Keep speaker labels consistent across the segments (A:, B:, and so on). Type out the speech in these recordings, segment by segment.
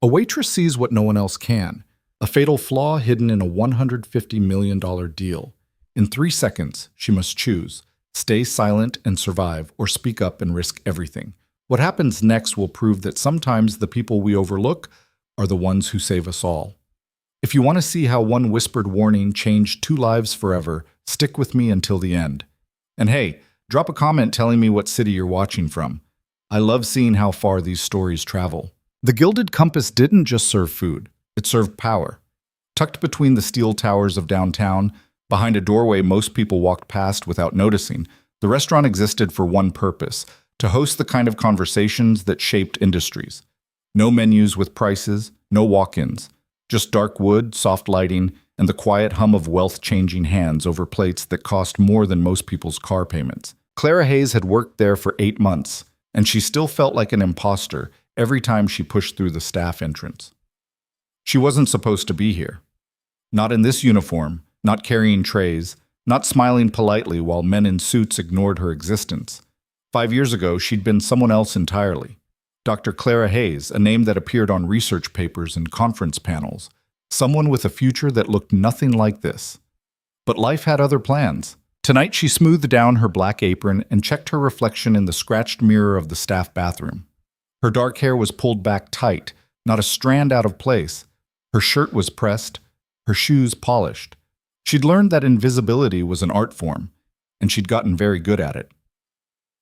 A: A waitress sees what no one else can, a fatal flaw hidden in a $150 million deal. In 3 seconds, she must choose, stay silent and survive, or speak up and risk everything. What happens next will prove that sometimes the people we overlook are the ones who save us all. If you want to see how one whispered warning changed 2 lives forever, stick with me until the end. And hey, drop a comment telling me what city you're watching from. I love seeing how far these stories travel. The Gilded Compass didn't just serve food, it served power. Tucked between the steel towers of downtown, behind a doorway most people walked past without noticing, the restaurant existed for one purpose: to host the kind of conversations that shaped industries. No menus with prices, no walk-ins, just dark wood, soft lighting, and the quiet hum of wealth-changing hands over plates that cost more than most people's car payments. Clara Hayes had worked there for 8 months, and she still felt like an imposter every time she pushed through the staff entrance. She wasn't supposed to be here. Not in this uniform, not carrying trays, not smiling politely while men in suits ignored her existence. 5 years ago, she'd been someone else entirely. Dr. Clara Hayes, a name that appeared on research papers and conference panels. Someone with a future that looked nothing like this. But life had other plans. Tonight, she smoothed down her black apron and checked her reflection in the scratched mirror of the staff bathroom. Her dark hair was pulled back tight, not a strand out of place. Her shirt was pressed, her shoes polished. She'd learned that invisibility was an art form, and she'd gotten very good at it.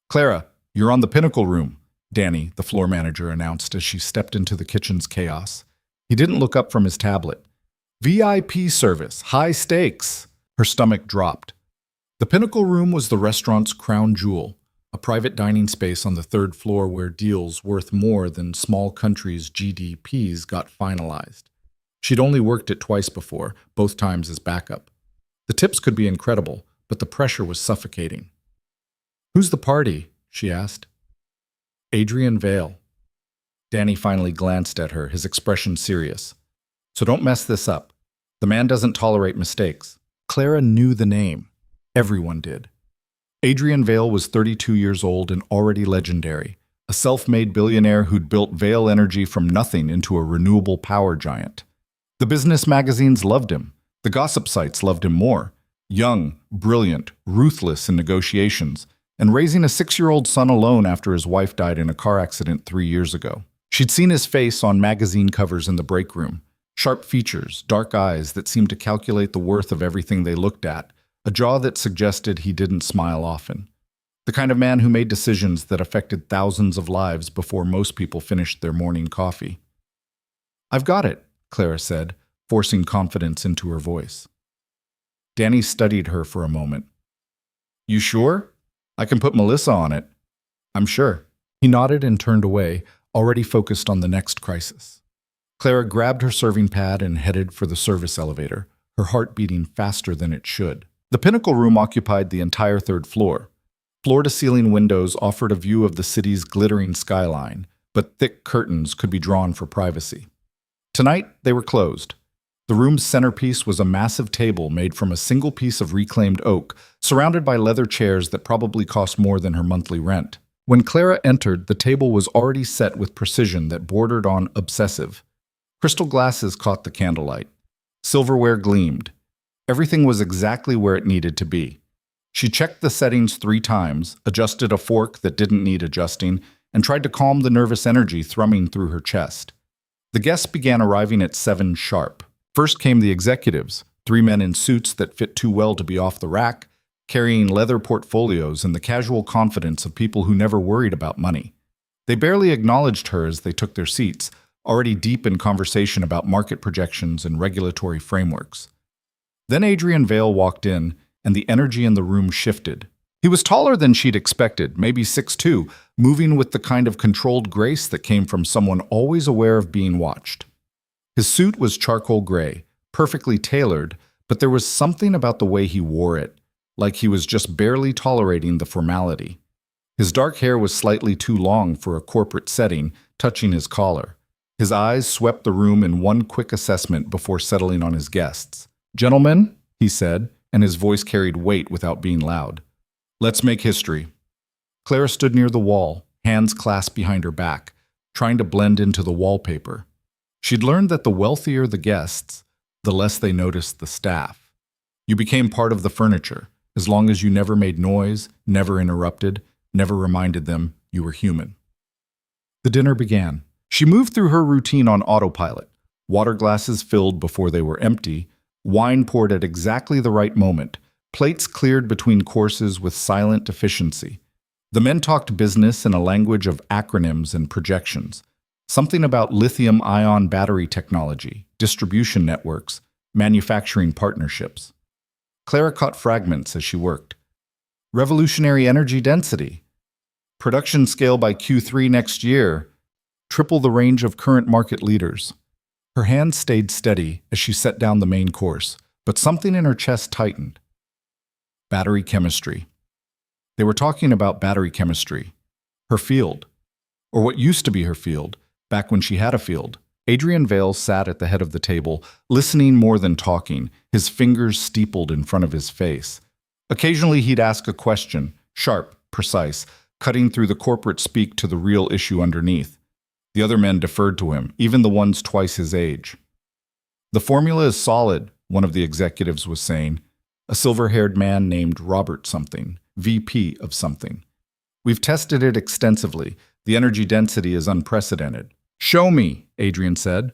A: "Clara, you're on the Pinnacle Room," Danny, the floor manager, announced as she stepped into the kitchen's chaos. He didn't look up from his tablet. "VIP service, high stakes." Her stomach dropped. The Pinnacle Room was the restaurant's crown jewel, a private dining space on the 3rd floor where deals worth more than small countries' GDPs got finalized. She'd only worked it twice before, both times as backup. The tips could be incredible, but the pressure was suffocating. "Who's the party?" she asked. "Adrian Vale." Danny finally glanced at her, his expression serious. "So don't mess this up. The man doesn't tolerate mistakes." Clara knew the name. Everyone did. Adrian Vale was 32 years old and already legendary, a self-made billionaire who'd built Vale Energy from nothing into a renewable power giant. The business magazines loved him. The gossip sites loved him more. Young, brilliant, ruthless in negotiations, and raising a 6-year-old son alone after his wife died in a car accident 3 years ago. She'd seen his face on magazine covers in the break room. Sharp features, dark eyes that seemed to calculate the worth of everything they looked at, a jaw that suggested he didn't smile often. The kind of man who made decisions that affected thousands of lives before most people finished their morning coffee. "I've got it," Clara said, forcing confidence into her voice. Danny studied her for a moment. "You sure? I can put Melissa on it." "I'm sure." He nodded and turned away, already focused on the next crisis. Clara grabbed her serving pad and headed for the service elevator, her heart beating faster than it should. The Pinnacle Room occupied the entire 3rd floor. Floor-to-ceiling windows offered a view of the city's glittering skyline, but thick curtains could be drawn for privacy. Tonight, they were closed. The room's centerpiece was a massive table made from a single piece of reclaimed oak, surrounded by leather chairs that probably cost more than her monthly rent. When Clara entered, the table was already set with precision that bordered on obsessive. Crystal glasses caught the candlelight. Silverware gleamed. Everything was exactly where it needed to be. She checked the settings 3 times, adjusted a fork that didn't need adjusting, and tried to calm the nervous energy thrumming through her chest. The guests began arriving at 7 sharp. First came the executives, 3 men in suits that fit too well to be off the rack, carrying leather portfolios and the casual confidence of people who never worried about money. They barely acknowledged her as they took their seats, already deep in conversation about market projections and regulatory frameworks. Then Adrian Vale walked in, and the energy in the room shifted. He was taller than she'd expected, maybe 6'2", moving with the kind of controlled grace that came from someone always aware of being watched. His suit was charcoal gray, perfectly tailored, but there was something about the way he wore it, like he was just barely tolerating the formality. His dark hair was slightly too long for a corporate setting, touching his collar. His eyes swept the room in one quick assessment before settling on his guests. "Gentlemen," he said, and his voice carried weight without being loud. "Let's make history." Clara stood near the wall, hands clasped behind her back, trying to blend into the wallpaper. She'd learned that the wealthier the guests, the less they noticed the staff. You became part of the furniture, as long as you never made noise, never interrupted, never reminded them you were human. The dinner began. She moved through her routine on autopilot. Water glasses filled before they were empty, wine poured at exactly the right moment, plates cleared between courses with silent efficiency. The men talked business in a language of acronyms and projections. Something about lithium-ion battery technology, distribution networks, manufacturing partnerships. Clara caught fragments as she worked. Revolutionary energy density. Production scale by Q3 next year. Triple the range of current market leaders. Her hand stayed steady as she set down the main course, but something in her chest tightened. Battery chemistry. They were talking about battery chemistry. Her field. Or what used to be her field, back when she had a field. Adrian Vale sat at the head of the table, listening more than talking, his fingers steepled in front of his face. Occasionally he'd ask a question, sharp, precise, cutting through the corporate speak to the real issue underneath. The other men deferred to him, even the ones twice his age. "The formula is solid," one of the executives was saying. A silver-haired man named Robert something, VP of something. "We've tested it extensively. The energy density is unprecedented." "Show me," Adrian said.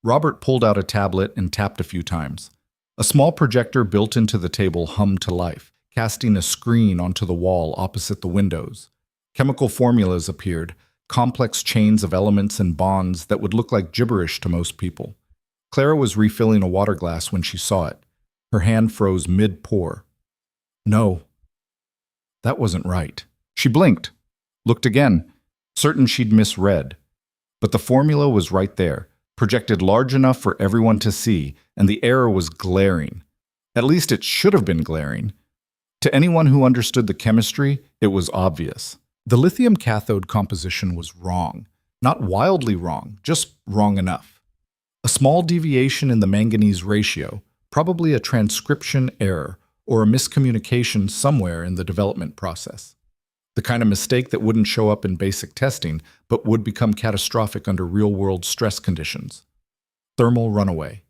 A: Robert pulled out a tablet and tapped a few times. A small projector built into the table hummed to life, casting a screen onto the wall opposite the windows. Chemical formulas appeared, complex chains of elements and bonds that would look like gibberish to most people. Clara was refilling a water glass when she saw it. Her hand froze mid-pour. No. That wasn't right. She blinked, looked again, certain she'd misread. But the formula was right there, projected large enough for everyone to see, and the error was glaring. At least it should have been glaring. To anyone who understood the chemistry, it was obvious. The lithium cathode composition was wrong. Not wildly wrong, just wrong enough. A small deviation in the manganese ratio, probably a transcription error or a miscommunication somewhere in the development process. The kind of mistake that wouldn't show up in basic testing, but would become catastrophic under real-world stress conditions. Thermal runaway,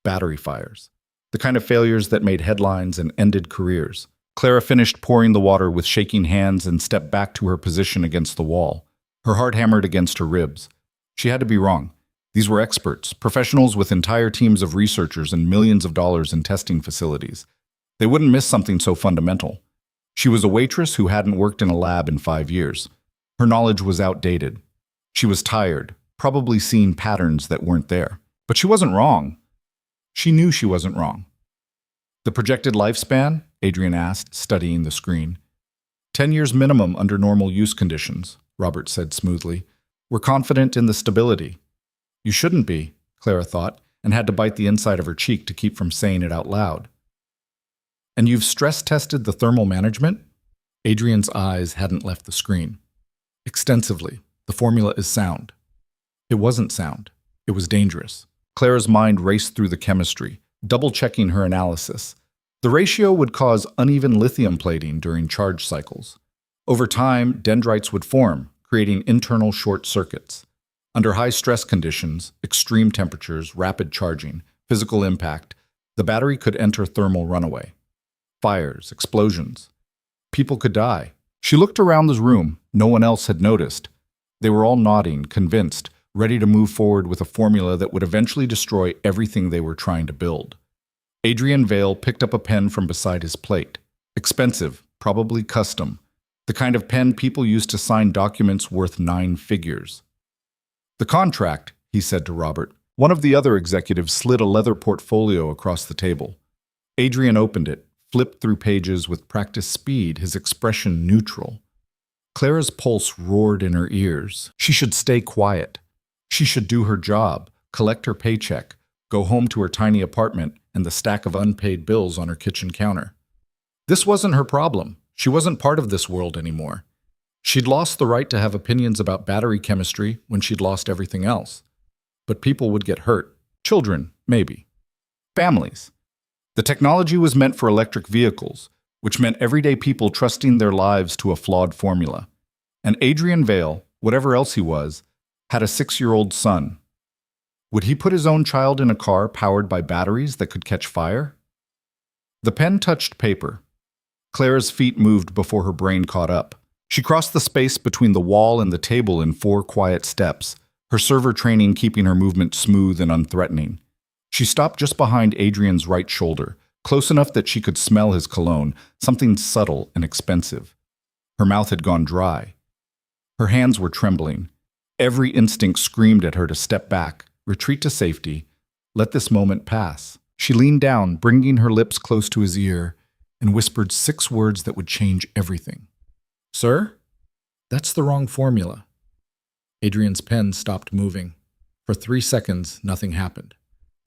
A: battery fires, the kind of failures that made headlines and ended careers. Clara finished pouring the water with shaking hands and stepped back to her position against the wall. Her heart hammered against her ribs. She had to be wrong. These were experts, professionals with entire teams of researchers and millions of dollars in testing facilities. They wouldn't miss something so fundamental. She was a waitress who hadn't worked in a lab in 5 years. Her knowledge was outdated. She was tired, probably seeing patterns that weren't there. But she wasn't wrong. She knew she wasn't wrong. "The projected lifespan?" Adrian asked, studying the screen. 10 years minimum under normal use conditions, Robert said smoothly. "We're confident in the stability." "You shouldn't be," Clara thought, and had to bite the inside of her cheek to keep from saying it out loud. "And you've stress-tested the thermal management?" Adrian's eyes hadn't left the screen. "Extensively. The formula is sound." It wasn't sound. It was dangerous. Clara's mind raced through the chemistry, double-checking her analysis. The ratio would cause uneven lithium plating during charge cycles. Over time, dendrites would form, creating internal short circuits. Under high-stress conditions, extreme temperatures, rapid charging, physical impact, the battery could enter thermal runaway. Fires, explosions. People could die. She looked around the room. No one else had noticed. They were all nodding, convinced, ready to move forward with a formula that would eventually destroy everything they were trying to build. Adrian Vale picked up a pen from beside his plate. Expensive, probably custom. The kind of pen people used to sign documents worth 9 figures. "The contract," he said to Robert. One of the other executives slid a leather portfolio across the table. Adrian opened it, flipped through pages with practiced speed, his expression neutral. Clara's pulse roared in her ears. She should stay quiet. She should do her job, collect her paycheck, go home to her tiny apartment and the stack of unpaid bills on her kitchen counter. This wasn't her problem. She wasn't part of this world anymore. She'd lost the right to have opinions about battery chemistry when she'd lost everything else. But people would get hurt. Children, maybe. Families. The technology was meant for electric vehicles, which meant everyday people trusting their lives to a flawed formula. And Adrian Vale, whatever else he was, had a 6-year-old son. Would he put his own child in a car powered by batteries that could catch fire? The pen touched paper. Clara's feet moved before her brain caught up. She crossed the space between the wall and the table in 4 quiet steps, her server training keeping her movement smooth and unthreatening. She stopped just behind Adrian's right shoulder, close enough that she could smell his cologne, something subtle and expensive. Her mouth had gone dry. Her hands were trembling. Every instinct screamed at her to step back, retreat to safety, let this moment pass. She leaned down, bringing her lips close to his ear, and whispered 6 words that would change everything. "Sir? That's the wrong formula." Adrian's pen stopped moving. For 3 seconds, nothing happened.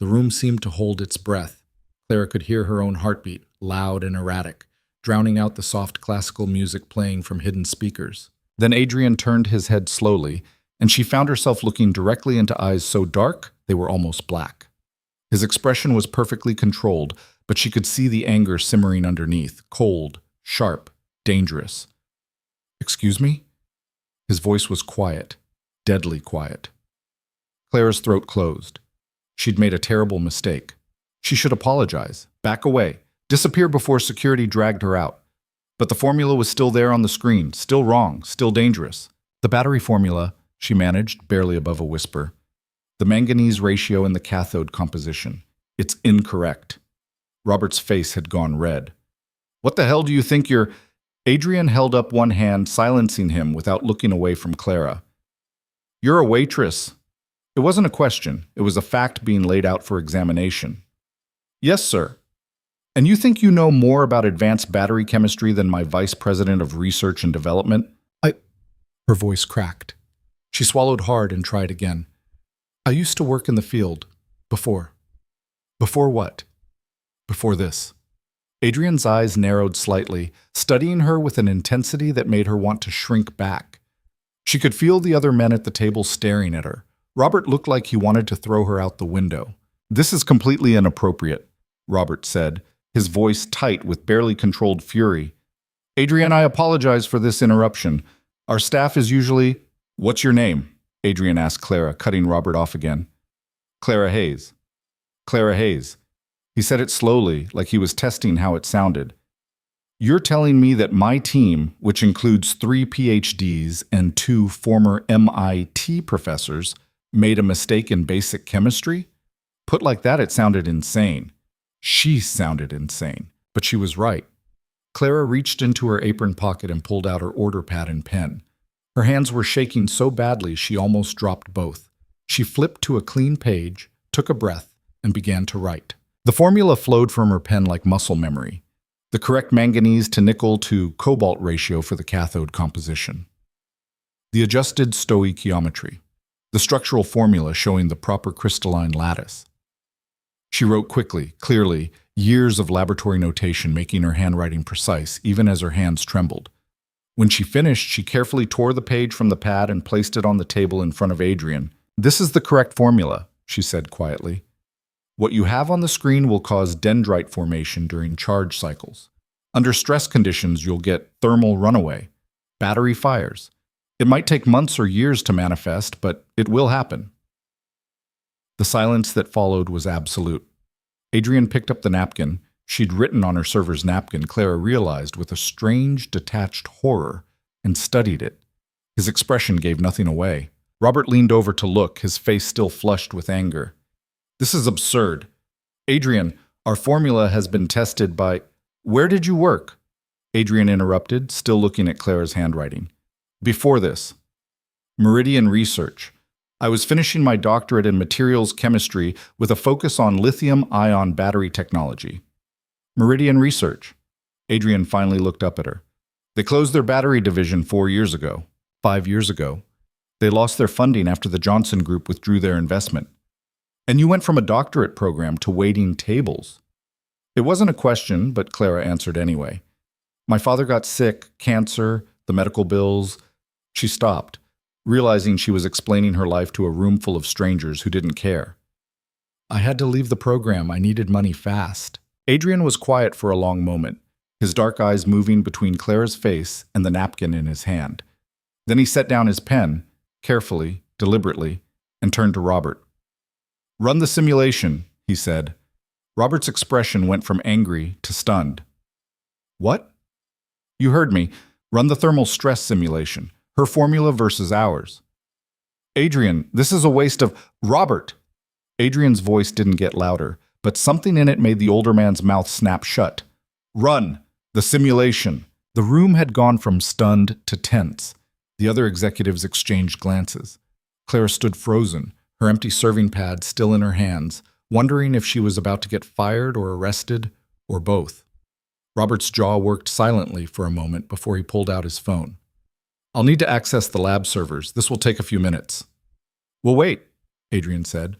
A: The room seemed to hold its breath. Clara could hear her own heartbeat, loud and erratic, drowning out the soft classical music playing from hidden speakers. Then Adrian turned his head slowly, and she found herself looking directly into eyes so dark they were almost black. His expression was perfectly controlled, but she could see the anger simmering underneath, cold, sharp, dangerous. "Excuse me?" His voice was quiet, deadly quiet. Clara's throat closed. She'd made a terrible mistake. She should apologize, back away, disappear before security dragged her out. But the formula was still there on the screen, still wrong, still dangerous. "The battery formula," she managed, barely above a whisper. "The manganese ratio in the cathode composition. It's incorrect." Robert's face had gone red. "What the hell do you think you're—" Adrian held up one hand, silencing him without looking away from Clara. "You're a waitress." It wasn't a question, it was a fact being laid out for examination. "Yes, sir. And you think you know more about advanced battery chemistry than my vice president of research and development?" Her voice cracked. She swallowed hard and tried again. "I used to work in the field. Before." "Before what?" "Before this." Adrian's eyes narrowed slightly, studying her with an intensity that made her want to shrink back. She could feel the other men at the table staring at her. Robert looked like he wanted to throw her out the window. "This is completely inappropriate," Robert said, his voice tight with barely controlled fury. "Adrian, I apologize for this interruption. Our staff is usually—" "What's your name?" Adrian asked Clara, cutting Robert off again. "Clara Hayes." "Clara Hayes." He said it slowly, like he was testing how it sounded. "You're telling me that my team, which includes 3 PhDs and 2 former MIT professors, made a mistake in basic chemistry?" Put like that, it sounded insane. She sounded insane, but she was right. Clara reached into her apron pocket and pulled out her order pad and pen. Her hands were shaking so badly she almost dropped both. She flipped to a clean page, took a breath, and began to write. The formula flowed from her pen like muscle memory. The correct manganese to nickel to cobalt ratio for the cathode composition. The adjusted stoichiometry. The structural formula showing the proper crystalline lattice. She wrote quickly, clearly, years of laboratory notation making her handwriting precise, even as her hands trembled. When she finished, she carefully tore the page from the pad and placed it on the table in front of Adrian. "This is the correct formula," she said quietly. "What you have on the screen will cause dendrite formation during charge cycles. Under stress conditions, you'll get thermal runaway, battery fires. It might take months or years to manifest, but it will happen." The silence that followed was absolute. Adrian picked up the napkin. She'd written on her server's napkin, Clara realized, with a strange, detached horror, and studied it. His expression gave nothing away. Robert leaned over to look, his face still flushed with anger. "This is absurd. Adrian, our formula has been tested by—" "Where did you work?" Adrian interrupted, still looking at Clara's handwriting. "Before this." "Meridian Research. I was finishing my doctorate in materials chemistry with a focus on lithium-ion battery technology." "Meridian Research." Adrian finally looked up at her. "They closed their battery division 4 years ago. 5 years ago. They lost their funding after the Johnson Group withdrew their investment. And you went from a doctorate program to waiting tables." It wasn't a question, but Clara answered anyway. "My father got sick, cancer, the medical bills." She stopped, realizing she was explaining her life to a room full of strangers who didn't care. "I had to leave the program. I needed money fast." Adrian was quiet for a long moment, his dark eyes moving between Clara's face and the napkin in his hand. Then he set down his pen, carefully, deliberately, and turned to Robert. Run the simulation, he said. Robert's expression went from angry to stunned. What? You heard me. Run the thermal stress simulation. Her formula versus ours. Adrian, this is a waste of… Robert! Adrian's voice didn't get louder, but something in it made the older man's mouth snap shut. Run! The simulation! The room had gone from stunned to tense. The other executives exchanged glances. Clara stood frozen, her empty serving pad still in her hands, wondering if she was about to get fired or arrested, or both. Robert's jaw worked silently for a moment before he pulled out his phone. I'll need to access the lab servers. This will take a few minutes. We'll wait, Adrian said.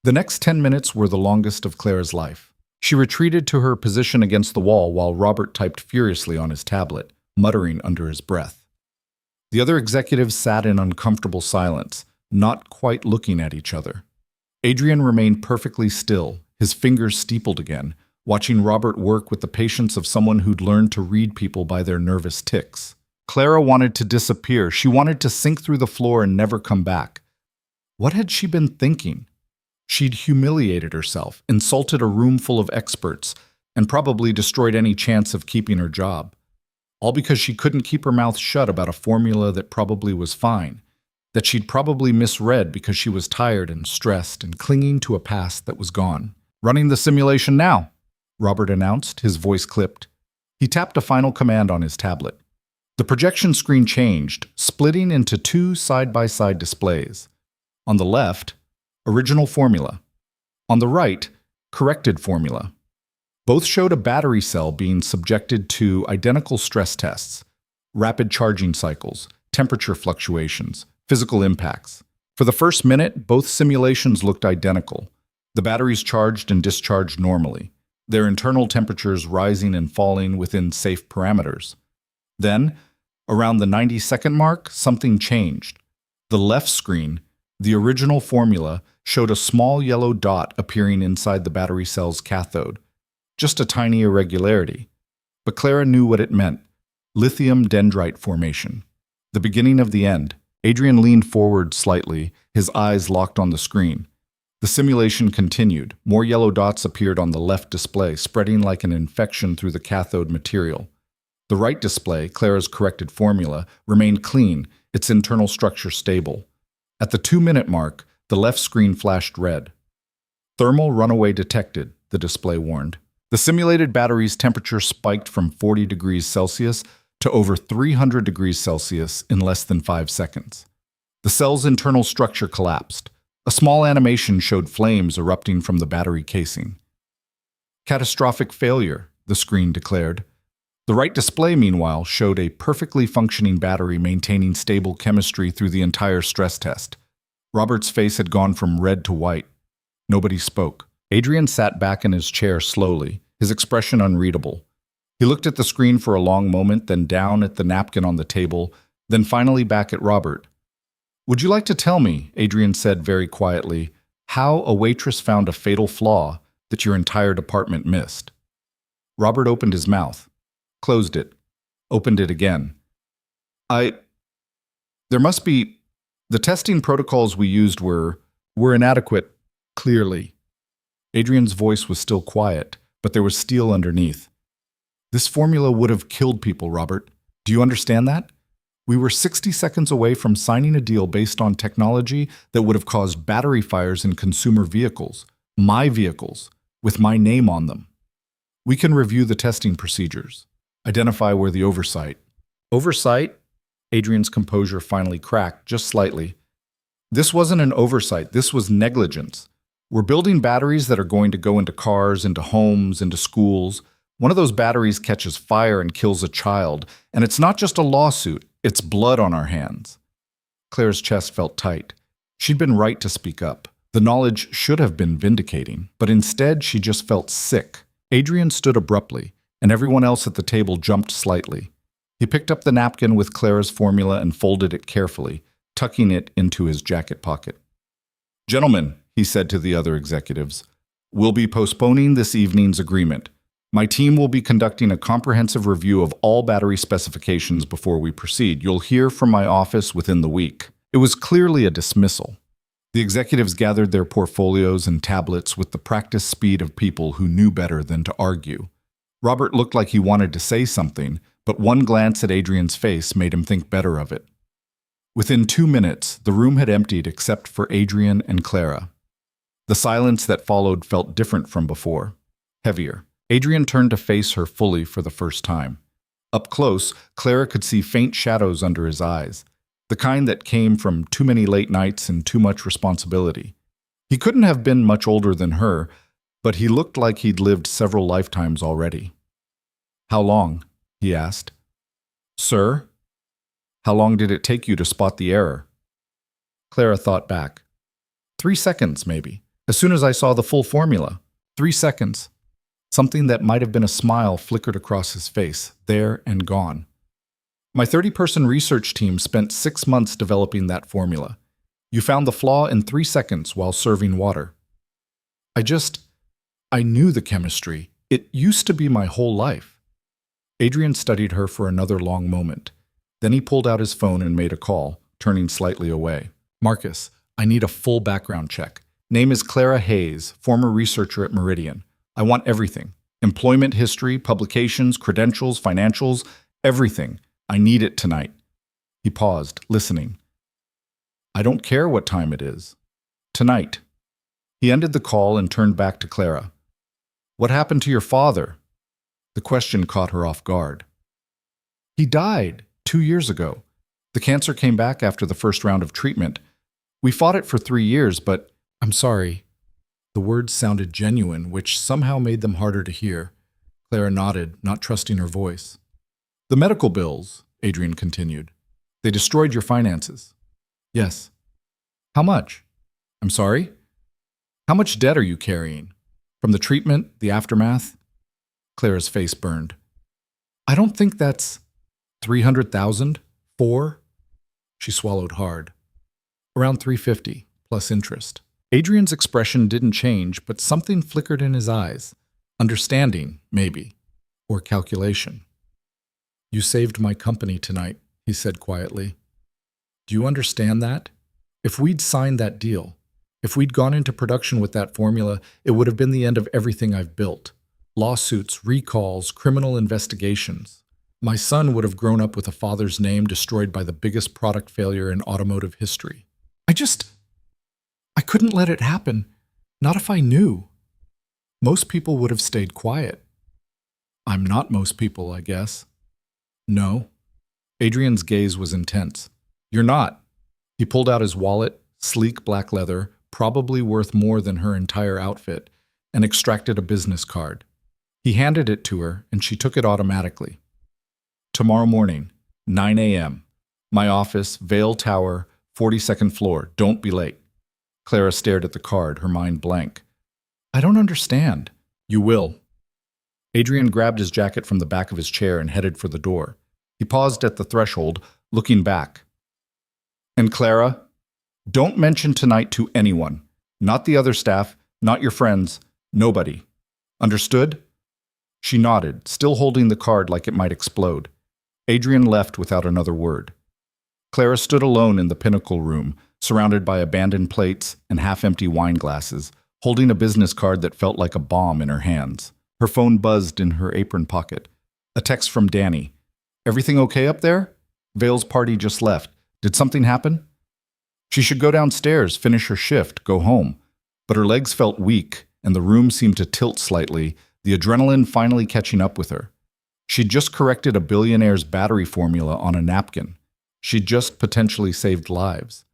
A: The next 10 minutes were the longest of Clara's life. She retreated to her position against the wall while Robert typed furiously on his tablet, muttering under his breath. The other executives sat in uncomfortable silence, not quite looking at each other. Adrian remained perfectly still, his fingers steepled again, watching Robert work with the patience of someone who'd learned to read people by their nervous tics. Clara wanted to disappear. She wanted to sink through the floor and never come back. What had she been thinking? She'd humiliated herself, insulted a room full of experts, and probably destroyed any chance of keeping her job. All because she couldn't keep her mouth shut about a formula that probably was fine, that she'd probably misread because she was tired and stressed and clinging to a past that was gone. Running the simulation now, Robert announced, his voice clipped. He tapped a final command on his tablet. The projection screen changed, splitting into two side-by-side displays. On the left, original formula. On the right, corrected formula. Both showed a battery cell being subjected to identical stress tests, rapid charging cycles, temperature fluctuations, physical impacts. For the first minute, both simulations looked identical. The batteries charged and discharged normally, their internal temperatures rising and falling within safe parameters. Then, around the 90-second mark, something changed. The left screen, the original formula, showed a small yellow dot appearing inside the battery cell's cathode. Just a tiny irregularity. But Clara knew what it meant. Lithium dendrite formation. The beginning of the end. Adrian leaned forward slightly, his eyes locked on the screen. The simulation continued. More yellow dots appeared on the left display, spreading like an infection through the cathode material. The right display, Clara's corrected formula, remained clean, its internal structure stable. At the 2-minute mark, the left screen flashed red. Thermal runaway detected, the display warned. The simulated battery's temperature spiked from 40 degrees Celsius to over 300 degrees Celsius in less than 5 seconds. The cell's internal structure collapsed. A small animation showed flames erupting from the battery casing. Catastrophic failure, the screen declared. The right display, meanwhile, showed a perfectly functioning battery maintaining stable chemistry through the entire stress test. Robert's face had gone from red to white. Nobody spoke. Adrian sat back in his chair slowly, his expression unreadable. He looked at the screen for a long moment, then down at the napkin on the table, then finally back at Robert. Would you like to tell me, Adrian said very quietly, how a waitress found a fatal flaw that your entire department missed? Robert opened his mouth, closed it, opened it again. There must be… The testing protocols we used were inadequate, clearly. Adrian's voice was still quiet, but there was steel underneath. This formula would have killed people, Robert. Do you understand that? We were 60 seconds away from signing a deal based on technology that would have caused battery fires in consumer vehicles, my vehicles, with my name on them. We can review the testing procedures, identify where the oversight. Oversight? Adrian's composure finally cracked, just slightly. This wasn't an oversight, this was negligence. We're building batteries that are going to go into cars, into homes, into schools. One of those batteries catches fire and kills a child, and it's not just a lawsuit, it's blood on our hands. Claire's chest felt tight. She'd been right to speak up. The knowledge should have been vindicating, but instead she just felt sick. Adrian stood abruptly, and everyone else at the table jumped slightly. He picked up the napkin with Clara's formula and folded it carefully, tucking it into his jacket pocket. Gentlemen, he said to the other executives, we'll be postponing this evening's agreement. My team will be conducting a comprehensive review of all battery specifications before we proceed. You'll hear from my office within the week. It was clearly a dismissal. The executives gathered their portfolios and tablets with the practiced speed of people who knew better than to argue. Robert looked like he wanted to say something, but one glance at Adrian's face made him think better of it. Within 2 minutes, the room had emptied except for Adrian and Clara. The silence that followed felt different from before, heavier. Adrian turned to face her fully for the first time. Up close, Clara could see faint shadows under his eyes, the kind that came from too many late nights and too much responsibility. He couldn't have been much older than her, but he looked like he'd lived several lifetimes already. "How long?" he asked. "Sir? How long did it take you to spot the error?" Clara thought back. 3 seconds, maybe. As soon as I saw the full formula. 3 seconds. Something that might have been a smile flickered across his face, there and gone. "My 30-person research team spent 6 months developing that formula. You found the flaw in 3 seconds while serving water." I knew the chemistry. It used to be my whole life." Adrian studied her for another long moment. Then he pulled out his phone and made a call, turning slightly away. "Marcus, I need a full background check. Name is Clara Hayes, former researcher at Meridian. I want everything. Employment history, publications, credentials, financials, everything. I need it tonight." He paused, listening. "I don't care what time it is. Tonight." He ended the call and turned back to Clara. "What happened to your father?" The question caught her off guard. "He died 2 years ago. The cancer came back after the first round of treatment. We fought it for 3 years, but I'm sorry." The words sounded genuine, which somehow made them harder to hear. Clara nodded, not trusting her voice. "The medical bills," Adrian continued. "They destroyed your finances." "Yes." "How much?" "I'm sorry?" "How much debt are you carrying? From the treatment, the aftermath?" Clara's face burned. "I don't think that's 300,000? 4?" She swallowed hard. "Around 350, plus interest." Adrian's expression didn't change, but something flickered in his eyes. Understanding, maybe. Or calculation. "You saved my company tonight," he said quietly. "Do you understand that? If we'd signed that deal, if we'd gone into production with that formula, it would have been the end of everything I've built. Lawsuits, recalls, criminal investigations. My son would have grown up with a father's name destroyed by the biggest product failure in automotive history. I couldn't let it happen. Not if I knew. Most people would have stayed quiet. I'm not most people, I guess." "No." Adrian's gaze was intense. "You're not." He pulled out his wallet, sleek black leather, probably worth more than her entire outfit, and extracted a business card. He handed it to her, and she took it automatically. "Tomorrow morning, 9 a.m. My office, Vale Tower, 42nd floor. Don't be late." Clara stared at the card, her mind blank. "I don't understand." "You will." Adrian grabbed his jacket from the back of his chair and headed for the door. He paused at the threshold, looking back. "And Clara, don't mention tonight to anyone. Not the other staff, not your friends, nobody. Understood?" She nodded, still holding the card like it might explode. Adrian left without another word. Clara stood alone in the pinnacle room, surrounded by abandoned plates and half-empty wine glasses, holding a business card that felt like a bomb in her hands. Her phone buzzed in her apron pocket. A text from Danny. "Everything okay up there? Vale's party just left. Did something happen?" She should go downstairs, finish her shift, go home. But her legs felt weak, and the room seemed to tilt slightly, the adrenaline finally catching up with her. She'd just corrected a Billionaire's battery formula on a napkin. She'd just potentially saved lives.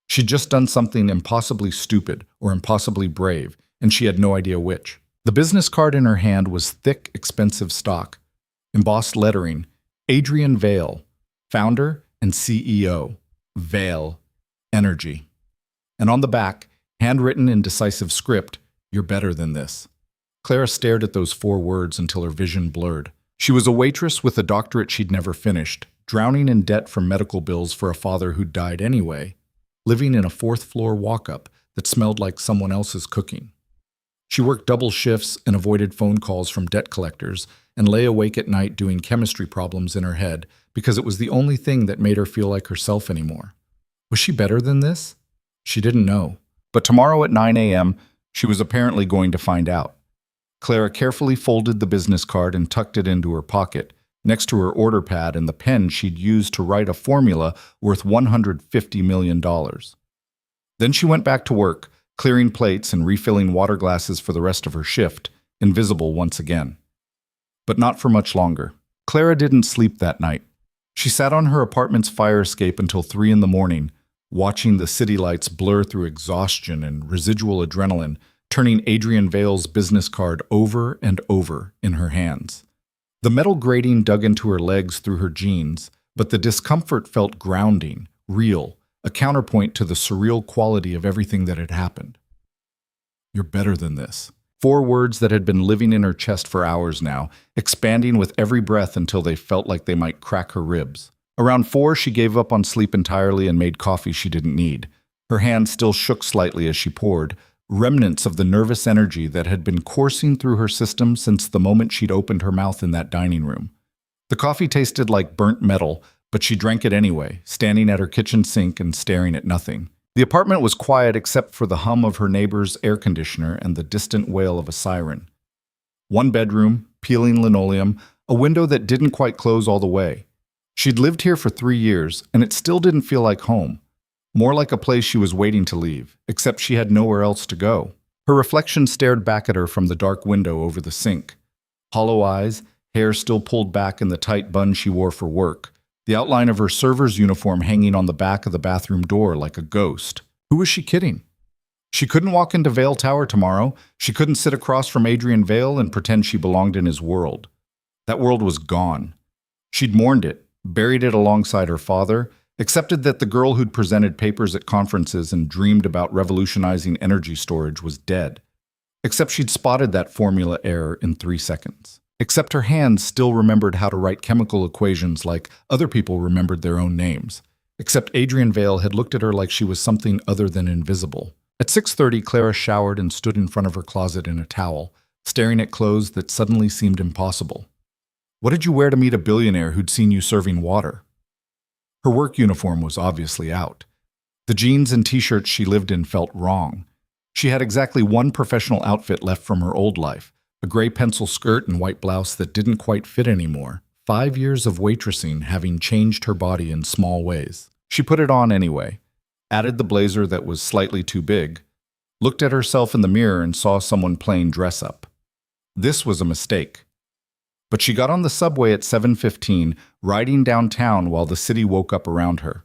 A: She'd just done something impossibly stupid or impossibly brave, and she had no idea which. The business card in her hand was thick, expensive stock. Embossed lettering, Adrian Vale, founder and CEO, Vale Energy. And on the back, handwritten in decisive script, "You're better than this." Clara stared at those 4 words until her vision blurred. She was a waitress with a doctorate she'd never finished, drowning in debt from medical bills for a father who'd died anyway, living in a 4th-floor walk-up that smelled like someone else's cooking. She worked double shifts and avoided phone calls from debt collectors and lay awake at night doing chemistry problems in her head because it was the only thing that made her feel like herself anymore. Was she better than this? She didn't know. But tomorrow at 9 a.m., she was apparently going to find out. Clara carefully folded the business card and tucked it into her pocket, next to her order pad and the pen she'd used to write a formula worth $150 million. Then she went back to work, clearing plates and refilling water glasses for the rest of her shift, invisible once again. But not for much longer. Clara didn't sleep that night. She sat on her apartment's fire escape until 3 in the morning, watching the city lights blur through exhaustion and residual adrenaline, turning Adrian Vale's business card over and over in her hands. The metal grating dug into her legs through her jeans, but the discomfort felt grounding, real, a counterpoint to the surreal quality of everything that had happened. "You're better than this." 4 words that had been living in her chest for hours now, expanding with every breath until they felt like they might crack her ribs. Around 4, she gave up on sleep entirely and made coffee she didn't need. Her hand still shook slightly as she poured, remnants of the nervous energy that had been coursing through her system since the moment she'd opened her mouth in that dining room. The coffee tasted like burnt metal, but she drank it anyway, standing at her kitchen sink and staring at nothing. The apartment was quiet except for the hum of her neighbor's air conditioner and the distant wail of a siren. 1 bedroom, peeling linoleum, a window that didn't quite close all the way. She'd lived here for 3 years, and it still didn't feel like home. More like a place she was waiting to leave, except she had nowhere else to go. Her reflection stared back at her from the dark window over the sink. Hollow eyes, hair still pulled back in the tight bun she wore for work, the outline of her server's uniform hanging on the back of the bathroom door like a ghost. Who was she kidding? She couldn't walk into Vale Tower tomorrow. She couldn't sit across from Adrian Vale and pretend she belonged in his world. That world was gone. She'd mourned it, buried it alongside her father, accepted that the girl who'd presented papers at conferences and dreamed about revolutionizing energy storage was dead. Except she'd spotted that formula error in 3 seconds. Except her hands still remembered how to write chemical equations like other people remembered their own names. Except Adrian Vale had looked at her like she was something other than invisible. At 6:30, Clara showered and stood in front of her closet in a towel, staring at clothes that suddenly seemed impossible. What did you wear to meet a billionaire who'd seen you serving water? Her work uniform was obviously out. The jeans and t-shirts she lived in felt wrong. She had exactly 1 professional outfit left from her old life, a gray pencil skirt and white blouse that didn't quite fit anymore, 5 years of waitressing having changed her body in small ways. She put it on anyway, added the blazer that was slightly too big, looked at herself in the mirror and saw someone playing dress-up. This was a mistake. But she got on the subway at 7:15, riding downtown while the city woke up around her.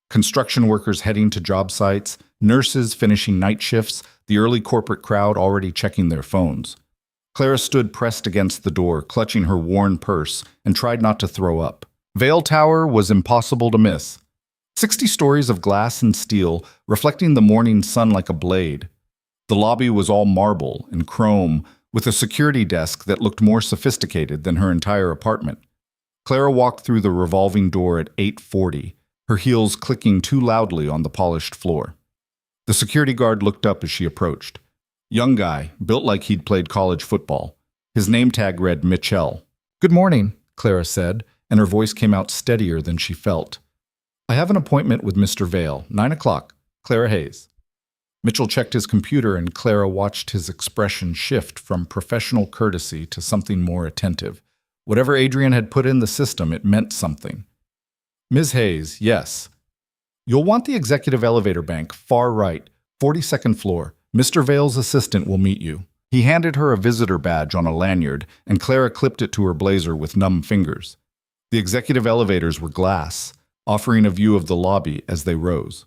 A: Construction workers heading to job sites, nurses finishing night shifts, the early corporate crowd already checking their phones. Clara stood pressed against the door, clutching her worn purse, and tried not to throw up. Vale Tower was impossible to miss. 60 stories of glass and steel, reflecting the morning sun like a blade. The lobby was all marble and chrome, with a security desk that looked more sophisticated than her entire apartment. Clara walked through the revolving door at 8:40, her heels clicking too loudly on the polished floor. The security guard looked up as she approached. Young guy, built like he'd played college football. His name tag read Mitchell. "Good morning," Clara said, and her voice came out steadier than she felt. "I have an appointment with Mr. Vale, 9 o'clock, Clara Hayes." Mitchell checked his computer and Clara watched his expression shift from professional courtesy to something more attentive. Whatever Adrian had put in the system, it meant something. "Ms. Hayes, yes. You'll want the executive elevator bank, far right, 42nd floor. Mr. Vale's assistant will meet you." He handed her a visitor badge on a lanyard, and Clara clipped it to her blazer with numb fingers. The executive elevators were glass, offering a view of the lobby as they rose.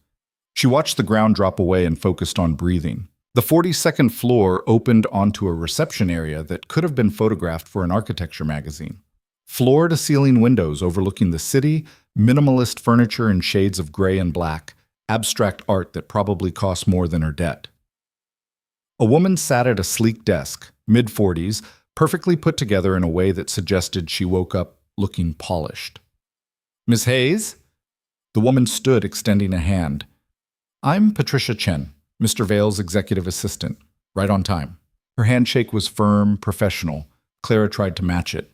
A: She watched the ground drop away and focused on breathing. The 42nd floor opened onto a reception area that could have been photographed for an architecture magazine. Floor-to-ceiling windows overlooking the city, minimalist furniture in shades of gray and black, abstract art that probably cost more than her debt. A woman sat at a sleek desk, mid-40s, perfectly put together in a way that suggested she woke up looking polished. "Miss Hayes?" The woman stood, extending a hand. "I'm Patricia Chen, Mr. Vale's executive assistant, right on time." Her handshake was firm, professional. Clara tried to match it.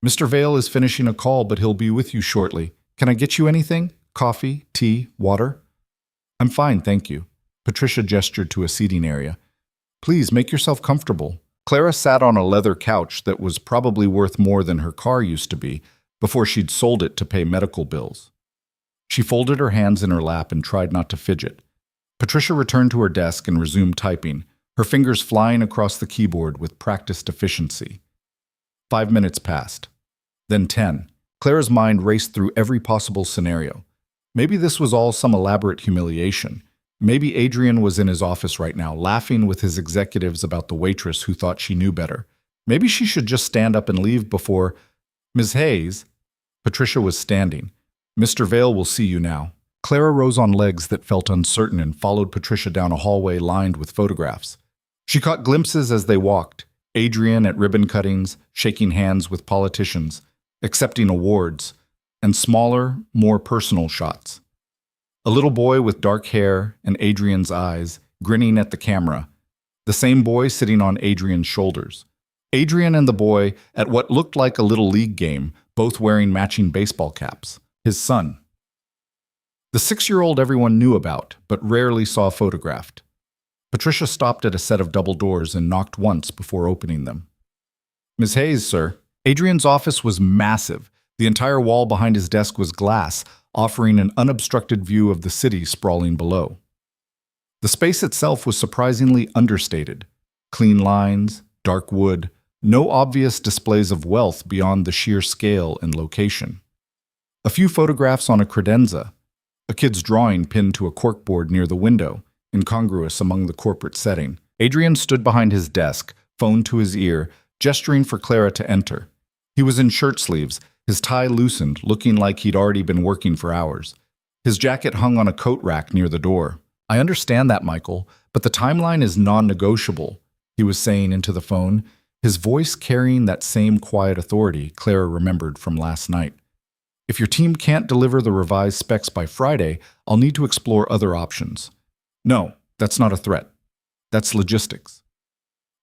A: "Mr. Vale is finishing a call, but he'll be with you shortly. Can I get you anything? Coffee, tea, water?" "I'm fine, thank you." Patricia gestured to a seating area. Please, make yourself comfortable. Clara sat on a leather couch that was probably worth more than her car used to be before she'd sold it to pay medical bills. She folded her hands in her lap and tried not to fidget. Patricia returned to her desk and resumed typing, her fingers flying across the keyboard with practiced efficiency. 5 minutes passed. Then 10. Clara's mind raced through every possible scenario. Maybe this was all some elaborate humiliation. Maybe Adrian was in his office right now, laughing with his executives about the waitress who thought she knew better. Maybe she should just stand up and leave before… Ms. Hayes. Patricia was standing. Mr. Vale will see you now. Clara rose on legs that felt uncertain and followed Patricia down a hallway lined with photographs. She caught glimpses as they walked, Adrian at ribbon cuttings, shaking hands with politicians, accepting awards, and smaller, more personal shots. A little boy with dark hair and Adrian's eyes, grinning at the camera. The same boy sitting on Adrian's shoulders. Adrian and the boy at what looked like a little league game, both wearing matching baseball caps. His son. The 6-year-old everyone knew about, but rarely saw photographed. Patricia stopped at a set of double doors and knocked once before opening them. Ms. Hayes, sir. Adrian's office was massive. The entire wall behind his desk was glass, offering an unobstructed view of the city sprawling below. The space itself was surprisingly understated. Clean lines, dark wood, no obvious displays of wealth beyond the sheer scale and location. A few photographs on a credenza, a kid's drawing pinned to a corkboard near the window, incongruous among the corporate setting. Adrian stood behind his desk, phone to his ear, gesturing for Clara to enter. He was in shirt sleeves, his tie loosened, looking like he'd already been working for hours. His jacket hung on a coat rack near the door. I understand that, Michael, but the timeline is non-negotiable, he was saying into the phone, his voice carrying that same quiet authority Clara remembered from last night. If your team can't deliver the revised specs by Friday, I'll need to explore other options. No, that's not a threat. That's logistics.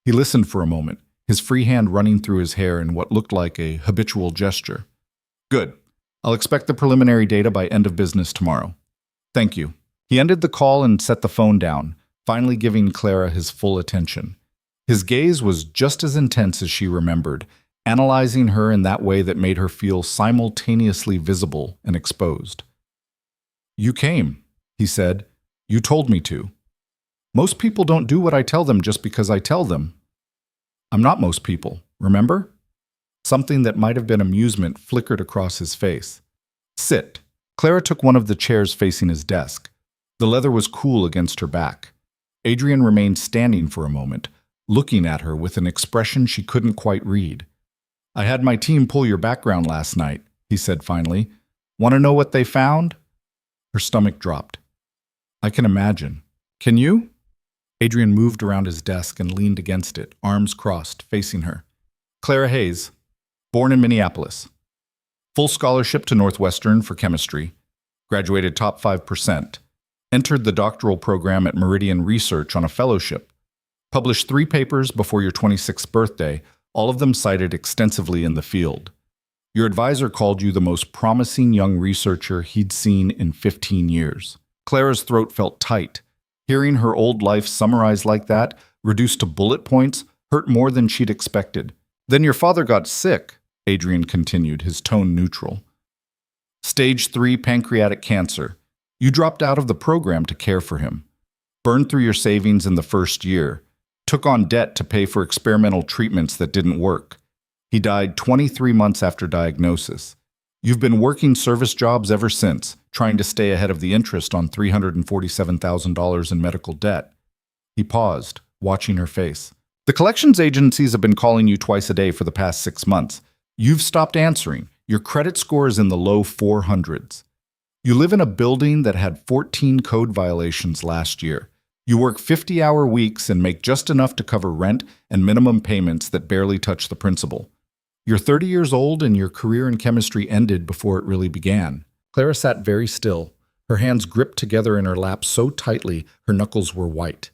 A: He listened for a moment, his free hand running through his hair in what looked like a habitual gesture. Good. I'll expect the preliminary data by end of business tomorrow. Thank you. He ended the call and set the phone down, finally giving Clara his full attention. His gaze was just as intense as she remembered, analyzing her in that way that made her feel simultaneously visible and exposed. You came, he said. You told me to. Most people don't do what I tell them just because I tell them. I'm not most people, remember? Something that might have been amusement flickered across his face. Sit. Clara took one of the chairs facing his desk. The leather was cool against her back. Adrian remained standing for a moment, looking at her with an expression she couldn't quite read. I had my team pull your background last night, he said finally. Want to know what they found? Her stomach dropped. I can imagine. Can you? Adrian moved around his desk and leaned against it, arms crossed, facing her. Clara Hayes, born in Minneapolis. Full scholarship to Northwestern for chemistry. Graduated top 5%. Entered the doctoral program at Meridian Research on a fellowship. Published 3 papers before your 26th birthday, all of them cited extensively in the field. Your advisor called you the most promising young researcher he'd seen in 15 years. Clara's throat felt tight. Hearing her old life summarized like that, reduced to bullet points, hurt more than she'd expected. Then your father got sick, Adrian continued, his tone neutral. Stage 3 pancreatic cancer. You dropped out of the program to care for him. Burned through your savings in the first year. Took on debt to pay for experimental treatments that didn't work. He died 23 months after diagnosis. You've been working service jobs ever since, trying to stay ahead of the interest on $347,000 in medical debt. He paused, watching her face. The collections agencies have been calling you twice a day for the past 6 months. You've stopped answering. Your credit score is in the low 400s. You live in a building that had 14 code violations last year. You work 50-hour weeks and make just enough to cover rent and minimum payments that barely touch the principal. You're 30 years old and your career in chemistry ended before it really began. Clara sat very still, her hands gripped together in her lap so tightly her knuckles were white.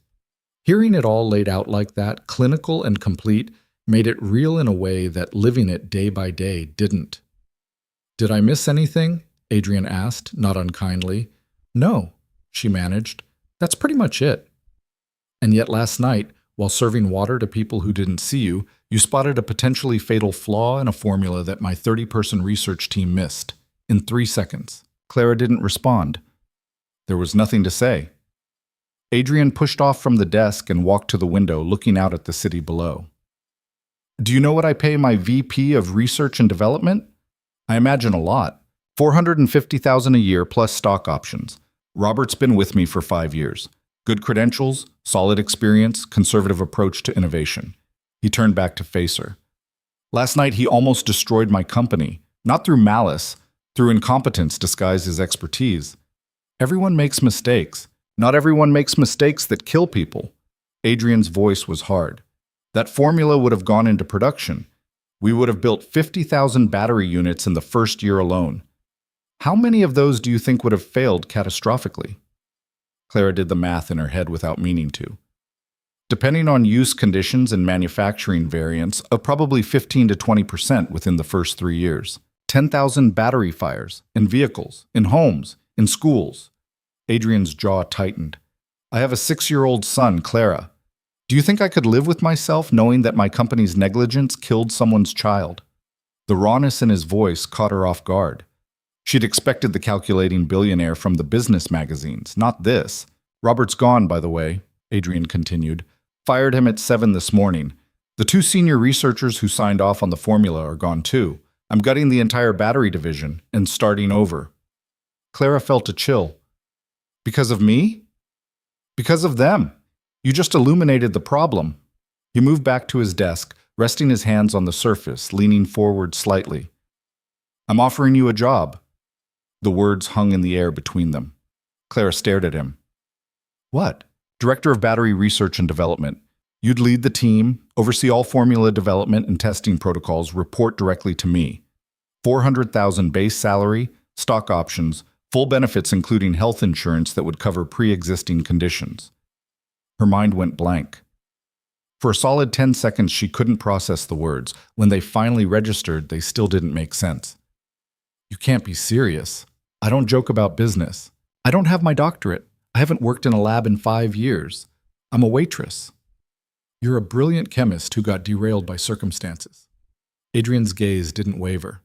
A: Hearing it all laid out like that, clinical and complete, made it real in a way that living it day by day didn't. Did I miss anything? Adrian asked, not unkindly. No, she managed. That's pretty much it. And yet last night, while serving water to people who didn't see you, you spotted a potentially fatal flaw in a formula that my 30-person research team missed. In 3 seconds. Clara didn't respond. There was nothing to say. Adrian pushed off from the desk and walked to the window, looking out at the city below. Do you know what I pay my VP of Research and Development? I imagine a lot. $450,000 a year plus stock options. Robert's been with me for 5 years. Good credentials, solid experience, conservative approach to innovation. He turned back to face her. Last night he almost destroyed my company, not through malice, through incompetence disguised as expertise. Everyone makes mistakes. Not everyone makes mistakes that kill people. Adrian's voice was hard. That formula would have gone into production. We would have built 50,000 battery units in the first year alone. How many of those do you think would have failed catastrophically? Clara did the math in her head without meaning to. Depending on use conditions and manufacturing variants, of probably 15 to 20% within the first 3 years. 10,000 battery fires, in vehicles, in homes, in schools. Adrian's jaw tightened. I have a 6-year-old son, Clara. Do you think I could live with myself knowing that my company's negligence killed someone's child? The rawness in his voice caught her off guard. She'd expected the calculating billionaire from the business magazines, not this. Robert's gone, by the way, Adrian continued. Fired him at 7 this morning. The 2 senior researchers who signed off on the formula are gone too. I'm gutting the entire battery division and starting over. Clara felt a chill. Because of me? Because of them. You just illuminated the problem. He moved back to his desk, resting his hands on the surface, leaning forward slightly. I'm offering you a job. The words hung in the air between them. Clara stared at him. What? Director of Battery Research and Development. You'd lead the team, oversee all formula development and testing protocols, report directly to me. 400,000 base salary, stock options, full benefits including health insurance that would cover pre-existing conditions. Her mind went blank. For a solid 10 seconds she couldn't process the words. When they finally registered, they still didn't make sense. You can't be serious. I don't joke about business. I don't have my doctorate. I haven't worked in a lab in 5 years. I'm a waitress. You're a brilliant chemist who got derailed by circumstances. Adrian's gaze didn't waver.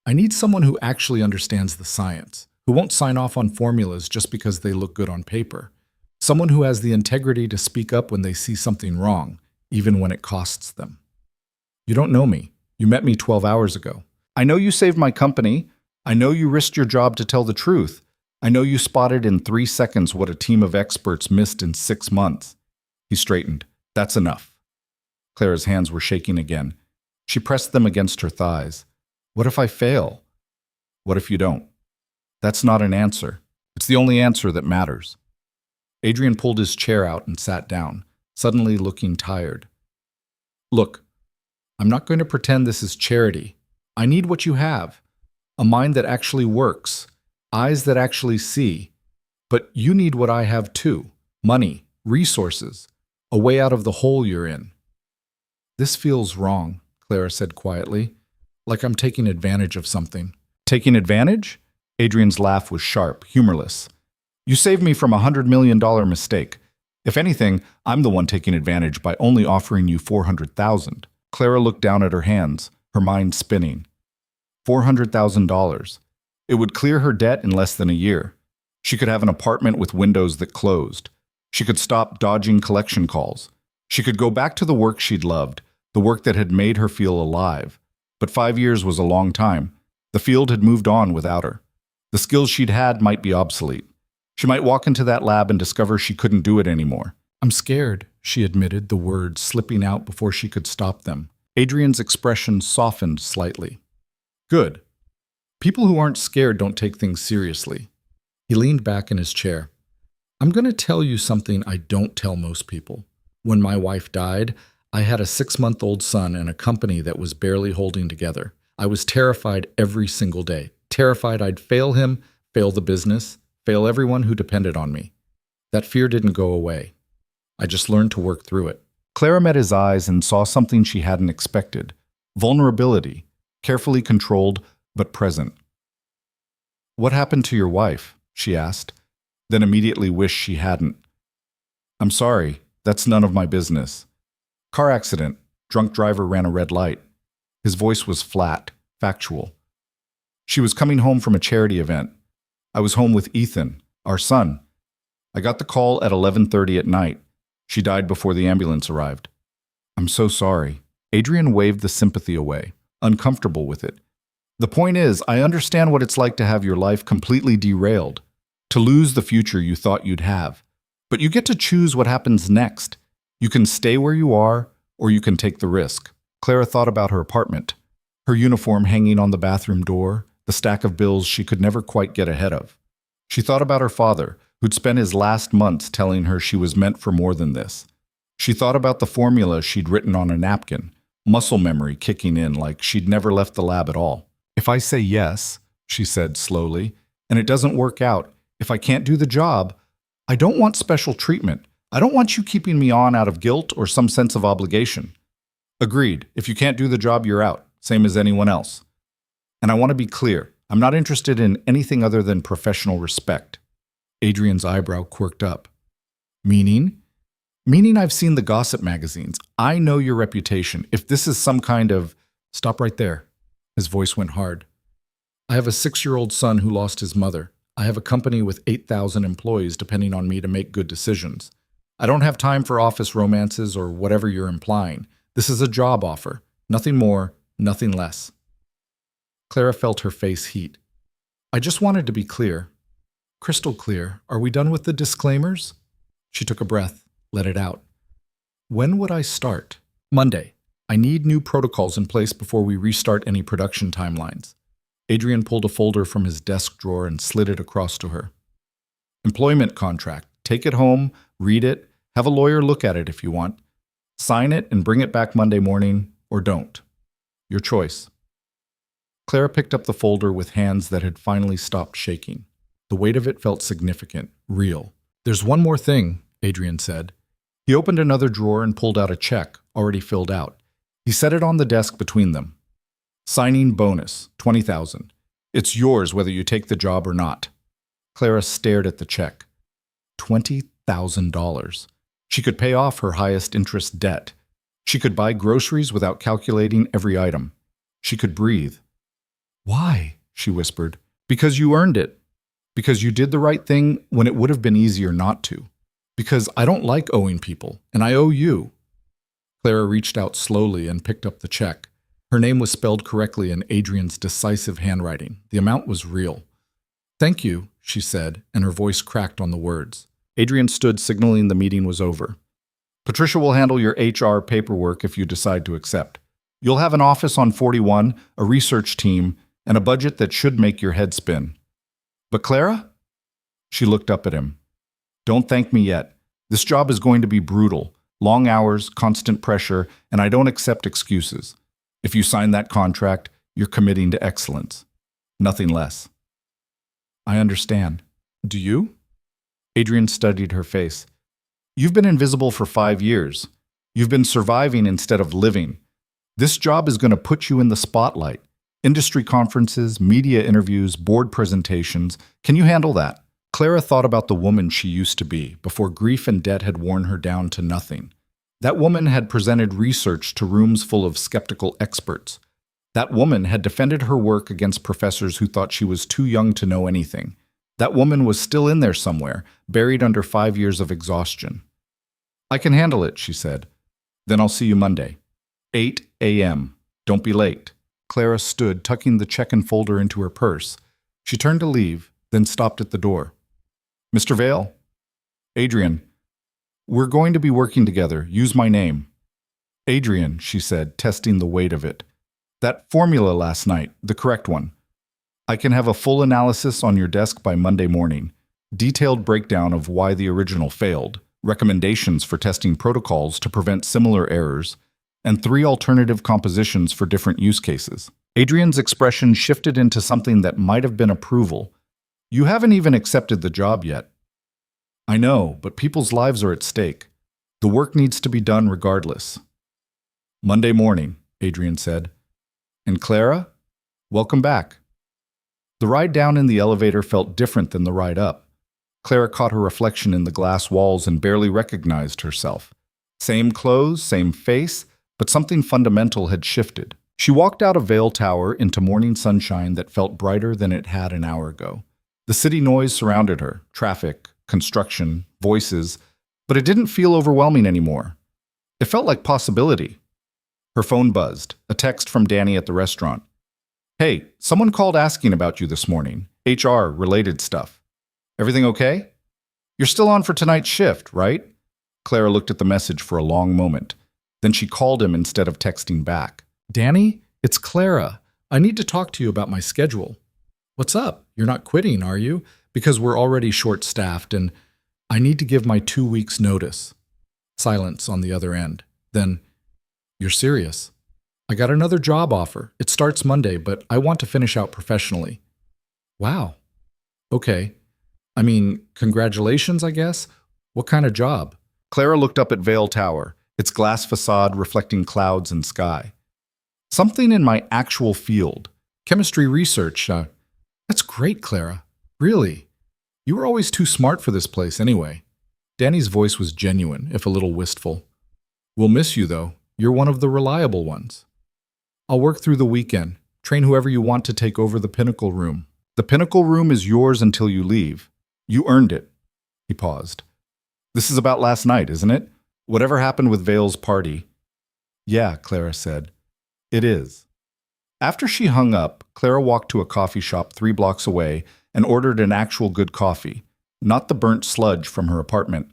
A: I need someone who actually understands the science, who won't sign off on formulas just because they look good on paper. Someone who has the integrity to speak up when they see something wrong, even when it costs them. You don't know me. You met me 12 hours ago. I know you saved my company. I know you risked your job to tell the truth. I know you spotted in 3 seconds what a team of experts missed in 6 months. He straightened. That's enough. Clara's hands were shaking again. She pressed them against her thighs. What if I fail? What if you don't? That's not an answer. It's the only answer that matters. Adrian pulled his chair out and sat down, suddenly looking tired. Look, I'm not going to pretend this is charity. I need what you have. A mind that actually works. Eyes that actually see. But you need what I have too. Money, resources, a way out of the hole you're in. This feels wrong, Clara said quietly, like I'm taking advantage of something. Taking advantage? Adrian's laugh was sharp, humorless. You saved me from a $100 million mistake. If anything, I'm the one taking advantage by only offering you $400,000. Clara looked down at her hands, her mind spinning. $400,000. It would clear her debt in less than a year. She could have an apartment with windows that closed. She could stop dodging collection calls. She could go back to the work she'd loved, the work that had made her feel alive. But 5 years was a long time. The field had moved on without her. The skills she'd had might be obsolete. She might walk into that lab and discover she couldn't do it anymore. I'm scared, she admitted, the words slipping out before she could stop them. Adrian's expression softened slightly. Good. People who aren't scared don't take things seriously. He leaned back in his chair. I'm going to tell you something I don't tell most people. When my wife died, I had a 6-month-old son and a company that was barely holding together. I was terrified every single day. Terrified I'd fail him, fail the business, fail everyone who depended on me. That fear didn't go away. I just learned to work through it. Clara met his eyes and saw something she hadn't expected. Vulnerability, carefully controlled, but present. What happened to your wife? She asked. then immediately wished she hadn't. I'm sorry, that's none of my business. Car accident. Drunk driver ran a red light. His voice was flat, factual. She was coming home from a charity event. I was home with Ethan, our son. I got the call at 11:30 at night. She died before the ambulance arrived. I'm so sorry. Adrian waved the sympathy away, uncomfortable with it. The point is, I understand what it's like to have your life completely derailed, to lose the future you thought you'd have. But you get to choose what happens next. You can stay where you are, or you can take the risk. Clara thought about her apartment, her uniform hanging on the bathroom door, the stack of bills she could never quite get ahead of. She thought about her father, who'd spent his last months telling her she was meant for more than this. She thought about the formula she'd written on a napkin, muscle memory kicking in like she'd never left the lab at all. If I say yes, she said slowly, and it doesn't work out, if I can't do the job, I don't want special treatment. I don't want you keeping me on out of guilt or some sense of obligation. Agreed. If you can't do the job, you're out, same as anyone else. And I want to be clear, I'm not interested in anything other than professional respect. Adrian's eyebrow quirked up. Meaning? Meaning I've seen the gossip magazines. I know your reputation. If this is some kind of... Stop right there. His voice went hard. I have a 6-year-old son who lost his mother. I have a company with 8,000 employees depending on me to make good decisions. I don't have time for office romances or whatever you're implying. This is a job offer. Nothing more, nothing less. Clara felt her face heat. I just wanted to be clear. Crystal clear. Are we done with the disclaimers? She took a breath, let it out. When would I start? Monday. I need new protocols in place before we restart any production timelines. Adrian pulled a folder from his desk drawer and slid it across to her. Employment contract. Take it home, read it, have a lawyer look at it if you want. Sign it and bring it back Monday morning, or don't. Your choice. Clara picked up the folder with hands that had finally stopped shaking. The weight of it felt significant, real. There's one more thing, Adrian said. He opened another drawer and pulled out a check, already filled out. He set it on the desk between them. Signing bonus, $20,000. It's yours whether you take the job or not. Clara stared at the check. $20,000. She could pay off her highest interest debt. She could buy groceries without calculating every item. She could breathe. Why? She whispered. Because you earned it. Because you did the right thing when it would have been easier not to. Because I don't like owing people, and I owe you. Clara reached out slowly and picked up the check. Her name was spelled correctly in Adrian's decisive handwriting. The amount was real. Thank you, she said, and her voice cracked on the words. Adrian stood, signaling the meeting was over. Patricia will handle your HR paperwork if you decide to accept. You'll have an office on 41, a research team, and a budget that should make your head spin. But Clara? She looked up at him. Don't thank me yet. This job is going to be brutal. Long hours, constant pressure, and I don't accept excuses. If you sign that contract, you're committing to excellence. Nothing less. I understand. Do you? Adrian studied her face. You've been invisible for 5 years. You've been surviving instead of living. This job is going to put you in the spotlight. Industry conferences, media interviews, board presentations. Can you handle that? Clara thought about the woman she used to be before grief and debt had worn her down to nothing. That woman had presented research to rooms full of skeptical experts. That woman had defended her work against professors who thought she was too young to know anything. That woman was still in there somewhere, buried under 5 years of exhaustion. I can handle it, she said. Then I'll see you Monday. 8 a.m. Don't be late. Clara stood, tucking the check and folder into her purse. She turned to leave, then stopped at the door. Mr. Vale? Adrian. We're going to be working together. Use my name. Adrian, she said, testing the weight of it. That formula last night, the correct one. I can have a full analysis on your desk by Monday morning. Detailed breakdown of why the original failed, recommendations for testing protocols to prevent similar errors, and 3 alternative compositions for different use cases. Adrian's expression shifted into something that might have been approval. You haven't even accepted the job yet. I know, but people's lives are at stake. The work needs to be done regardless. Monday morning, Adrian said. And Clara, welcome back. The ride down in the elevator felt different than the ride up. Clara caught her reflection in the glass walls and barely recognized herself. Same clothes, same face, but something fundamental had shifted. She walked out of Vale Tower into morning sunshine that felt brighter than it had an hour ago. The city noise surrounded her, traffic, construction, voices, but it didn't feel overwhelming anymore. It felt like possibility. Her phone buzzed, a text from Danny at the restaurant. "Hey, someone called asking about you this morning. HR-related stuff. Everything okay? You're still on for tonight's shift, right?" Clara looked at the message for a long moment. Then she called him instead of texting back. "Danny, it's Clara. I need to talk to you about my schedule." "What's up? You're not quitting, are you? Because we're already short-staffed and I need to give my 2 weeks' notice." Silence on the other end. Then, "You're serious? I got another job offer. It starts Monday, but I want to finish out professionally." "Wow. Okay. I mean, congratulations, I guess. What kind of job?" Clara looked up at Vale Tower, its glass facade reflecting clouds and sky. "Something in my actual field. Chemistry research. That's great, Clara. Really. You were always too smart for this place anyway." Danny's voice was genuine, if a little wistful. "We'll miss you, though. You're one of the reliable ones. I'll work through the weekend. Train whoever you want to take over the Pinnacle Room. The Pinnacle Room is yours until you leave. You earned it." He paused. "This is about last night, isn't it? Whatever happened with Vale's party." "Yeah," Clara said. "It is." After she hung up, Clara walked to a coffee shop 3 blocks away and ordered an actual good coffee, not the burnt sludge from her apartment.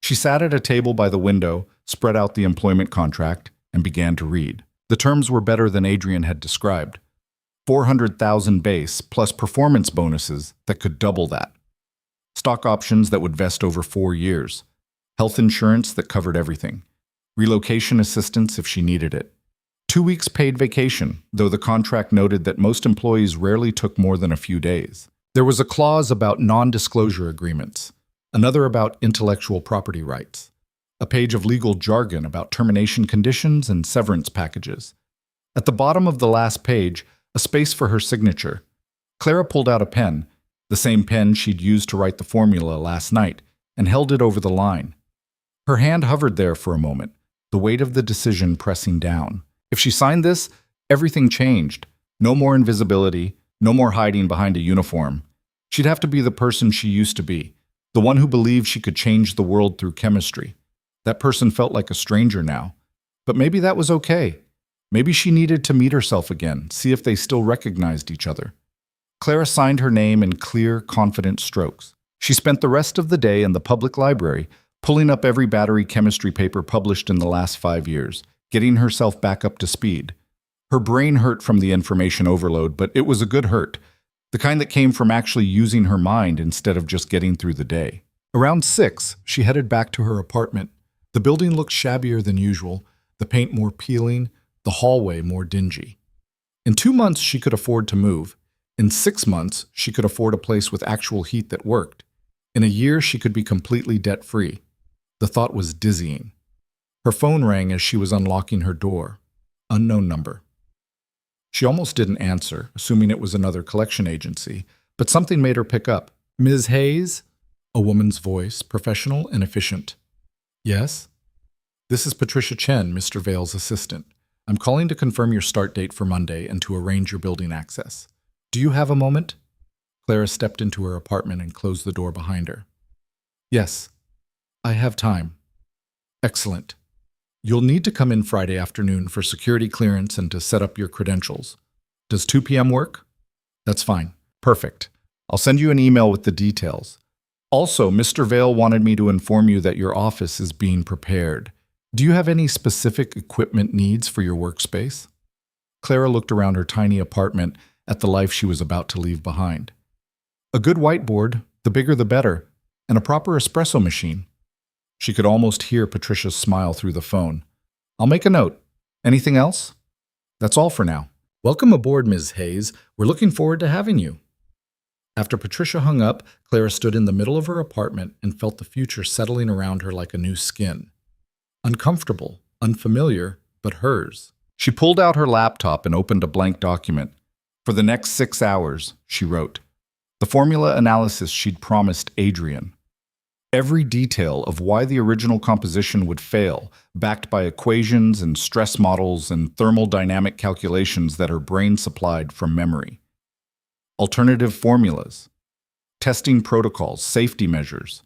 A: She sat at a table by the window, spread out the employment contract, and began to read. The terms were better than Adrian had described. 400,000 base plus performance bonuses that could double that. Stock options that would vest over 4 years. Health insurance that covered everything. Relocation assistance if she needed it. 2 weeks paid vacation, though the contract noted that most employees rarely took more than a few days. There was a clause about non-disclosure agreements, another about intellectual property rights, a page of legal jargon about termination conditions and severance packages. At the bottom of the last page, a space for her signature. Clara pulled out a pen, the same pen she'd used to write the formula last night, and held it over the line. Her hand hovered there for a moment, the weight of the decision pressing down. If she signed this, everything changed. No more invisibility, no more hiding behind a uniform. She'd have to be the person she used to be, the one who believed she could change the world through chemistry. That person felt like a stranger now. But maybe that was okay. Maybe she needed to meet herself again, see if they still recognized each other. Clara signed her name in clear, confident strokes. She spent the rest of the day in the public library, pulling up every battery chemistry paper published in the last 5 years, getting herself back up to speed. Her brain hurt from the information overload, but it was a good hurt, the kind that came from actually using her mind instead of just getting through the day. Around 6, she headed back to her apartment. The building looked shabbier than usual, the paint more peeling, the hallway more dingy. In 2 months, she could afford to move. In 6 months, she could afford a place with actual heat that worked. In a year, she could be completely debt-free. The thought was dizzying. Her phone rang as she was unlocking her door. Unknown number. She almost didn't answer, assuming it was another collection agency, but something made her pick up. "Ms. Hayes?" A woman's voice, professional and efficient. "Yes?" "This is Patricia Chen, Mr. Vale's assistant. I'm calling to confirm your start date for Monday and to arrange your building access. Do you have a moment?" Clara stepped into her apartment and closed the door behind her. "Yes, I have time." "Excellent. You'll need to come in Friday afternoon for security clearance and to set up your credentials. Does 2 p.m. work?" "That's fine. Perfect. I'll send you an email with the details. Also, Mr. Vale wanted me to inform you that your office is being prepared. Do you have any specific equipment needs for your workspace?" Clara looked around her tiny apartment at the life she was about to leave behind. "A good whiteboard, the bigger the better, and a proper espresso machine." She could almost hear Patricia's smile through the phone. "I'll make a note. Anything else?" "That's all for now." "Welcome aboard, Ms. Hayes. We're looking forward to having you." After Patricia hung up, Clara stood in the middle of her apartment and felt the future settling around her like a new skin. Uncomfortable, unfamiliar, but hers. She pulled out her laptop and opened a blank document. "For the next 6 hours," she wrote. The formula analysis she'd promised Adrian. Every detail of why the original composition would fail, backed by equations and stress models and thermodynamic calculations that her brain supplied from memory. Alternative formulas, testing protocols, safety measures.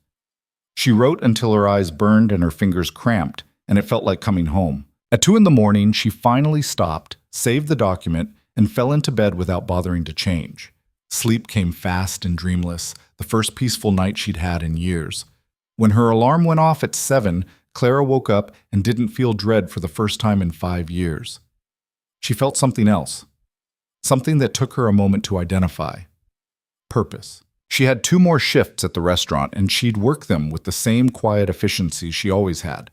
A: She wrote until her eyes burned and her fingers cramped, and it felt like coming home. At 2 in the morning, she finally stopped, saved the document, and fell into bed without bothering to change. Sleep came fast and dreamless, the first peaceful night she'd had in years. When her alarm went off at 7, Clara woke up and didn't feel dread for the first time in 5 years. She felt something else, something that took her a moment to identify. Purpose. She had 2 more shifts at the restaurant, and she'd work them with the same quiet efficiency she always had.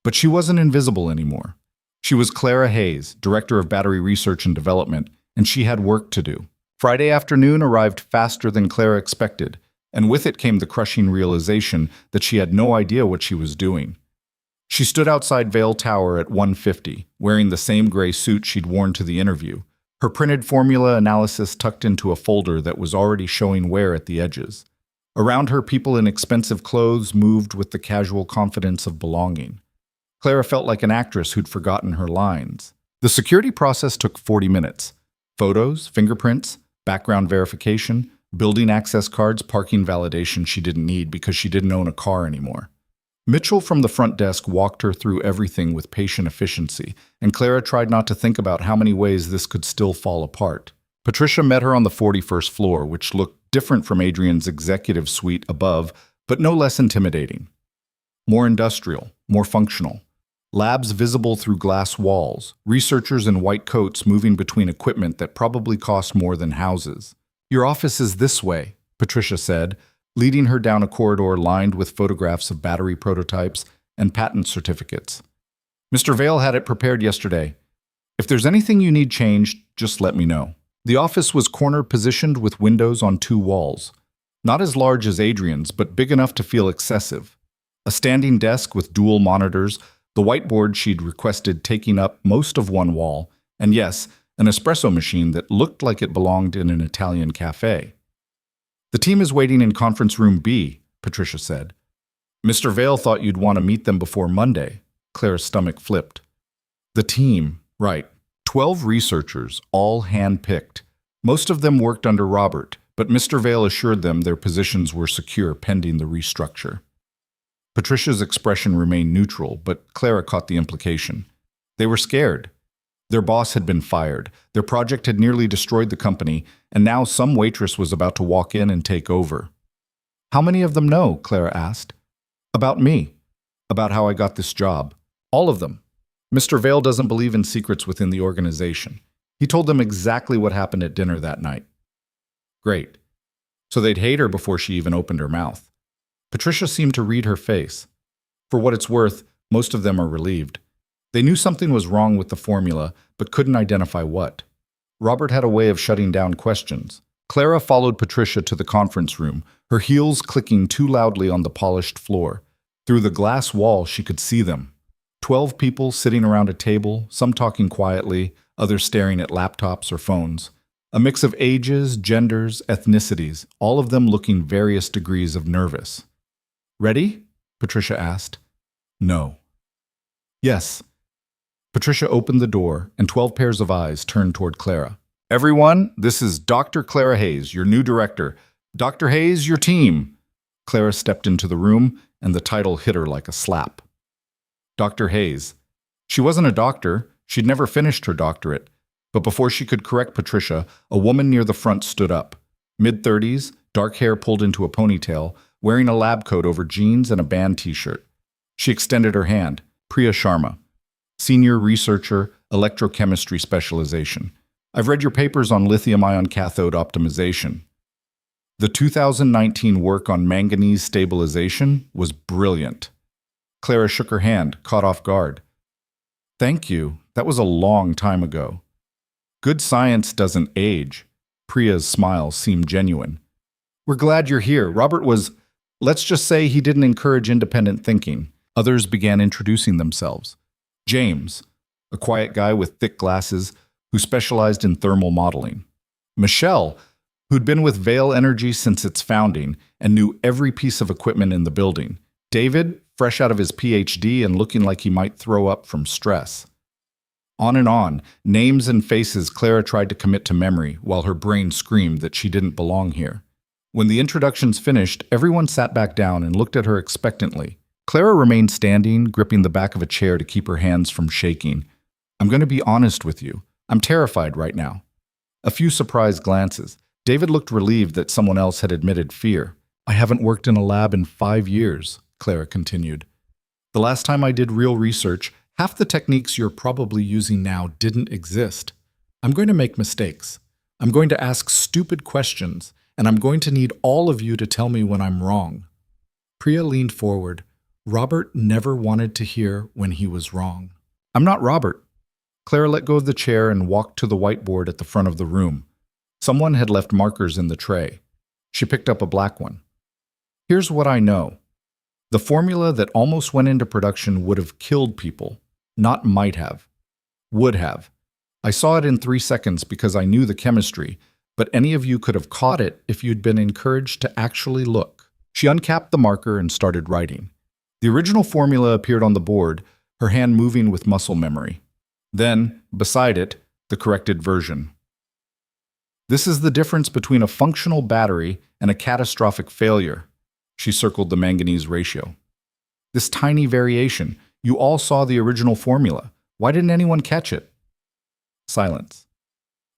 A: But she wasn't invisible anymore. She was Clara Hayes, Director of Battery Research and Development, and she had work to do. Friday afternoon arrived faster than Clara expected, and with it came the crushing realization that she had no idea what she was doing. She stood outside Vale Tower at 1:50, wearing the same gray suit she'd worn to the interview, her printed formula analysis tucked into a folder that was already showing wear at the edges. Around her, people in expensive clothes moved with the casual confidence of belonging. Clara felt like an actress who'd forgotten her lines. The security process took 40 minutes. Photos, fingerprints, background verification, building access cards, parking validation she didn't need because she didn't own a car anymore. Mitchell from the front desk walked her through everything with patient efficiency, and Clara tried not to think about how many ways this could still fall apart. Patricia met her on the 41st floor, which looked different from Adrian's executive suite above, but no less intimidating. More industrial, more functional. Labs visible through glass walls, researchers in white coats moving between equipment that probably cost more than houses. "Your office is this way," Patricia said, leading her down a corridor lined with photographs of battery prototypes and patent certificates. "Mr. Vale had it prepared yesterday. If there's anything you need changed, just let me know." The office was corner-positioned with windows on 2 walls. Not as large as Adrian's, but big enough to feel excessive. A standing desk with dual monitors, the whiteboard she'd requested taking up most of one wall, and yes, an espresso machine that looked like it belonged in an Italian cafe. "The team is waiting in conference room B," Patricia said. "Mr. Vale thought you'd want to meet them before Monday." Clara's stomach flipped. The team, right. 12 researchers, all hand-picked. Most of them worked under Robert, but Mr. Vale assured them their positions were secure pending the restructure. Patricia's expression remained neutral, but Clara caught the implication. They were scared. Their boss had been fired, their project had nearly destroyed the company, and now some waitress was about to walk in and take over. "How many of them know?" Clara asked. "About me. About how I got this job. All of them. Mr. Vale doesn't believe in secrets within the organization. He told them exactly what happened at dinner that night." Great. So they'd hate her before she even opened her mouth. Patricia seemed to read her face. For what it's worth, most of them are relieved. They knew something was wrong with the formula, but couldn't identify what. Robert had a way of shutting down questions. Clara followed Patricia to the conference room, her heels clicking too loudly on the polished floor. Through the glass wall, she could see them. 12 people sitting around a table, some talking quietly, others staring at laptops or phones. A mix of ages, genders, ethnicities, all of them looking various degrees of nervous. "Ready?" Patricia asked. "No." "Yes." Patricia opened the door, and 12 pairs of eyes turned toward Clara. "Everyone, this is Dr. Clara Hayes, your new director. Dr. Hayes, your team." Clara stepped into the room, and the title hit her like a slap. Dr. Hayes. She wasn't a doctor. She'd never finished her doctorate. But before she could correct Patricia, a woman near the front stood up. Mid-30s, dark hair pulled into a ponytail, wearing a lab coat over jeans and a band t-shirt. She extended her hand. Priya Sharma. Senior researcher, electrochemistry specialization. "I've read your papers on lithium-ion cathode optimization. The 2019 work on manganese stabilization was brilliant." Clara shook her hand, caught off guard. "Thank you. That was a long time ago." "Good science doesn't age." Priya's smile seemed genuine. "We're glad you're here. Robert was, let's just say he didn't encourage independent thinking." Others began introducing themselves. James, a quiet guy with thick glasses who specialized in thermal modeling. Michelle, who'd been with Vale Energy since its founding and knew every piece of equipment in the building. David, fresh out of his PhD and looking like he might throw up from stress. On and on, names and faces Clara tried to commit to memory while her brain screamed that she didn't belong here. When the introductions finished, everyone sat back down and looked at her expectantly. Clara remained standing, gripping the back of a chair to keep her hands from shaking. "I'm going to be honest with you. I'm terrified right now." A few surprised glances. David looked relieved that someone else had admitted fear. "I haven't worked in a lab in 5 years," Clara continued. "The last time I did real research, half the techniques you're probably using now didn't exist. I'm going to make mistakes. I'm going to ask stupid questions, and I'm going to need all of you to tell me when I'm wrong." Priya leaned forward. Robert never wanted to hear when he was wrong. "I'm not Robert." Clara let go of the chair and walked to the whiteboard at the front of the room. Someone had left markers in the tray. She picked up a black one. "Here's what I know. The formula that almost went into production would have killed people. Not might have. Would have. I saw it in 3 seconds because I knew the chemistry, but any of you could have caught it if you'd been encouraged to actually look." She uncapped the marker and started writing. The original formula appeared on the board, her hand moving with muscle memory. Then, beside it, the corrected version. "This is the difference between a functional battery and a catastrophic failure." She circled the manganese ratio. "This tiny variation. You all saw the original formula. Why didn't anyone catch it?" Silence.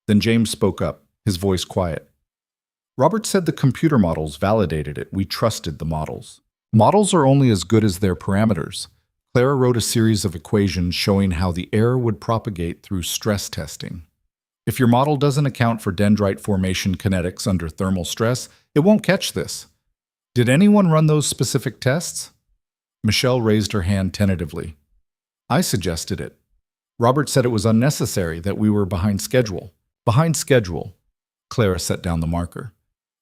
A: Then James spoke up, his voice quiet. "Robert said the computer models validated it. We trusted the models. Models are only as good as their parameters." Clara wrote a series of equations showing how the error would propagate through stress testing. "If your model doesn't account for dendrite formation kinetics under thermal stress, it won't catch this." "Did anyone run those specific tests?" Michelle raised her hand tentatively. "I suggested it. Robert said it was unnecessary, that we were behind schedule." "Behind schedule." Clara set down the marker.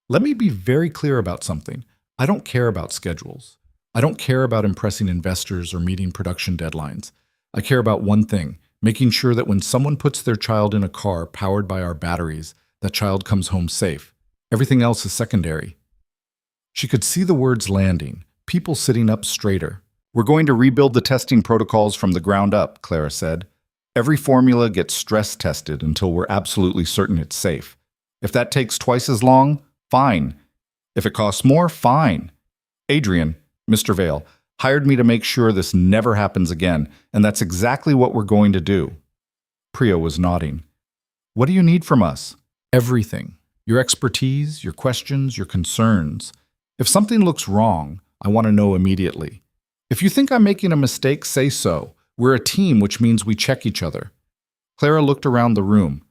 A: "Let me be very clear about something. I don't care about schedules. I don't care about impressing investors or meeting production deadlines. I care about one thing, making sure that when someone puts their child in a car powered by our batteries, that child comes home safe. Everything else is secondary." She could see the words landing, people sitting up straighter. "We're going to rebuild the testing protocols from the ground up," Clara said. "Every formula gets stress tested until we're absolutely certain it's safe. If that takes twice as long, fine. If it costs more, fine. Adrian, Mr. Vale, hired me to make sure this never happens again, and that's exactly what we're going to do." Priya was nodding. "What do you need from us?" "Everything. Your expertise, your questions, your concerns. If something looks wrong, I want to know immediately. If you think I'm making a mistake, say so. We're a team, which means we check each other." Clara looked around the room.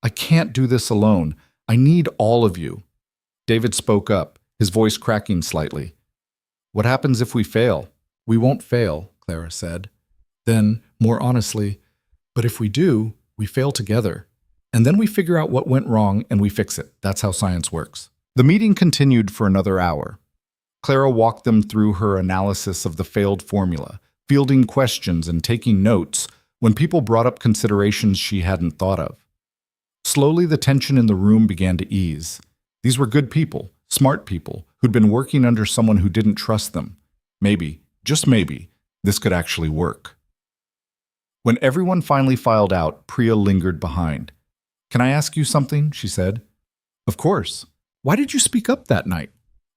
A: "I can't do this alone. I need all of you." David spoke up, his voice cracking slightly. "What happens if we fail?" "We won't fail," Clara said. Then, more honestly, "But if we do, we fail together. And then we figure out what went wrong and we fix it. That's how science works." The meeting continued for another hour. Clara walked them through her analysis of the failed formula, fielding questions and taking notes when people brought up considerations she hadn't thought of. Slowly, the tension in the room began to ease. These were good people, smart people, who'd been working under someone who didn't trust them. Maybe, just maybe, this could actually work. When everyone finally filed out, Priya lingered behind. "Can I ask you something?" she said. "Of course. Why did you speak up that night?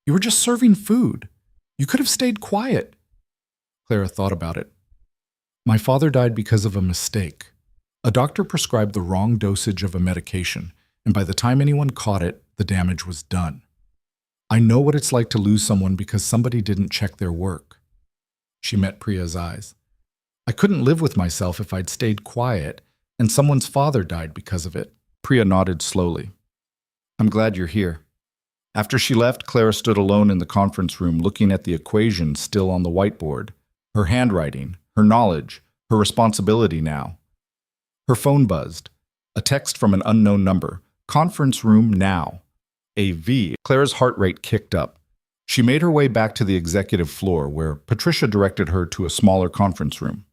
A: You were just serving food. You could have stayed quiet." Clara thought about it. "My father died because of a mistake. A doctor prescribed the wrong dosage of a medication, and by the time anyone caught it, the damage was done. I know what it's like to lose someone because somebody didn't check their work." She met Priya's eyes. "I couldn't live with myself if I'd stayed quiet, and someone's father died because of it." Priya nodded slowly. "I'm glad you're here." After she left, Clara stood alone in the conference room looking at the equations still on the whiteboard, her handwriting, her knowledge, her responsibility now. Her phone buzzed. A text from an unknown number. "Conference room now." AV. Clara's heart rate kicked up. She made her way back to the executive floor, where Patricia directed her to a smaller conference room.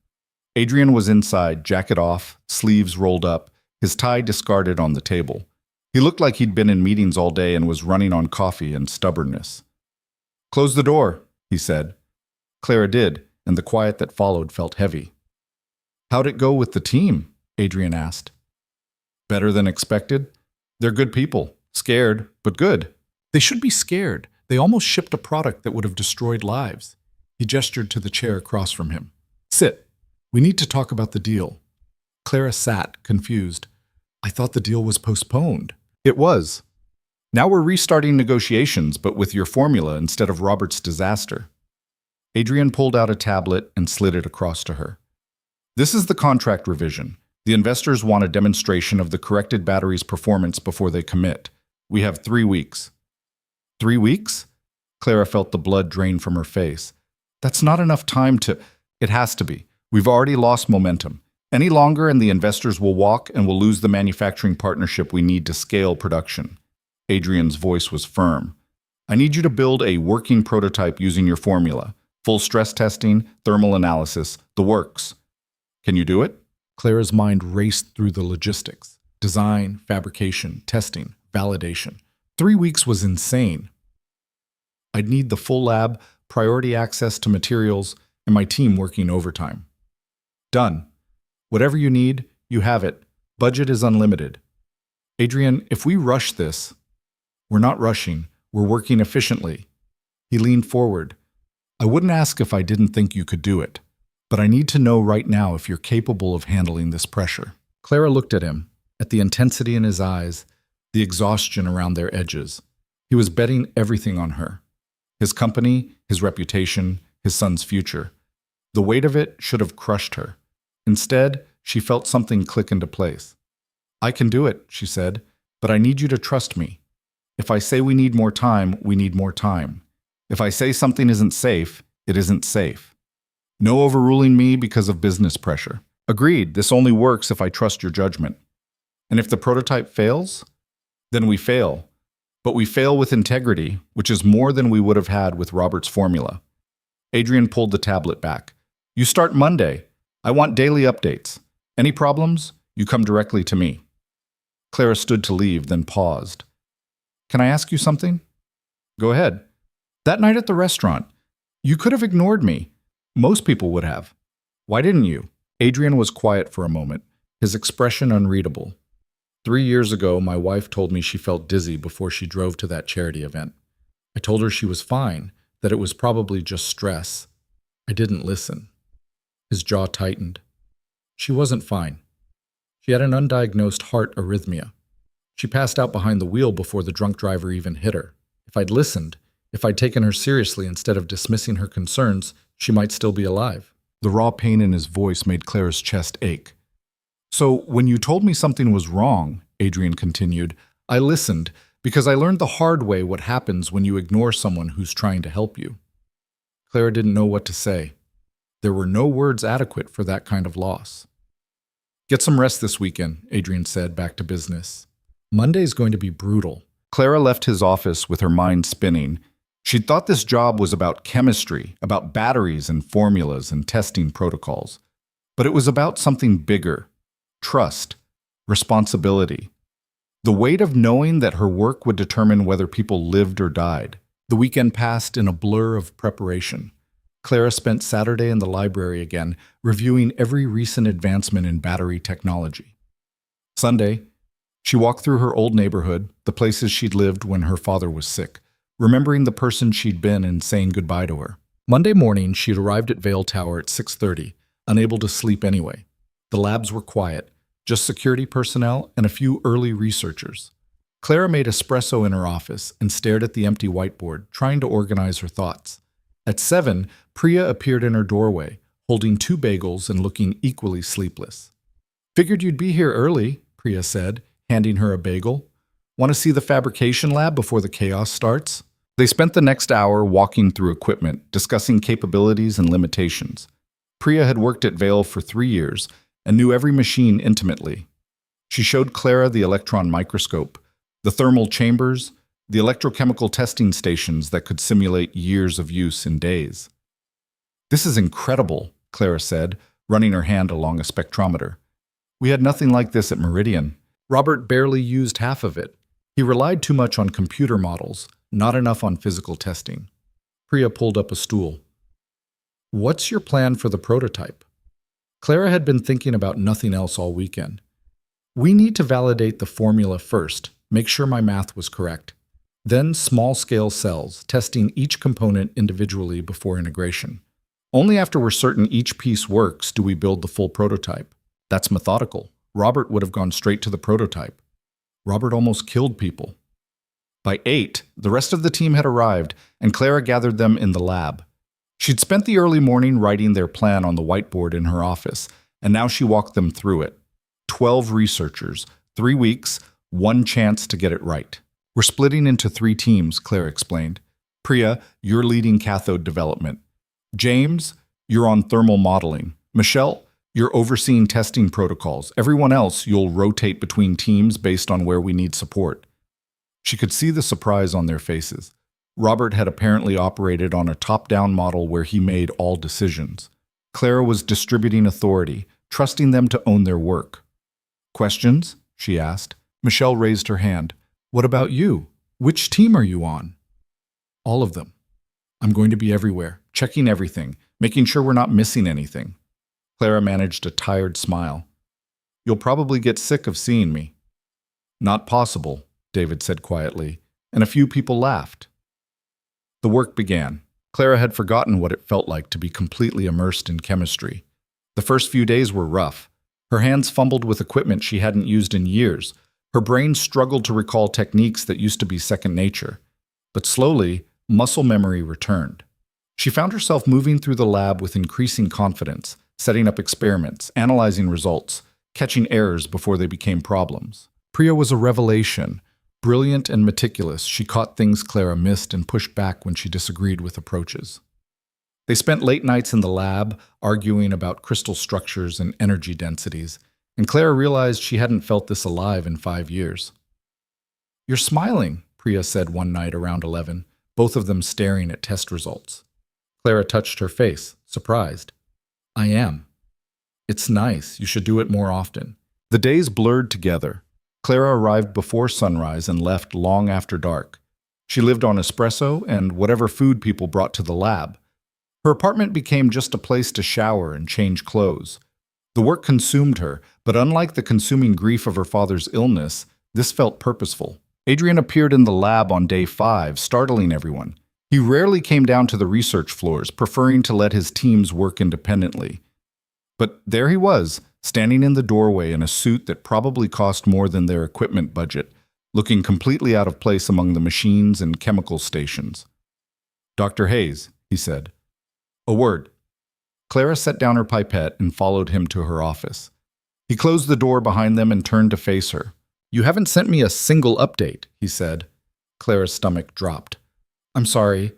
A: Adrian was inside, jacket off, sleeves rolled up, his tie discarded on the table. He looked like he'd been in meetings all day and was running on coffee and stubbornness. "Close the door," he said. Clara did, and the quiet that followed felt heavy. "How'd it go with the team?" Adrian asked. "Better than expected. They're good people. Scared, but good." "They should be scared. They almost shipped a product that would have destroyed lives." He gestured to the chair across from him. "Sit. We need to talk about the deal." Clara sat, confused. "I thought the deal was postponed." "It was. Now we're restarting negotiations, but with your formula instead of Robert's disaster." Adrian pulled out a tablet and slid it across to her. "This is the contract revision. The investors want a demonstration of the corrected battery's performance before they commit. We have 3 weeks." 3 weeks? Clara felt the blood drain from her face. "That's not enough time to—" "It has to be. We've already lost momentum. Any longer and the investors will walk and we'll lose the manufacturing partnership we need to scale production." Adrian's voice was firm. "I need you to build a working prototype using your formula. Full stress testing, thermal analysis, the works. Can you do it?" Clara's mind raced through the logistics. Design, fabrication, testing, validation. 3 weeks was insane. "I'd need the full lab, priority access to materials, and my team working overtime." "Done. Whatever you need, you have it. Budget is unlimited." "Adrian, if we rush this—" "We're not rushing. We're working efficiently." He leaned forward. "I wouldn't ask if I didn't think you could do it. But I need to know right now if you're capable of handling this pressure." Clara looked at him, at the intensity in his eyes, the exhaustion around their edges. He was betting everything on her. His company, his reputation, his son's future. The weight of it should have crushed her. Instead, she felt something click into place. "I can do it," she said, "but I need you to trust me. If I say we need more time, we need more time. If I say something isn't safe, it isn't safe. No overruling me because of business pressure. Agreed, this only works if I trust your judgment. And if the prototype fails, then we fail. But we fail with integrity, which is more than we would have had with Robert's formula." Adrian pulled the tablet back. "You start Monday. I want daily updates. Any problems? You come directly to me." Clara stood to leave, then paused. "Can I ask you something?" "Go ahead." "That night at the restaurant, you could have ignored me. Most people would have. Why didn't you?" Adrian was quiet for a moment, his expression unreadable. 3 years ago, my wife told me she felt dizzy before she drove to that charity event. I told her she was fine, that it was probably just stress. I didn't listen." His jaw tightened. "She wasn't fine. She had an undiagnosed heart arrhythmia. She passed out behind the wheel before the drunk driver even hit her. If I'd listened, if I'd taken her seriously instead of dismissing her concerns, she might still be alive." The raw pain in his voice made Clara's chest ache. "So when you told me something was wrong," Adrian continued, "I listened because I learned the hard way what happens when you ignore someone who's trying to help you." Clara didn't know what to say. There were no words adequate for that kind of loss. "Get some rest this weekend," Adrian said, back to business. "Monday's going to be brutal." Clara left his office with her mind spinning. She'd thought this job was about chemistry, about batteries and formulas and testing protocols. But it was about something bigger. Trust. Responsibility. The weight of knowing that her work would determine whether people lived or died. The weekend passed in a blur of preparation. Clara spent Saturday in the library again, reviewing every recent advancement in battery technology. Sunday, she walked through her old neighborhood, the places she'd lived when her father was sick, remembering the person she'd been and saying goodbye to her. Monday morning, she'd arrived at Vale Tower at 6:30, unable to sleep anyway. The labs were quiet, just security personnel and a few early researchers. Clara made espresso in her office and stared at the empty whiteboard, trying to organize her thoughts. At 7, Priya appeared in her doorway, holding 2 bagels and looking equally sleepless. "Figured you'd be here early," Priya said, handing her a bagel. "Want to see the fabrication lab before the chaos starts?" They spent the next hour walking through equipment, discussing capabilities and limitations. Priya had worked at Vale for 3 years and knew every machine intimately. She showed Clara the electron microscope, the thermal chambers, the electrochemical testing stations that could simulate years of use in days. "This is incredible," Clara said, running her hand along a spectrometer. "We had nothing like this at Meridian. Robert barely used half of it. He relied too much on computer models, not enough on physical testing. Priya pulled up a stool. What's your plan for the prototype? Clara had been thinking about nothing else all weekend. We need to validate the formula first, make sure my math was correct. Then small-scale cells, testing each component individually before integration. Only after we're certain each piece works do we build the full prototype. That's methodical. Robert would have gone straight to the prototype. Robert almost killed people. By 8, the rest of the team had arrived, and Clara gathered them in the lab. She'd spent the early morning writing their plan on the whiteboard in her office, and now she walked them through it. 12 researchers, 3 weeks, 1 chance to get it right. We're splitting into 3 teams, Clara explained. Priya, you're leading cathode development. James, you're on thermal modeling. Michelle, you're overseeing testing protocols. Everyone else, you'll rotate between teams based on where we need support. She could see the surprise on their faces. Robert had apparently operated on a top-down model where he made all decisions. Clara was distributing authority, trusting them to own their work. Questions? She asked. Michelle raised her hand. What about you? Which team are you on? All of them. I'm going to be everywhere, checking everything, making sure we're not missing anything. Clara managed a tired smile. You'll probably get sick of seeing me. Not possible, David said quietly, and a few people laughed. The work began. Clara had forgotten what it felt like to be completely immersed in chemistry. The first few days were rough. Her hands fumbled with equipment she hadn't used in years. Her brain struggled to recall techniques that used to be second nature. But slowly, muscle memory returned. She found herself moving through the lab with increasing confidence, setting up experiments, analyzing results, catching errors before they became problems. Priya was a revelation. Brilliant and meticulous, she caught things Clara missed and pushed back when she disagreed with approaches. They spent late nights in the lab, arguing about crystal structures and energy densities, and Clara realized she hadn't felt this alive in 5 years. You're smiling, Priya said one night around 11, both of them staring at test results. Clara touched her face, surprised. I am. It's nice. You should do it more often. The days blurred together. Clara arrived before sunrise and left long after dark. She lived on espresso and whatever food people brought to the lab. Her apartment became just a place to shower and change clothes. The work consumed her, but unlike the consuming grief of her father's illness, this felt purposeful. Adrian appeared in the lab on day 5, startling everyone. He rarely came down to the research floors, preferring to let his teams work independently. But there he was, standing in the doorway in a suit that probably cost more than their equipment budget, looking completely out of place among the machines and chemical stations. Dr. Hayes, he said. A word. Clara set down her pipette and followed him to her office. He closed the door behind them and turned to face her. You haven't sent me a single update, he said. Clara's stomach dropped. I'm sorry.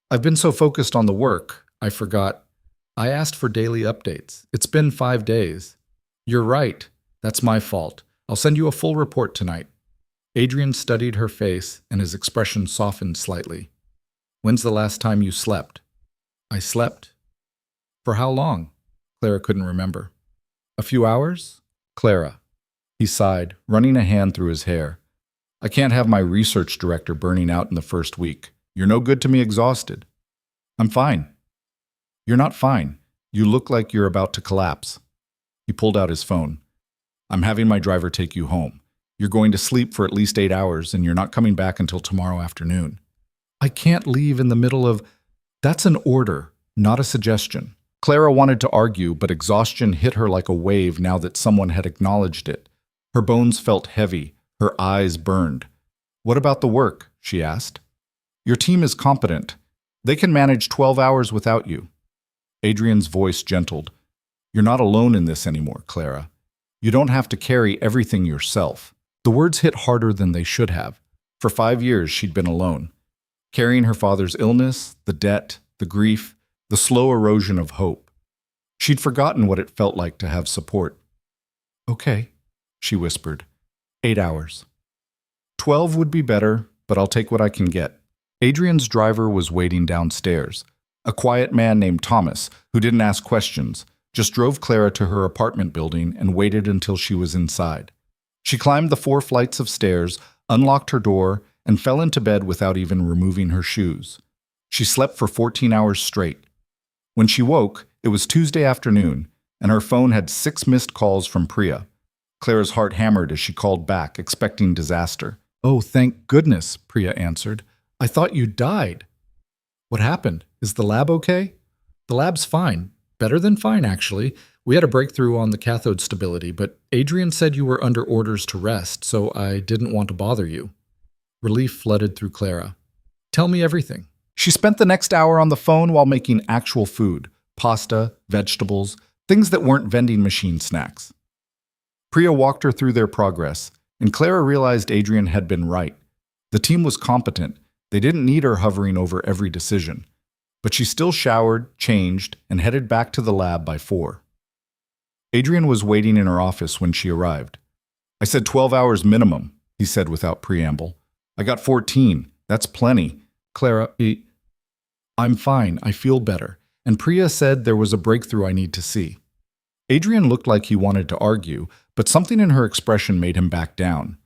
A: I've been so focused on the work, I forgot. I asked for daily updates. It's been 5 days. You're right. That's my fault. I'll send you a full report tonight. Adrian studied her face, and his expression softened slightly. When's the last time you slept? I slept. For how long? Clara couldn't remember. A few hours? Clara. He sighed, running a hand through his hair. I can't have my research director burning out in the first week. You're no good to me exhausted. I'm fine. You're not fine. You look like you're about to collapse. He pulled out his phone. I'm having my driver take you home. You're going to sleep for at least 8 hours, and you're not coming back until tomorrow afternoon. I can't leave in the middle of... That's an order, not a suggestion. Clara wanted to argue, but exhaustion hit her like a wave now that someone had acknowledged it. Her bones felt heavy, her eyes burned. What about the work? She asked. Your team is competent. They can manage 12 hours without you. Adrian's voice gentled. You're not alone in this anymore, Clara. You don't have to carry everything yourself. The words hit harder than they should have. For 5 years, she'd been alone, carrying her father's illness, the debt, the grief, the slow erosion of hope. She'd forgotten what it felt like to have support. Okay, she whispered. 8 hours. 12 would be better, but I'll take what I can get. Adrian's driver was waiting downstairs. A quiet man named Thomas, who didn't ask questions, just drove Clara to her apartment building and waited until she was inside. She climbed the 4 flights of stairs, unlocked her door, and fell into bed without even removing her shoes. She slept for 14 hours straight. When she woke, it was Tuesday afternoon, and her phone had 6 missed calls from Priya. Clara's heart hammered as she called back, expecting disaster. "Oh, thank goodness," Priya answered. "I thought you died." "What happened? Is the lab okay?" "The lab's fine. Better than fine, actually. We had a breakthrough on the cathode stability, but Adrian said you were under orders to rest, so I didn't want to bother you." Relief flooded through Clara. "Tell me everything." She spent the next hour on the phone while making actual food, pasta, vegetables, things that weren't vending machine snacks. Priya walked her through their progress, and Clara realized Adrian had been right. The team was competent. They didn't need her hovering over every decision. But she still showered, changed, and headed back to the lab by 4. Adrian was waiting in her office when she arrived. "I said 12 hours minimum," he said without preamble. "I got 14. That's plenty." "Clara, I'm fine. I feel better. And Priya said there was a breakthrough I need to see." Adrian looked like he wanted to argue, but something in her expression made him back down.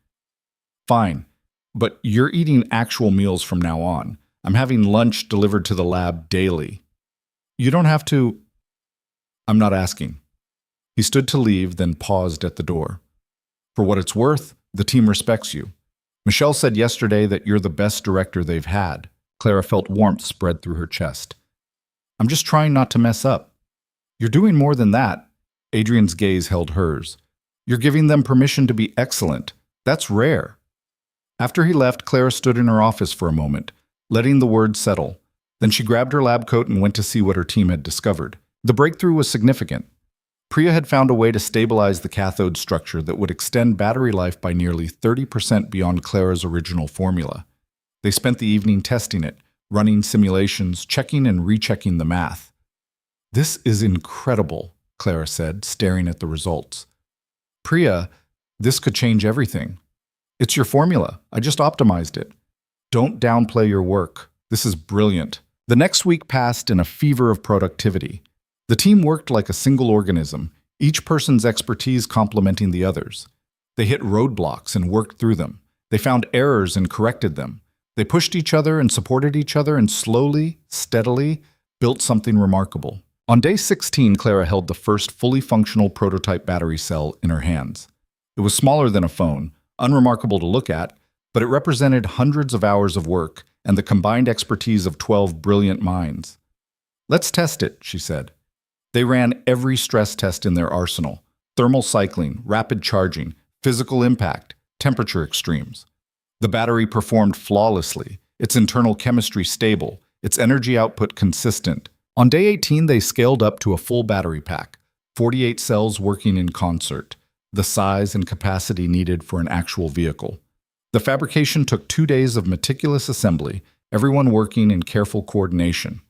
A: "Fine, but you're eating actual meals from now on. I'm having lunch delivered to the lab daily. You don't have to—" "I'm not asking." He stood to leave, then paused at the door. "For what it's worth, the team respects you. Michelle said yesterday that you're the best director they've had." Clara felt warmth spread through her chest. "I'm just trying not to mess up." "You're doing more than that." Adrian's gaze held hers. "You're giving them permission to be excellent. That's rare." After he left, Clara stood in her office for a moment, letting the words settle. Then she grabbed her lab coat and went to see what her team had discovered. The breakthrough was significant. Priya had found a way to stabilize the cathode structure that would extend battery life by nearly 30% beyond Clara's original formula. They spent the evening testing it, running simulations, checking and rechecking the math. "This is incredible," Clara said, staring at the results. "Priya, this could change everything." "It's your formula. I just optimized it." "Don't downplay your work. This is brilliant." The next week passed in a fever of productivity. The team worked like a single organism, each person's expertise complementing the others. They hit roadblocks and worked through them. They found errors and corrected them. They pushed each other and supported each other and slowly, steadily, built something remarkable. On day 16, Clara held the first fully functional prototype battery cell in her hands. It was smaller than a phone, unremarkable to look at, but it represented hundreds of hours of work and the combined expertise of 12 brilliant minds. "Let's test it," she said. They ran every stress test in their arsenal: thermal cycling, rapid charging, physical impact, temperature extremes. The battery performed flawlessly, its internal chemistry stable, its energy output consistent. On day 18, they scaled up to a full battery pack, 48 cells working in concert, the size and capacity needed for an actual vehicle. The fabrication took 2 days of meticulous assembly, everyone working in careful coordination.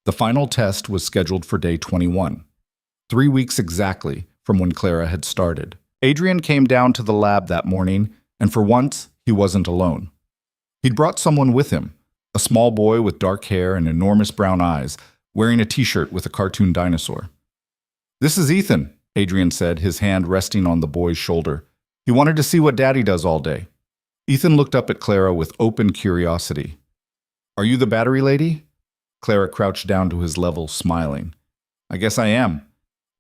A: The final test was scheduled for day 21, 3 weeks exactly from when Clara had started. Adrian came down to the lab that morning, and for once, he wasn't alone. He'd brought someone with him, a small boy with dark hair and enormous brown eyes, wearing a t-shirt with a cartoon dinosaur. "This is Ethan," Adrian said, his hand resting on the boy's shoulder. "He wanted to see what Daddy does all day." Ethan looked up at Clara with open curiosity. "Are you the battery lady?" Clara crouched down to his level, smiling. "I guess I am.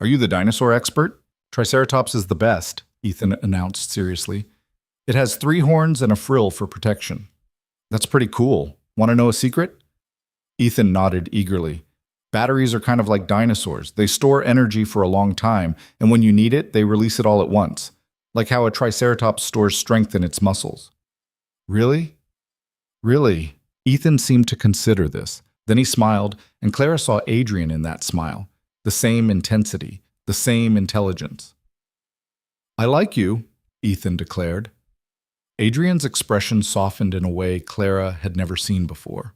A: Are you the dinosaur expert?" "Triceratops is the best," Ethan announced seriously. "It has 3 horns and a frill for protection." "That's pretty cool. Want to know a secret?" Ethan nodded eagerly. "Batteries are kind of like dinosaurs. They store energy for a long time, and when you need it, they release it all at once, like how a triceratops stores strength in its muscles." "Really? Really?" Ethan seemed to consider this. Then he smiled, and Clara saw Adrian in that smile. The same intensity, the same intelligence. "I like you," Ethan declared. Adrian's expression softened in a way Clara had never seen before.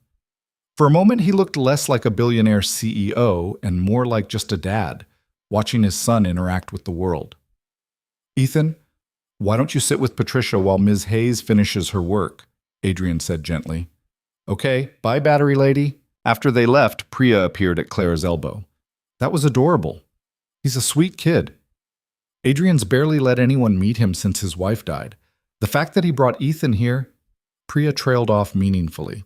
A: For a moment, he looked less like a billionaire CEO and more like just a dad, watching his son interact with the world. "Ethan, why don't you sit with Patricia while Ms. Hayes finishes her work?" Adrian said gently. "Okay, bye, battery lady." After they left, Priya appeared at Clara's elbow. "That was adorable. He's a sweet kid. Adrian's barely let anyone meet him since his wife died. The fact that he brought Ethan here, Priya trailed off meaningfully.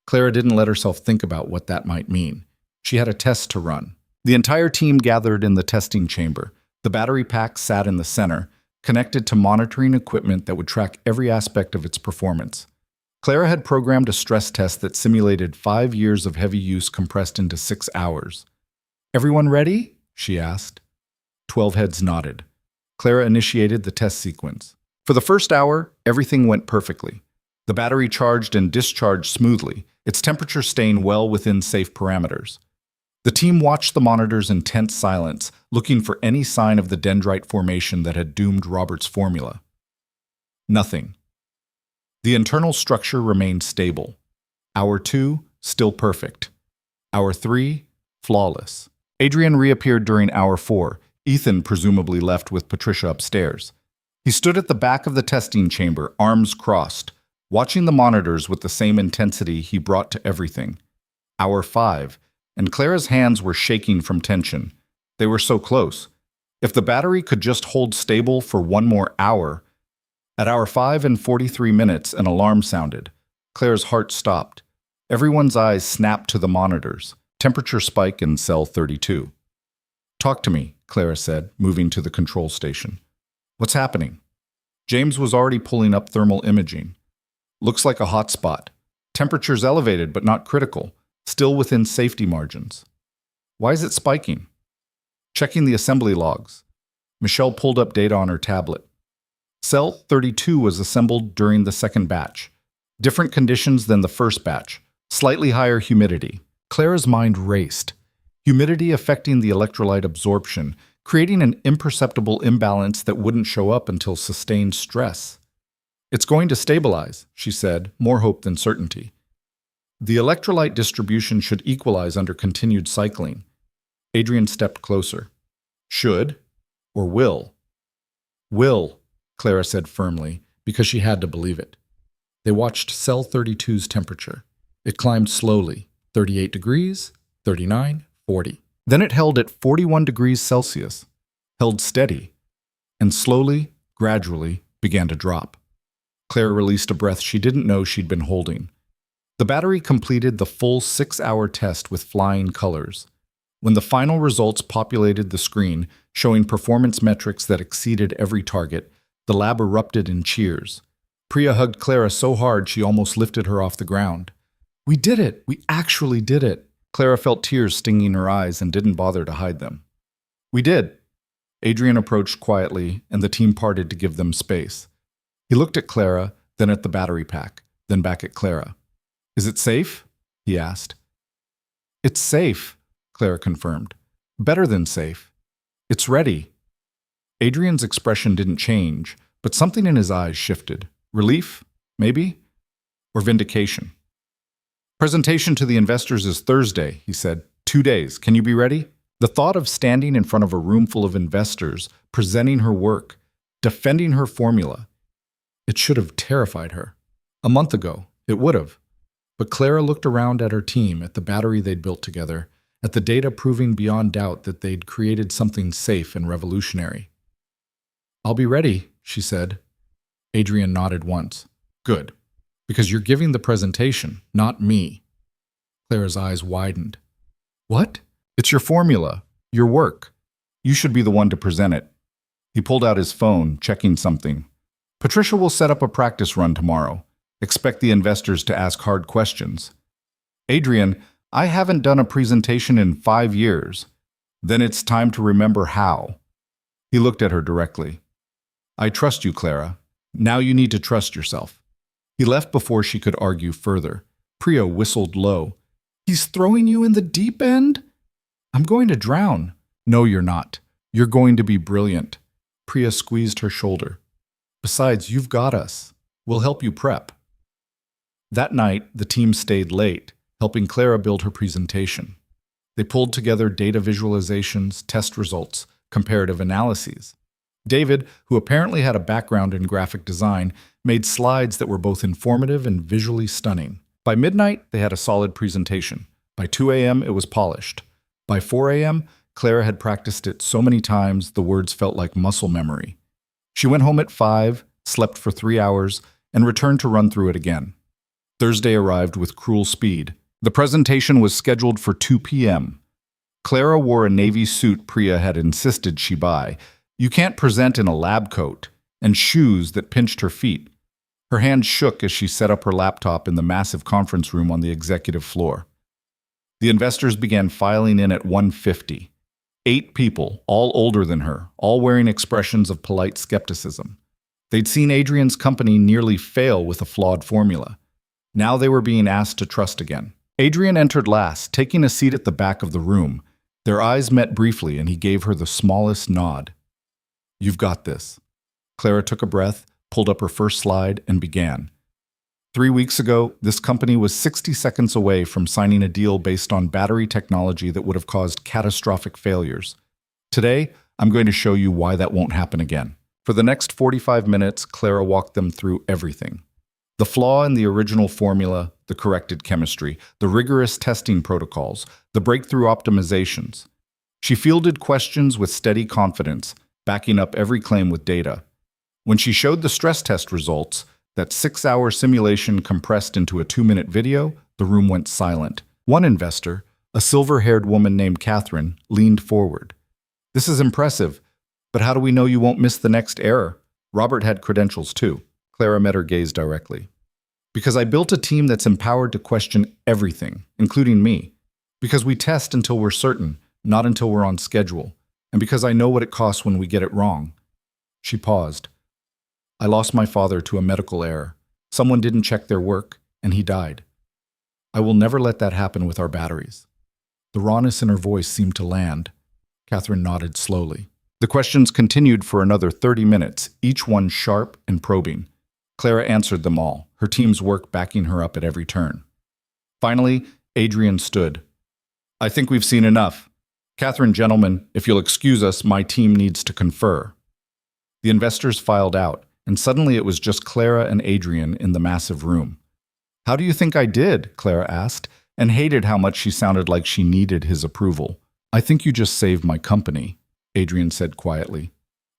A: Clara didn't let herself think about what that might mean. She had a test to run. The entire team gathered in the testing chamber. The battery pack sat in the center, connected to monitoring equipment that would track every aspect of its performance. Clara had programmed a stress test that simulated 5 years of heavy use compressed into 6 hours. "Everyone ready?" she asked. 12 heads nodded. Clara initiated the test sequence. For the first hour, everything went perfectly. The battery charged and discharged smoothly, its temperature staying well within safe parameters. The team watched the monitors in tense silence, looking for any sign of the dendrite formation that had doomed Robert's formula. Nothing. The internal structure remained stable. Hour 2, still perfect. Hour 3, flawless. Adrian reappeared during hour 4, Ethan presumably left with Patricia upstairs. He stood at the back of the testing chamber, arms crossed, watching the monitors with the same intensity he brought to everything. Hour 5, and Clara's hands were shaking from tension. They were so close. If the battery could just hold stable for one more hour. At hour 5 and 43 minutes, an alarm sounded. Clara's heart stopped. Everyone's eyes snapped to the monitors. Temperature spike in cell 32. "Talk to me," Clara said, moving to the control station. "What's happening?" James was already pulling up thermal imaging. "Looks like a hot spot. Temperature's elevated but not critical, still within safety margins." "Why is it spiking?" Checking the assembly logs. Michelle pulled up data on her tablet. Cell 32 was assembled during the second batch. Different conditions than the first batch. Slightly higher humidity. Clara's mind raced. Humidity affecting the electrolyte absorption, creating an imperceptible imbalance that wouldn't show up until sustained stress. "It's going to stabilize," she said, more hope than certainty. "The electrolyte distribution should equalize under continued cycling." Adrian stepped closer. "Should or will?" "Will," Clara said firmly, because she had to believe it. They watched cell 32's temperature. It climbed slowly, 38 degrees, 39, 40. Then it held at 41 degrees Celsius, held steady, and slowly, gradually, began to drop. Clara released a breath she didn't know she'd been holding. The battery completed the full 6-hour test with flying colors. When the final results populated the screen, showing performance metrics that exceeded every target, the lab erupted in cheers. Priya hugged Clara so hard she almost lifted her off the ground. "We did it! We actually did it!" Clara felt tears stinging her eyes and didn't bother to hide them. "We did." Adrian approached quietly, and the team parted to give them space. He looked at Clara, then at the battery pack, then back at Clara. "Is it safe?" he asked. "It's safe," Clara confirmed. "Better than safe. It's ready." Adrian's expression didn't change, but something in his eyes shifted. Relief, maybe? Or vindication? "Presentation to the investors is Thursday," he said. 2 days. Can you be ready?" The thought of standing in front of a room full of investors, presenting her work, defending her formula, it should have terrified her. A month ago, it would have. But Clara looked around at her team, at the battery they'd built together, at the data proving beyond doubt that they'd created something safe and revolutionary. "I'll be ready," she said. Adrian nodded once. "Good. Because you're giving the presentation, not me." Clara's eyes widened. "What?" "It's your formula, your work. You should be the one to present it." He pulled out his phone, checking something. "Patricia will set up a practice run tomorrow. Expect the investors to ask hard questions." "Adrian, I haven't done a presentation in 5 years. Then it's time to remember how." He looked at her directly. "I trust you, Clara. Now you need to trust yourself." He left before she could argue further. Priya whistled low. "He's throwing you in the deep end?" "I'm going to drown." "No, you're not. You're going to be brilliant." Priya squeezed her shoulder. "Besides, you've got us. We'll help you prep." That night, the team stayed late, helping Clara build her presentation. They pulled together data visualizations, test results, comparative analyses. David, who apparently had a background in graphic design, made slides that were both informative and visually stunning. By midnight, they had a solid presentation. By 2 a.m., it was polished. By 4 a.m., Clara had practiced it so many times the words felt like muscle memory. She went home at 5, slept for 3 hours, and returned to run through it again. Thursday arrived with cruel speed. The presentation was scheduled for 2 p.m. Clara wore a navy suit Priya had insisted she buy. You can't present in a lab coat, and shoes that pinched her feet. Her hands shook as she set up her laptop in the massive conference room on the executive floor. The investors began filing in at 1:50. 8 people, all older than her, all wearing expressions of polite skepticism. They'd seen Adrian's company nearly fail with a flawed formula. Now they were being asked to trust again. Adrian entered last, taking a seat at the back of the room. Their eyes met briefly, and he gave her the smallest nod. "You've got this." Clara took a breath, pulled up her first slide, and began. 3 weeks ago, this company was 60 seconds away from signing a deal based on battery technology that would have caused catastrophic failures. Today, I'm going to show you why that won't happen again. For the next 45 minutes, Clara walked them through everything. The flaw in the original formula, the corrected chemistry, the rigorous testing protocols, the breakthrough optimizations. She fielded questions with steady confidence, backing up every claim with data. When she showed the stress test results, that 6-hour simulation compressed into a 2-minute video, the room went silent. One investor, a silver-haired woman named Catherine, leaned forward. "This is impressive, but how do we know you won't miss the next error?" Robert had credentials too. Clara met her gaze directly. "Because I built a team that's empowered to question everything, including me. Because we test until we're certain, not until we're on schedule. And because I know what it costs when we get it wrong." She paused. "I lost my father to a medical error. Someone didn't check their work, and he died. I will never let that happen with our batteries." The rawness in her voice seemed to land. Catherine nodded slowly. The questions continued for another 30 minutes, each one sharp and probing. Clara answered them all, her team's work backing her up at every turn. Finally, Adrian stood. "I think we've seen enough. Catherine, gentlemen, if you'll excuse us, my team needs to confer." The investors filed out, and suddenly it was just Clara and Adrian in the massive room. "How do you think I did?" Clara asked, and hated how much she sounded like she needed his approval. "I think you just saved my company," Adrian said quietly.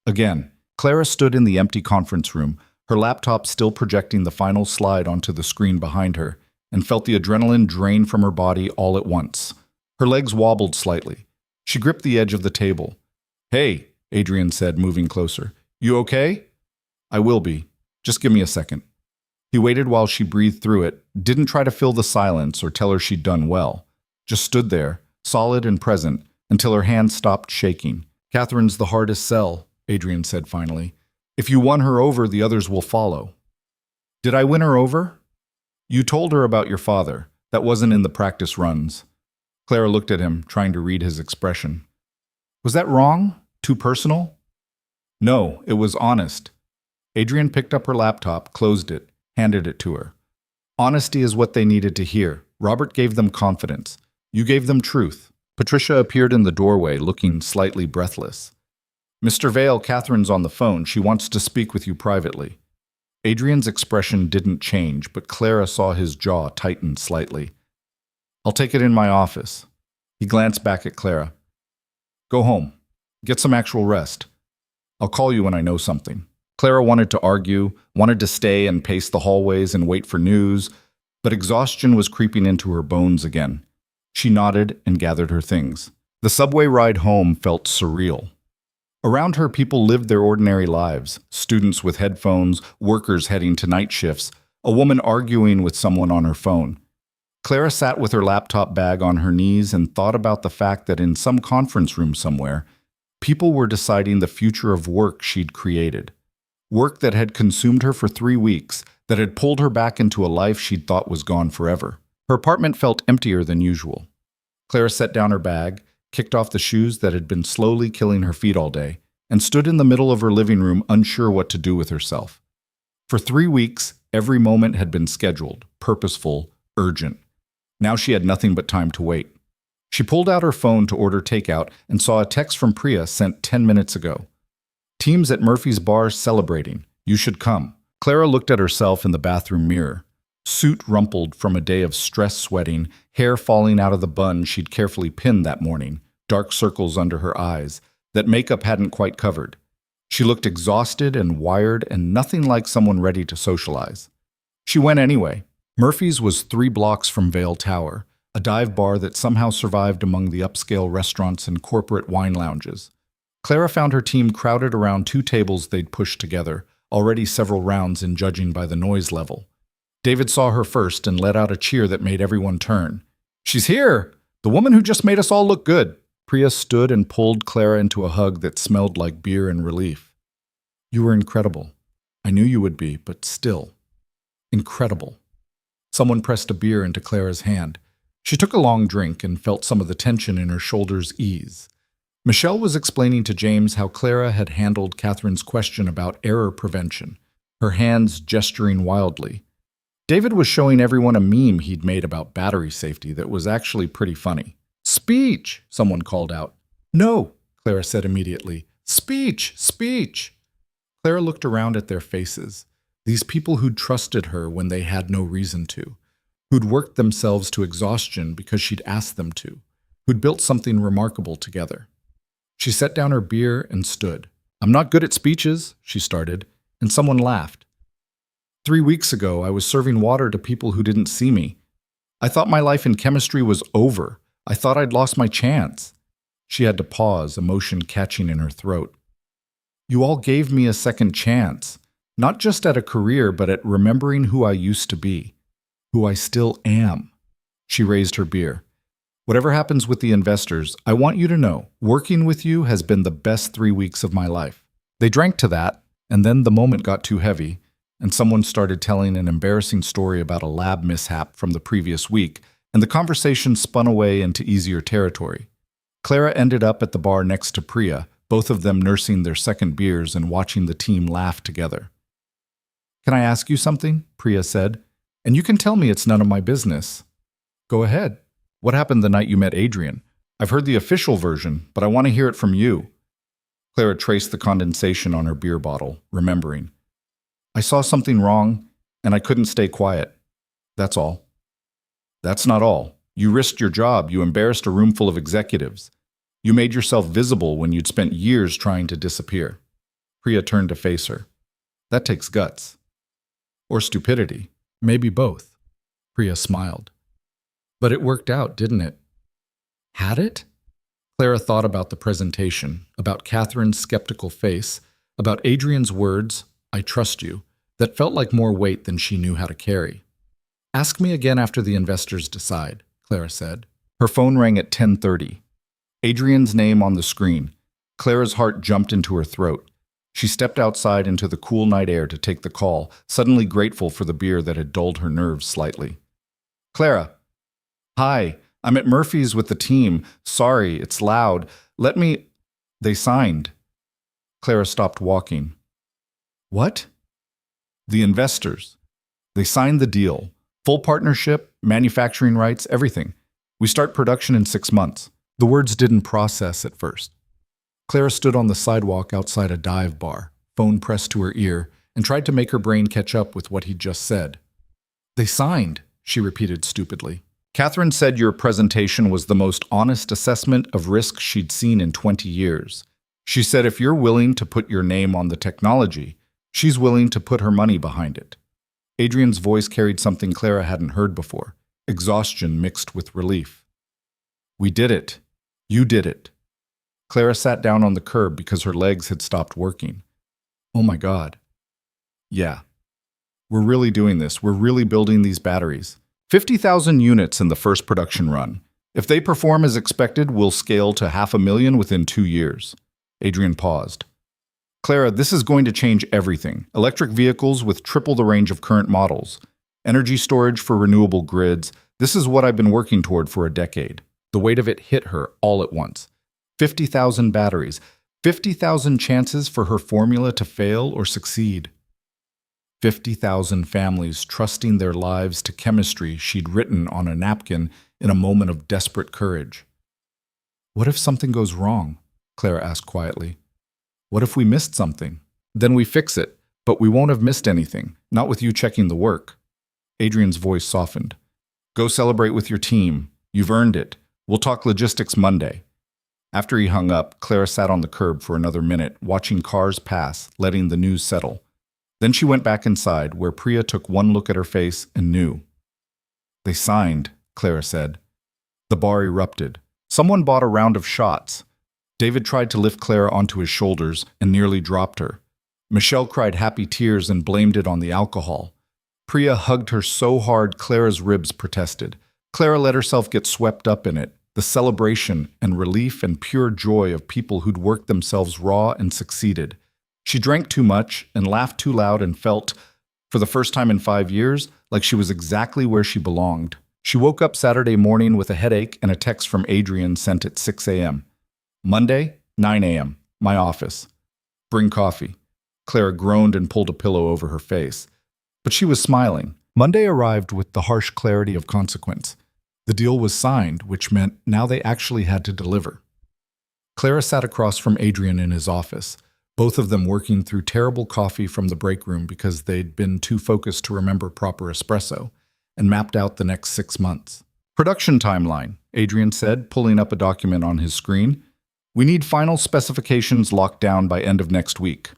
A: Again, Clara stood in the empty conference room, her laptop still projecting the final slide onto the screen behind her, and felt the adrenaline drain from her body all at once. Her legs wobbled slightly. She gripped the edge of the table. "Hey," Adrian said, moving closer. "You okay?" "I will be. Just give me a second." He waited while she breathed through it, didn't try to fill the silence or tell her she'd done well. Just stood there, solid and present, until her hand stopped shaking. "Catherine's the hardest sell," Adrian said finally. "If you won her over, the others will follow." "Did I win her over?" "You told her about your father. That wasn't in the practice runs." Clara looked at him, trying to read his expression. "Was that wrong? Too personal?" "No, it was honest." Adrian picked up her laptop, closed it, handed it to her. Honesty is what they needed to hear. Robert gave them confidence. You gave them truth. Patricia appeared in the doorway, looking slightly breathless. "Mr. Vale, Catherine's on the phone. She wants to speak with you privately." Adrian's expression didn't change, but Clara saw his jaw tighten slightly. "I'll take it in my office." He glanced back at Clara. "Go home. Get some actual rest. I'll call you when I know something." Clara wanted to argue, wanted to stay and pace the hallways and wait for news, but exhaustion was creeping into her bones again. She nodded and gathered her things. The subway ride home felt surreal. Around her, people lived their ordinary lives, students with headphones, workers heading to night shifts, a woman arguing with someone on her phone. Clara sat with her laptop bag on her knees and thought about the fact that in some conference room somewhere, people were deciding the future of work she'd created. Work that had consumed her for 3 weeks, that had pulled her back into a life she'd thought was gone forever. Her apartment felt emptier than usual. Clara set down her bag, kicked off the shoes that had been slowly killing her feet all day, and stood in the middle of her living room unsure what to do with herself. For 3 weeks, every moment had been scheduled, purposeful, urgent. Now she had nothing but time to wait. She pulled out her phone to order takeout and saw a text from Priya sent 10 minutes ago. "Teams at Murphy's Bar celebrating. You should come." Clara looked at herself in the bathroom mirror. Suit rumpled from a day of stress sweating, hair falling out of the bun she'd carefully pinned that morning, dark circles under her eyes, that makeup hadn't quite covered. She looked exhausted and wired and nothing like someone ready to socialize. She went anyway. Murphy's was 3 blocks from Vale Tower, a dive bar that somehow survived among the upscale restaurants and corporate wine lounges. Clara found her team crowded around 2 tables they'd pushed together, already several rounds in judging by the noise level. David saw her first and let out a cheer that made everyone turn. "She's here! The woman who just made us all look good!" Priya stood and pulled Clara into a hug that smelled like beer and relief. "You were incredible. I knew you would be, but still. Incredible." Someone pressed a beer into Clara's hand. She took a long drink and felt some of the tension in her shoulders ease. Michelle was explaining to James how Clara had handled Catherine's question about error prevention, her hands gesturing wildly. David was showing everyone a meme he'd made about battery safety that was actually pretty funny. "Speech!" someone called out. "No," Clara said immediately. "Speech! Speech!" Clara looked around at their faces, these people who'd trusted her when they had no reason to, who'd worked themselves to exhaustion because she'd asked them to, who'd built something remarkable together. She set down her beer and stood. "I'm not good at speeches," she started, and someone laughed. 3 weeks ago, I was serving water to people who didn't see me. I thought my life in chemistry was over. I thought I'd lost my chance." She had to pause, emotion catching in her throat. "You all gave me a second chance, not just at a career, but at remembering who I used to be, who I still am." She raised her beer. "Whatever happens with the investors, I want you to know, working with you has been the best 3 weeks of my life." They drank to that, and then the moment got too heavy, and someone started telling an embarrassing story about a lab mishap from the previous week, and the conversation spun away into easier territory. Clara ended up at the bar next to Priya, both of them nursing their second beers and watching the team laugh together. "Can I ask you something?" Priya said. "And you can tell me it's none of my business." "Go ahead. What happened the night you met Adrian? I've heard the official version, but I want to hear it from you." Clara traced the condensation on her beer bottle, remembering. "I saw something wrong, and I couldn't stay quiet. That's all." "That's not all. You risked your job. You embarrassed a room full of executives. You made yourself visible when you'd spent years trying to disappear." Priya turned to face her. "That takes guts." "Or stupidity. Maybe both." Priya smiled. "But it worked out, didn't it?" "Had it?" Clara thought about the presentation, about Catherine's skeptical face, about Adrian's words, "I trust you," that felt like more weight than she knew how to carry. "Ask me again after the investors decide," Clara said. Her phone rang at 10:30. Adrian's name on the screen. Clara's heart jumped into her throat. She stepped outside into the cool night air to take the call, suddenly grateful for the beer that had dulled her nerves slightly. "Clara." "Hi, I'm at Murphy's with the team. Sorry, it's loud. Let me—" "They signed." Clara stopped walking. "What?" "The investors. They signed the deal. Full partnership, manufacturing rights, everything. We start production in 6 months." The words didn't process at first. Clara stood on the sidewalk outside a dive bar, phone pressed to her ear, and tried to make her brain catch up with what he'd just said. "They signed," she repeated stupidly. "Catherine said your presentation was the most honest assessment of risk she'd seen in 20 years. She said if you're willing to put your name on the technology, she's willing to put her money behind it." Adrian's voice carried something Clara hadn't heard before, exhaustion mixed with relief. "We did it. You did it." Clara sat down on the curb because her legs had stopped working. "Oh my God. Yeah. We're really doing this. We're really building these batteries. 50,000 units in the first production run. If they perform as expected, we'll scale to 500,000 within 2 years." Adrian paused. "Clara, this is going to change everything. Electric vehicles with triple the range of current models. Energy storage for renewable grids. This is what I've been working toward for a decade." The weight of it hit her all at once. 50,000 batteries. 50,000 chances for her formula to fail or succeed. 50,000 families trusting their lives to chemistry she'd written on a napkin in a moment of desperate courage. "What if something goes wrong?" Clara asked quietly. "What if we missed something? Then we fix it, but we won't have missed anything, not with you checking the work." Adrian's voice softened. "Go celebrate with your team. You've earned it. We'll talk logistics Monday." After he hung up, Clara sat on the curb for another minute, watching cars pass, letting the news settle. Then she went back inside, where Priya took one look at her face and knew. They signed, Clara said. The bar erupted. Someone bought a round of shots. David tried to lift Clara onto his shoulders and nearly dropped her. Michelle cried happy tears and blamed it on the alcohol. Priya hugged her so hard Clara's ribs protested. Clara let herself get swept up in it, the celebration and relief and pure joy of people who'd worked themselves raw and succeeded. She drank too much and laughed too loud and felt, for the first time in 5 years, like she was exactly where she belonged. She woke up Saturday morning with a headache and a text from Adrian sent at 6 a.m. Monday, 9 a.m., my office. Bring coffee. Clara groaned and pulled a pillow over her face. But she was smiling. Monday arrived with the harsh clarity of consequence. The deal was signed, which meant now they actually had to deliver. Clara sat across from Adrian in his office, both of them working through terrible coffee from the break room because they'd been too focused to remember proper espresso, and mapped out the next 6 months. Production timeline, Adrian said, pulling up a document on his screen. We need final specifications locked down by end of next week.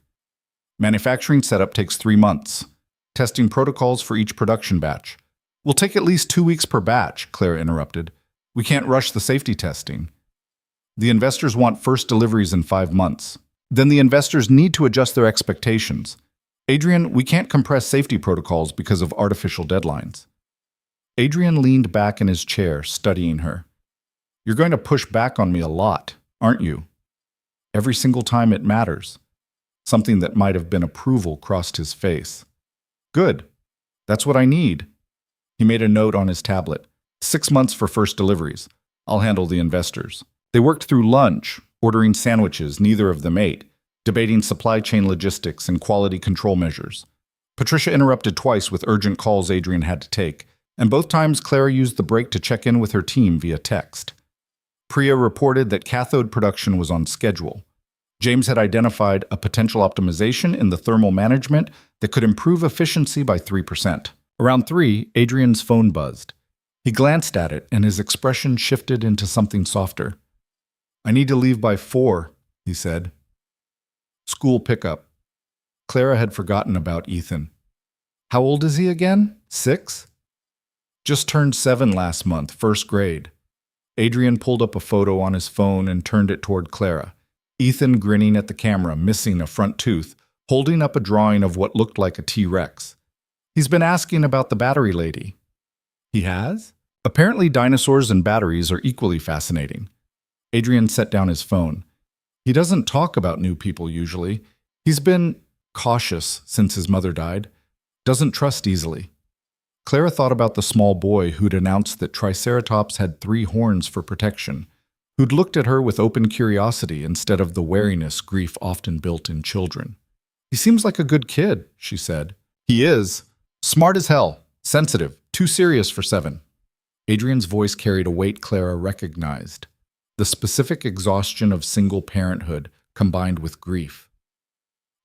A: Manufacturing setup takes 3 months. Testing protocols for each production batch. Will take at least 2 weeks per batch, Clara interrupted. We can't rush the safety testing. The investors want first deliveries in 5 months. Then the investors need to adjust their expectations. Adrian, we can't compress safety protocols because of artificial deadlines. Adrian leaned back in his chair, studying her. You're going to push back on me a lot, aren't you? Every single time it matters. Something that might have been approval crossed his face. Good. That's what I need. He made a note on his tablet. 6 months for first deliveries. I'll handle the investors. They worked through lunch, ordering sandwiches neither of them ate, debating supply chain logistics and quality control measures. Patricia interrupted twice with urgent calls Adrian had to take, and both times Clara used the break to check in with her team via text. Priya reported that cathode production was on schedule. James had identified a potential optimization in the thermal management that could improve efficiency by 3%. Around 3, Adrian's phone buzzed. He glanced at it, and his expression shifted into something softer. I need to leave by 4, he said. School pickup. Clara had forgotten about Ethan. How old is he again? 6? Just turned 7 last month, first grade. Adrian pulled up a photo on his phone and turned it toward Clara. Ethan grinning at the camera, missing a front tooth, holding up a drawing of what looked like a T-Rex. He's been asking about the battery lady. He has? Apparently dinosaurs and batteries are equally fascinating. Adrian set down his phone. He doesn't talk about new people usually. He's been cautious since his mother died. Doesn't trust easily. Clara thought about the small boy who'd announced that Triceratops had 3 horns for protection, who'd looked at her with open curiosity instead of the wariness grief often built in children. He seems like a good kid, she said. He is. Smart as hell. Sensitive. Too serious for 7. Adrian's voice carried a weight Clara recognized. The specific exhaustion of single parenthood combined with grief.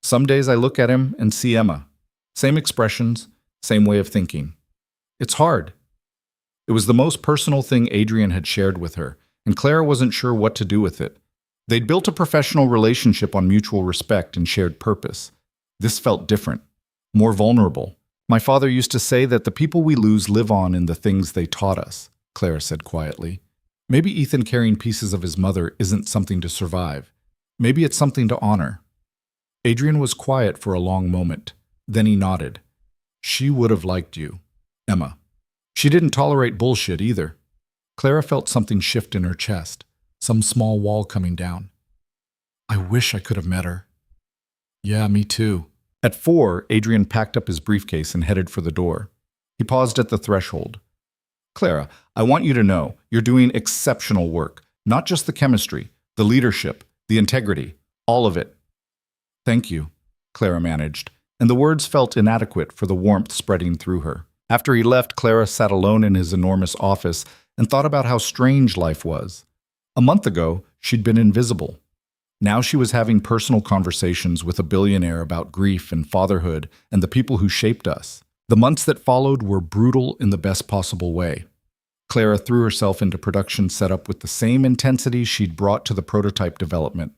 A: Some days I look at him and see Emma. Same expressions, same way of thinking. It's hard. It was the most personal thing Adrian had shared with her, and Clara wasn't sure what to do with it. They'd built a professional relationship on mutual respect and shared purpose. This felt different, more vulnerable. My father used to say that the people we lose live on in the things they taught us, Clara said quietly. Maybe Ethan carrying pieces of his mother isn't something to survive. Maybe it's something to honor. Adrian was quiet for a long moment. Then he nodded. She would have liked you, Emma. She didn't tolerate bullshit either. Clara felt something shift in her chest, some small wall coming down. I wish I could have met her. Yeah, me too. At 4, Adrian packed up his briefcase and headed for the door. He paused at the threshold. Clara, I want you to know you're doing exceptional work. Not just the chemistry, the leadership, the integrity, all of it. Thank you, Clara managed, and the words felt inadequate for the warmth spreading through her. After he left, Clara sat alone in his enormous office and thought about how strange life was. A month ago, she'd been invisible. Now she was having personal conversations with a billionaire about grief and fatherhood and the people who shaped us. The months that followed were brutal in the best possible way. Clara threw herself into production setup with the same intensity she'd brought to the prototype development.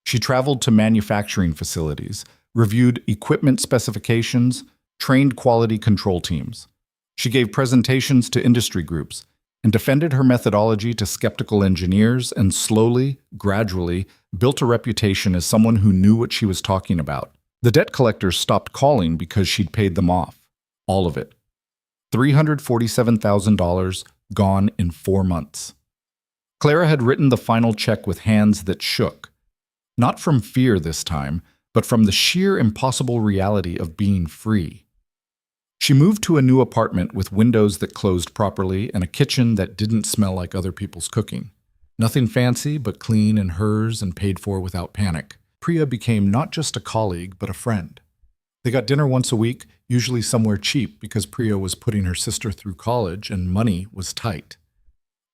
A: She traveled to manufacturing facilities, reviewed equipment specifications, trained quality control teams. She gave presentations to industry groups and defended her methodology to skeptical engineers and slowly, gradually, built a reputation as someone who knew what she was talking about. The debt collectors stopped calling because she'd paid them off. All of it. $347,000 gone in 4 months. Clara had written the final check with hands that shook. Not from fear this time, but from the sheer impossible reality of being free. She moved to a new apartment with windows that closed properly and a kitchen that didn't smell like other people's cooking. Nothing fancy, but clean and hers and paid for without panic. Priya became not just a colleague, but a friend. They got dinner once a week, usually somewhere cheap because Priya was putting her sister through college and money was tight.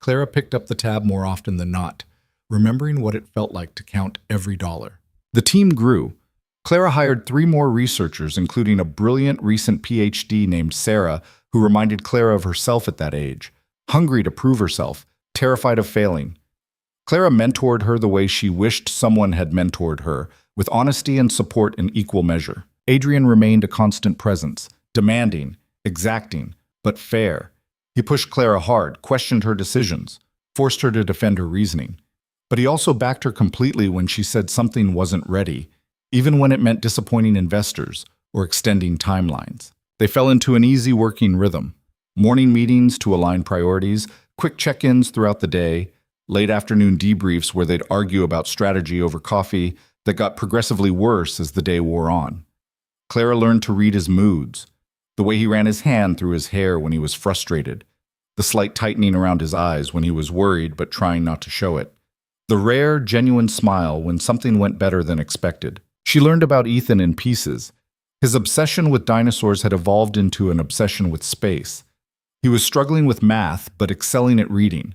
A: Clara picked up the tab more often than not, remembering what it felt like to count every dollar. The team grew. Clara hired 3 more researchers, including a brilliant recent PhD named Sarah, who reminded Clara of herself at that age, hungry to prove herself, terrified of failing. Clara mentored her the way she wished someone had mentored her, with honesty and support in equal measure. Adrian remained a constant presence, demanding, exacting, but fair. He pushed Clara hard, questioned her decisions, forced her to defend her reasoning. But he also backed her completely when she said something wasn't ready, even when it meant disappointing investors or extending timelines. They fell into an easy working rhythm. Morning meetings to align priorities, quick check-ins throughout the day, late afternoon debriefs where they'd argue about strategy over coffee that got progressively worse as the day wore on. Clara learned to read his moods, the way he ran his hand through his hair when he was frustrated, the slight tightening around his eyes when he was worried but trying not to show it, the rare, genuine smile when something went better than expected. She learned about Ethan in pieces. His obsession with dinosaurs had evolved into an obsession with space. He was struggling with math but excelling at reading.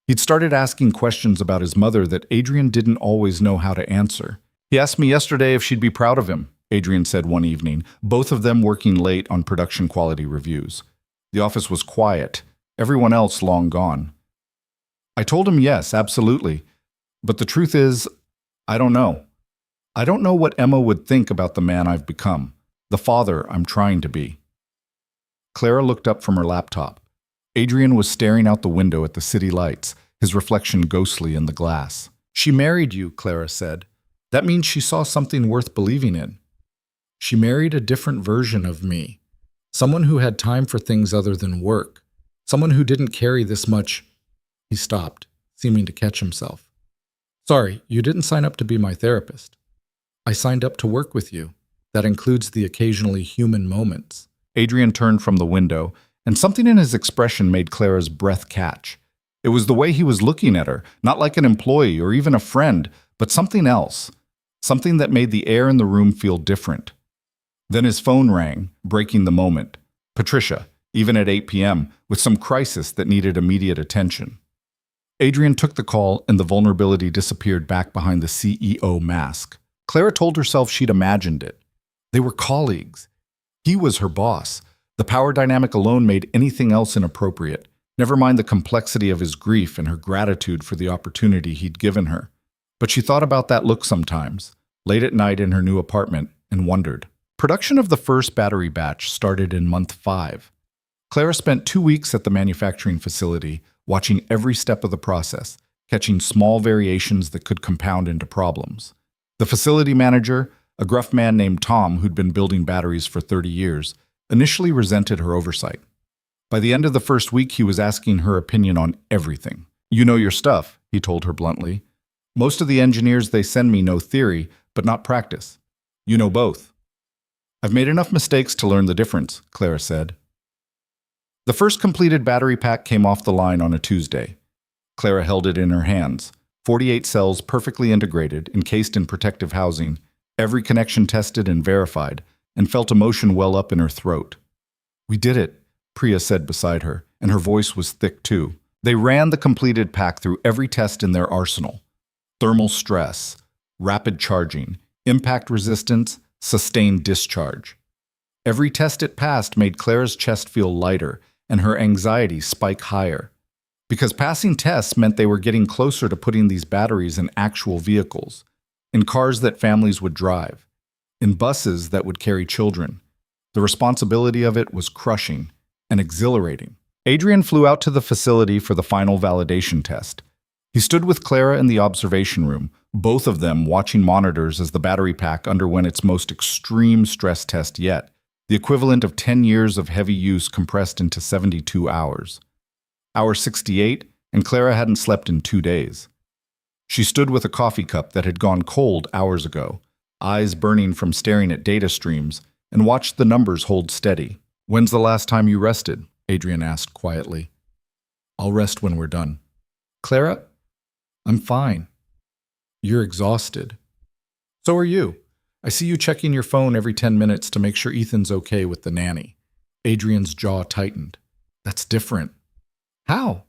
A: He'd started asking questions about his mother that Adrian didn't always know how to answer. He asked me yesterday if she'd be proud of him, Adrian said one evening, both of them working late on production quality reviews. The office was quiet, everyone else long gone. I told him yes, absolutely. But the truth is, I don't know. I don't know what Emma would think about the man I've become, the father I'm trying to be. Clara looked up from her laptop. Adrian was staring out the window at the city lights, his reflection ghostly in the glass. She married you, Clara said. That means she saw something worth believing in. She married a different version of me, someone who had time for things other than work, someone who didn't carry this much. He stopped, seeming to catch himself. Sorry, you didn't sign up to be my therapist. I signed up to work with you. That includes the occasionally human moments. Adrian turned from the window, and something in his expression made Clara's breath catch. It was the way he was looking at her, not like an employee or even a friend, but something else, something that made the air in the room feel different. Then his phone rang, breaking the moment. Patricia, even at 8 p.m., with some crisis that needed immediate attention. Adrian took the call, and the vulnerability disappeared back behind the CEO mask. Clara told herself she'd imagined it. They were colleagues. He was her boss. The power dynamic alone made anything else inappropriate, never mind the complexity of his grief and her gratitude for the opportunity he'd given her. But she thought about that look sometimes, late at night in her new apartment, and wondered. Production of the first battery batch started in month 5. Clara spent 2 weeks at the manufacturing facility, watching every step of the process, catching small variations that could compound into problems. The facility manager, a gruff man named Tom who'd been building batteries for 30 years, initially resented her oversight. By the end of the first week, he was asking her opinion on everything. You know your stuff, he told her bluntly. Most of the engineers they send me know theory, but not practice. You know both. I've made enough mistakes to learn the difference, Clara said. The first completed battery pack came off the line on a Tuesday. Clara held it in her hands. 48 cells perfectly integrated, encased in protective housing, every connection tested and verified, and felt emotion well up in her throat. We did it, Priya said beside her, and her voice was thick too. They ran the completed pack through every test in their arsenal. Thermal stress, rapid charging, impact resistance, sustained discharge. Every test it passed made Clara's chest feel lighter and her anxiety spike higher. Because passing tests meant they were getting closer to putting these batteries in actual vehicles, in cars that families would drive, in buses that would carry children. The responsibility of it was crushing and exhilarating. Adrian flew out to the facility for the final validation test. He stood with Clara in the observation room, both of them watching monitors as the battery pack underwent its most extreme stress test yet, the equivalent of 10 years of heavy use compressed into 72 hours. Hour 68, and Clara hadn't slept in 2 days. She stood with a coffee cup that had gone cold hours ago, eyes burning from staring at data streams, and watched the numbers hold steady. "When's the last time you rested?" Adrian asked quietly. "I'll rest when we're done." "Clara, I'm fine." "You're exhausted." "So are you. I see you checking your phone every 10 minutes to make sure Ethan's okay with the nanny." Adrian's jaw tightened. "That's different." "How?"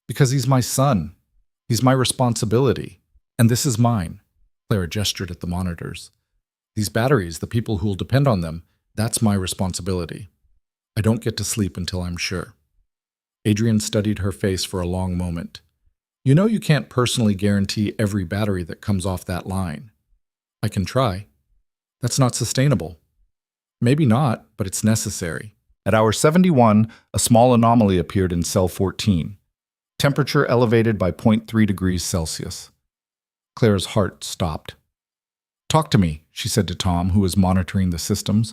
A: "Because he's my son. He's my responsibility. And this is mine." Clara gestured at the monitors. "These batteries, the people who'll depend on them, that's my responsibility. I don't get to sleep until I'm sure." Adrian studied her face for a long moment. "You know you can't personally guarantee every battery that comes off that line." "I can try." "That's not sustainable." "Maybe not, but it's necessary." At hour 71, a small anomaly appeared in cell 14. Temperature elevated by 0.3 degrees Celsius. Clara's heart stopped. "Talk to me," she said to Tom, who was monitoring the systems.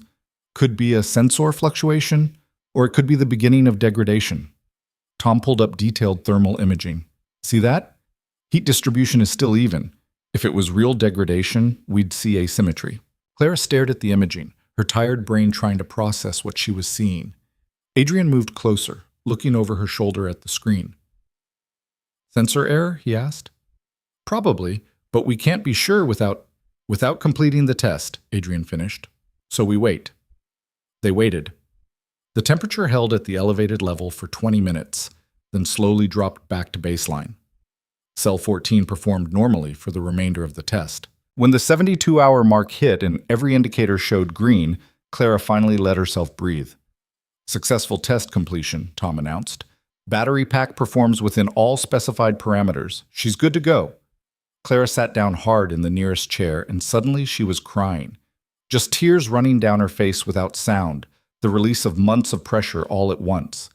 A: "Could be a sensor fluctuation, or it could be the beginning of degradation." Tom pulled up detailed thermal imaging. "See that? Heat distribution is still even. If it was real degradation, we'd see asymmetry." Clara stared at the imaging, her tired brain trying to process what she was seeing. Adrian moved closer, looking over her shoulder at the screen. "Sensor error?" he asked. "Probably, but we can't be sure without completing the test," Adrian finished. "So we wait." They waited. The temperature held at the elevated level for 20 minutes, then slowly dropped back to baseline. Cell 14 performed normally for the remainder of the test. When the 72-hour mark hit and every indicator showed green, Clara finally let herself breathe. "Successful test completion," Tom announced. "Battery pack performs within all specified parameters. She's good to go." Clara sat down hard in the nearest chair, and suddenly she was crying. Just tears running down her face without sound, the release of months of pressure all at once.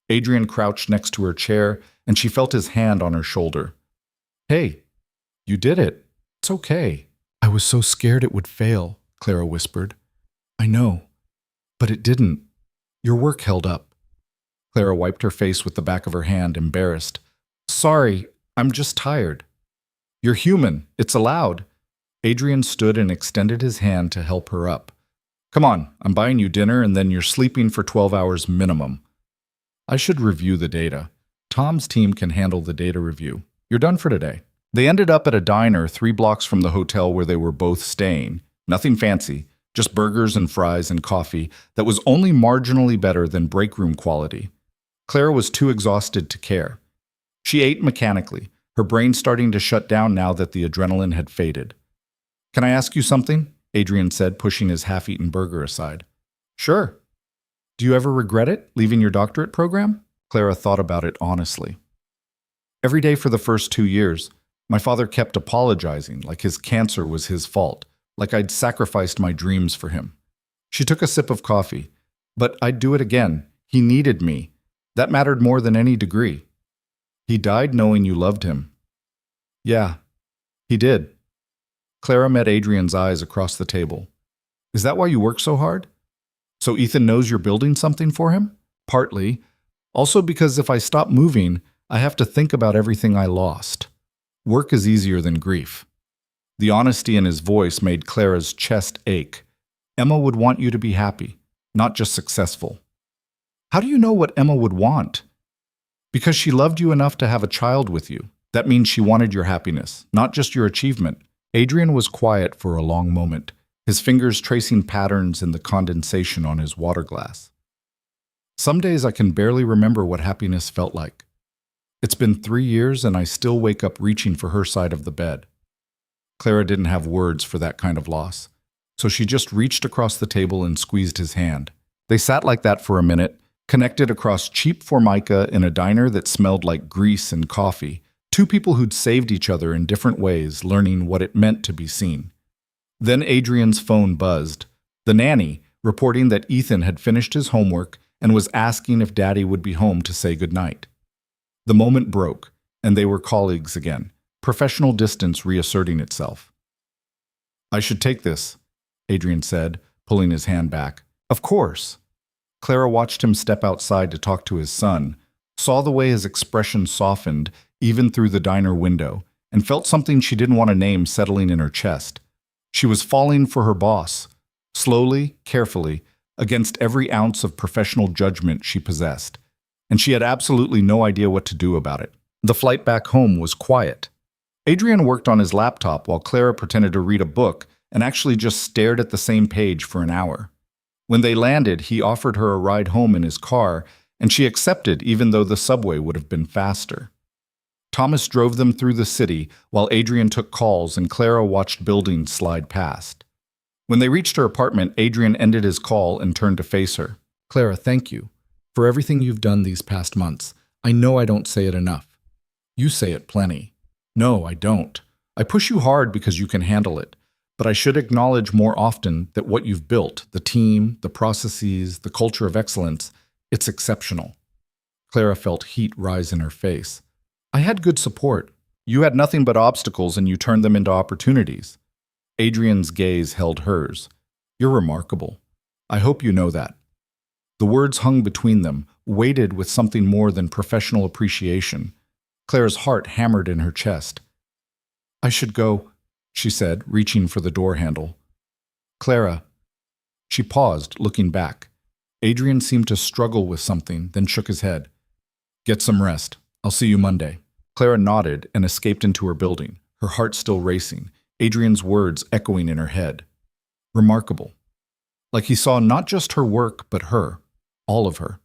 A: Adrian crouched next to her chair, and she felt his hand on her shoulder. "Hey, you did it. It's okay." "I was so scared it would fail," Clara whispered. "I know, but it didn't. Your work held up." Clara wiped her face with the back of her hand, embarrassed. "Sorry, I'm just tired." "You're human. It's allowed." Adrian stood and extended his hand to help her up. "Come on, I'm buying you dinner and then you're sleeping for 12 hours minimum." "I should review the data. Tom's team can handle the data review. You're done for today." They ended up at a diner 3 blocks from the hotel where they were both staying. Nothing fancy, just burgers and fries and coffee that was only marginally better than break room quality. Clara was too exhausted to care. She ate mechanically, her brain starting to shut down now that the adrenaline had faded. "Can I ask you something?" Adrian said, pushing his half-eaten burger aside. "Sure." "Do you ever regret it, leaving your doctorate program?" Clara thought about it honestly. "Every day for the first 2 years. My father kept apologizing, like his cancer was his fault, like I'd sacrificed my dreams for him." She took a sip of coffee. "But I'd do it again. He needed me. That mattered more than any degree." "He died knowing you loved him." "Yeah, he did." Clara met Adrian's eyes across the table. "Is that why you work so hard? So Ethan knows you're building something for him?" "Partly. Also because if I stop moving, I have to think about everything I lost. Work is easier than grief." The honesty in his voice made Clara's chest ache. "Emma would want you to be happy, not just successful." "How do you know what Emma would want?" "Because she loved you enough to have a child with you. That means she wanted your happiness, not just your achievement." Adrian was quiet for a long moment, his fingers tracing patterns in the condensation on his water glass. "Some days I can barely remember what happiness felt like. It's been 3 years and I still wake up reaching for her side of the bed." Clara didn't have words for that kind of loss, so she just reached across the table and squeezed his hand. They sat like that for a minute, Connected across cheap formica in a diner that smelled like grease and coffee, two people who'd saved each other in different ways, learning what it meant to be seen. Then Adrian's phone buzzed. The nanny, reporting that Ethan had finished his homework and was asking if Daddy would be home to say goodnight. The moment broke, and they were colleagues again, professional distance reasserting itself. "I should take this," Adrian said, pulling his hand back. "Of course." Clara watched him step outside to talk to his son, saw the way his expression softened, even through the diner window, and felt something she didn't want to name settling in her chest. She was falling for her boss, slowly, carefully, against every ounce of professional judgment she possessed, and she had absolutely no idea what to do about it. The flight back home was quiet. Adrian worked on his laptop while Clara pretended to read a book and actually just stared at the same page for an hour. When they landed, he offered her a ride home in his car, and she accepted even though the subway would have been faster. Thomas drove them through the city while Adrian took calls and Clara watched buildings slide past. When they reached her apartment, Adrian ended his call and turned to face her. "Clara, thank you for everything you've done these past months. I know I don't say it enough. You say it plenty. No, I don't. I push you hard because you can handle it. But I should acknowledge more often that what you've built, the team, the processes, the culture of excellence, it's exceptional." Clara felt heat rise in her face. "I had good support. You had nothing but obstacles and you turned them into opportunities." Adrian's gaze held hers. "You're remarkable. I hope you know that." The words hung between them, weighted with something more than professional appreciation. Clara's heart hammered in her chest. "I should go," she said, reaching for the door handle. "Clara." She paused, looking back. Adrian seemed to struggle with something, then shook his head. "Get some rest. I'll see you Monday." Clara nodded and escaped into her building, her heart still racing, Adrian's words echoing in her head. Remarkable. Like he saw not just her work, but her, all of her.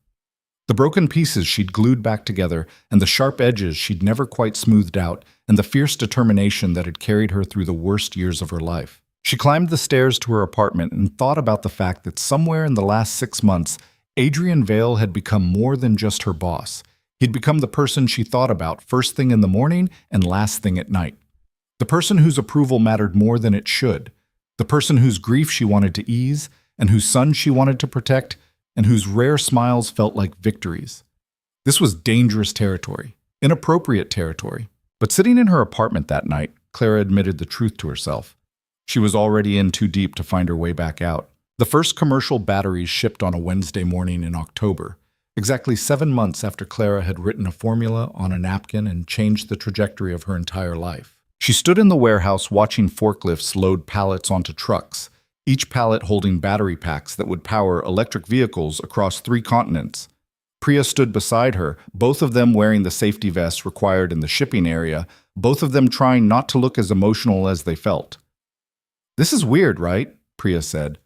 A: The broken pieces she'd glued back together, and the sharp edges she'd never quite smoothed out, and the fierce determination that had carried her through the worst years of her life. She climbed the stairs to her apartment and thought about the fact that somewhere in the last 6 months, Adrian Vale had become more than just her boss. He'd become the person she thought about first thing in the morning and last thing at night. The person whose approval mattered more than it should. The person whose grief she wanted to ease, and whose son she wanted to protect, and whose rare smiles felt like victories. This was dangerous territory, inappropriate territory. But sitting in her apartment that night, Clara admitted the truth to herself. She was already in too deep to find her way back out. The first commercial batteries shipped on a Wednesday morning in October, exactly 7 months after Clara had written a formula on a napkin and changed the trajectory of her entire life. She stood in the warehouse watching forklifts load pallets onto trucks, each pallet holding battery packs that would power electric vehicles across 3 continents. Priya stood beside her, both of them wearing the safety vests required in the shipping area, both of them trying not to look as emotional as they felt. "This is weird, right?" Priya said.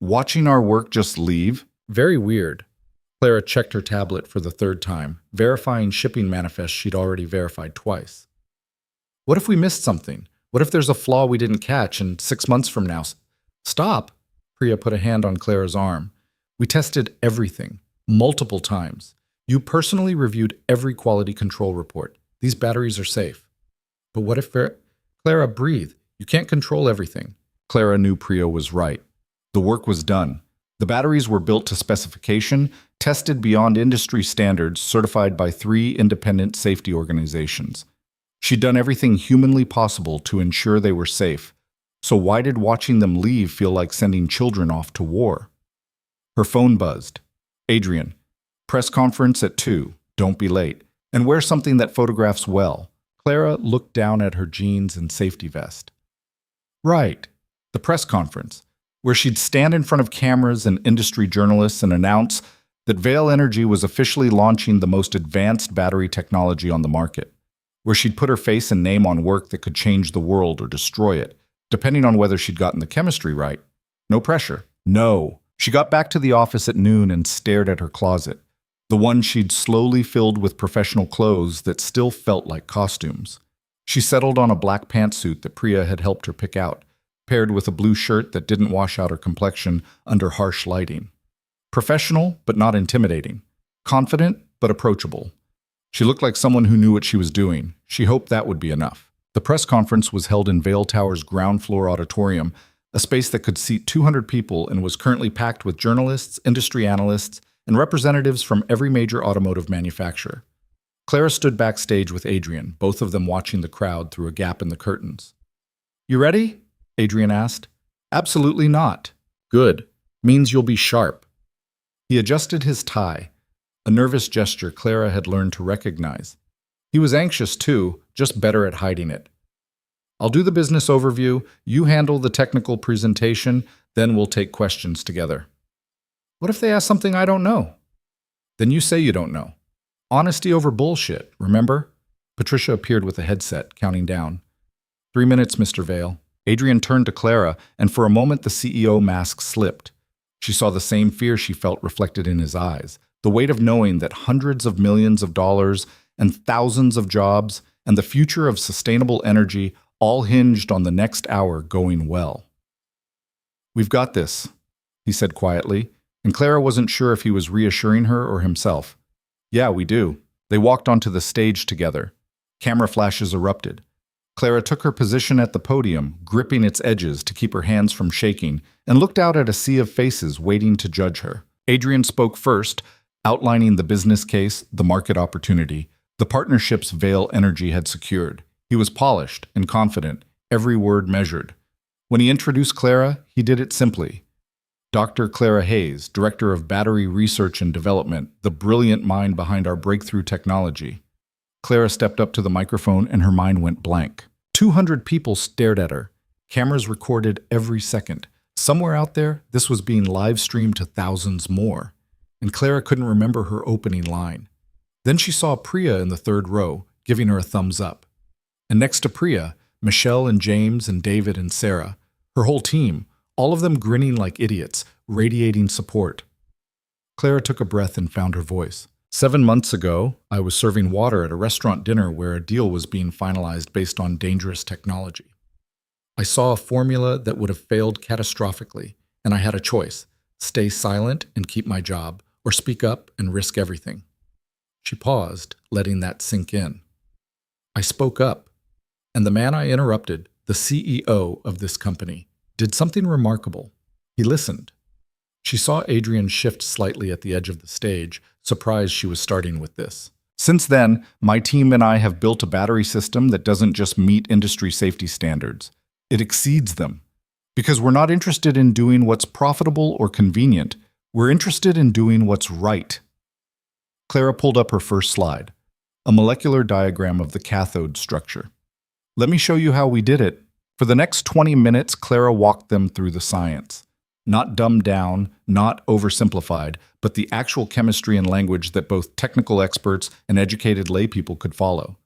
A: "Watching our work just leave? Very weird." Clara checked her tablet for the 3rd time, verifying shipping manifests she'd already verified twice. "What if we missed something? What if there's a flaw we didn't catch and 6 months from now?" "Stop!" Priya put a hand on Clara's arm. "We tested everything, multiple times. You personally reviewed every quality control report. These batteries are safe." "But what if Clara, breathe. You can't control everything." Clara knew Priya was right. The work was done. The batteries were built to specification, tested beyond industry standards, certified by 3 independent safety organizations. She'd done everything humanly possible to ensure they were safe. So why did watching them leave feel like sending children off to war? Her phone buzzed. "Adrian, press conference at 2. Don't be late. And wear something that photographs well." Clara looked down at her jeans and safety vest. Right, the press conference, where she'd stand in front of cameras and industry journalists and announce that Vale Energy was officially launching the most advanced battery technology on the market, where she'd put her face and name on work that could change the world or destroy it, depending on whether she'd gotten the chemistry right. No pressure. No. She got back to the office at noon and stared at her closet, the one she'd slowly filled with professional clothes that still felt like costumes. She settled on a black pantsuit that Priya had helped her pick out, paired with a blue shirt that didn't wash out her complexion under harsh lighting. Professional, but not intimidating. Confident, but approachable. She looked like someone who knew what she was doing. She hoped that would be enough. The press conference was held in Vail Tower's ground floor auditorium, a space that could seat 200 people and was currently packed with journalists, industry analysts, and representatives from every major automotive manufacturer. Clara stood backstage with Adrian, both of them watching the crowd through a gap in the curtains. "You ready?" Adrian asked. "Absolutely not." "Good. Means you'll be sharp." He adjusted his tie, a nervous gesture Clara had learned to recognize. He was anxious too, just better at hiding it. "I'll do the business overview, you handle the technical presentation, then we'll take questions together." "What if they ask something I don't know?" "Then you say you don't know. Honesty over bullshit, remember?" Patricia appeared with a headset, counting down. 3 minutes, Mr. Vale." Adrian turned to Clara, and for a moment the CEO mask slipped. She saw the same fear she felt reflected in his eyes, the weight of knowing that hundreds of millions of dollars and thousands of jobs and the future of sustainable energy all hinged on the next hour going well. "We've got this," he said quietly, and Clara wasn't sure if he was reassuring her or himself. "Yeah, we do." They walked onto the stage together. Camera flashes erupted. Clara took her position at the podium, gripping its edges to keep her hands from shaking, and looked out at a sea of faces waiting to judge her. Adrian spoke first, outlining the business case, the market opportunity, the partnerships Vale Energy had secured. He was polished and confident, every word measured. When he introduced Clara, he did it simply. Dr. Clara Hayes, Director of Battery Research and Development, the brilliant mind behind our breakthrough technology. Clara stepped up to the microphone and her mind went blank. 200 people stared at her. Cameras recorded every second. Somewhere out there, this was being live-streamed to thousands more. And Clara couldn't remember her opening line. Then she saw Priya in the third row, giving her a thumbs up. And next to Priya, Michelle and James and David and Sarah, her whole team, all of them grinning like idiots, radiating support. Clara took a breath and found her voice. 7 months ago, I was serving water at a restaurant dinner where a deal was being finalized based on dangerous technology. I saw a formula that would have failed catastrophically, and I had a choice: stay silent and keep my job, or speak up and risk everything. She paused, letting that sink in. I spoke up, and the man I interrupted, the CEO of this company, did something remarkable. He listened. She saw Adrian shift slightly at the edge of the stage, surprised she was starting with this. Since then, my team and I have built a battery system that doesn't just meet industry safety standards. It exceeds them. Because we're not interested in doing what's profitable or convenient. We're interested in doing what's right. Clara pulled up her first slide, a molecular diagram of the cathode structure. "Let me show you how we did it." For the next 20 minutes, Clara walked them through the science. Not dumbed down, not oversimplified, but the actual chemistry and language that both technical experts and educated laypeople could follow.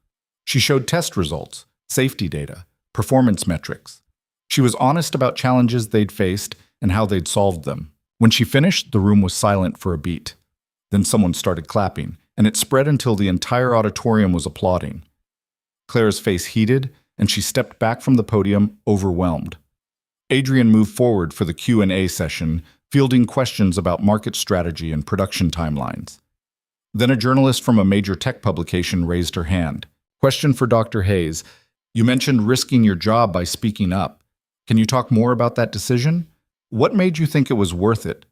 A: She showed test results, safety data, performance metrics. She was honest about challenges they'd faced and how they'd solved them. When she finished, the room was silent for a beat. Then someone started clapping, and it spread until the entire auditorium was applauding. Clara's face heated, and she stepped back from the podium, overwhelmed. Adrian moved forward for the Q&A session, fielding questions about market strategy and production timelines. Then a journalist from a major tech publication raised her hand. "Question for Dr. Hayes. You mentioned risking your job by speaking up. Can you talk more about that decision? What made you think it was worth it?"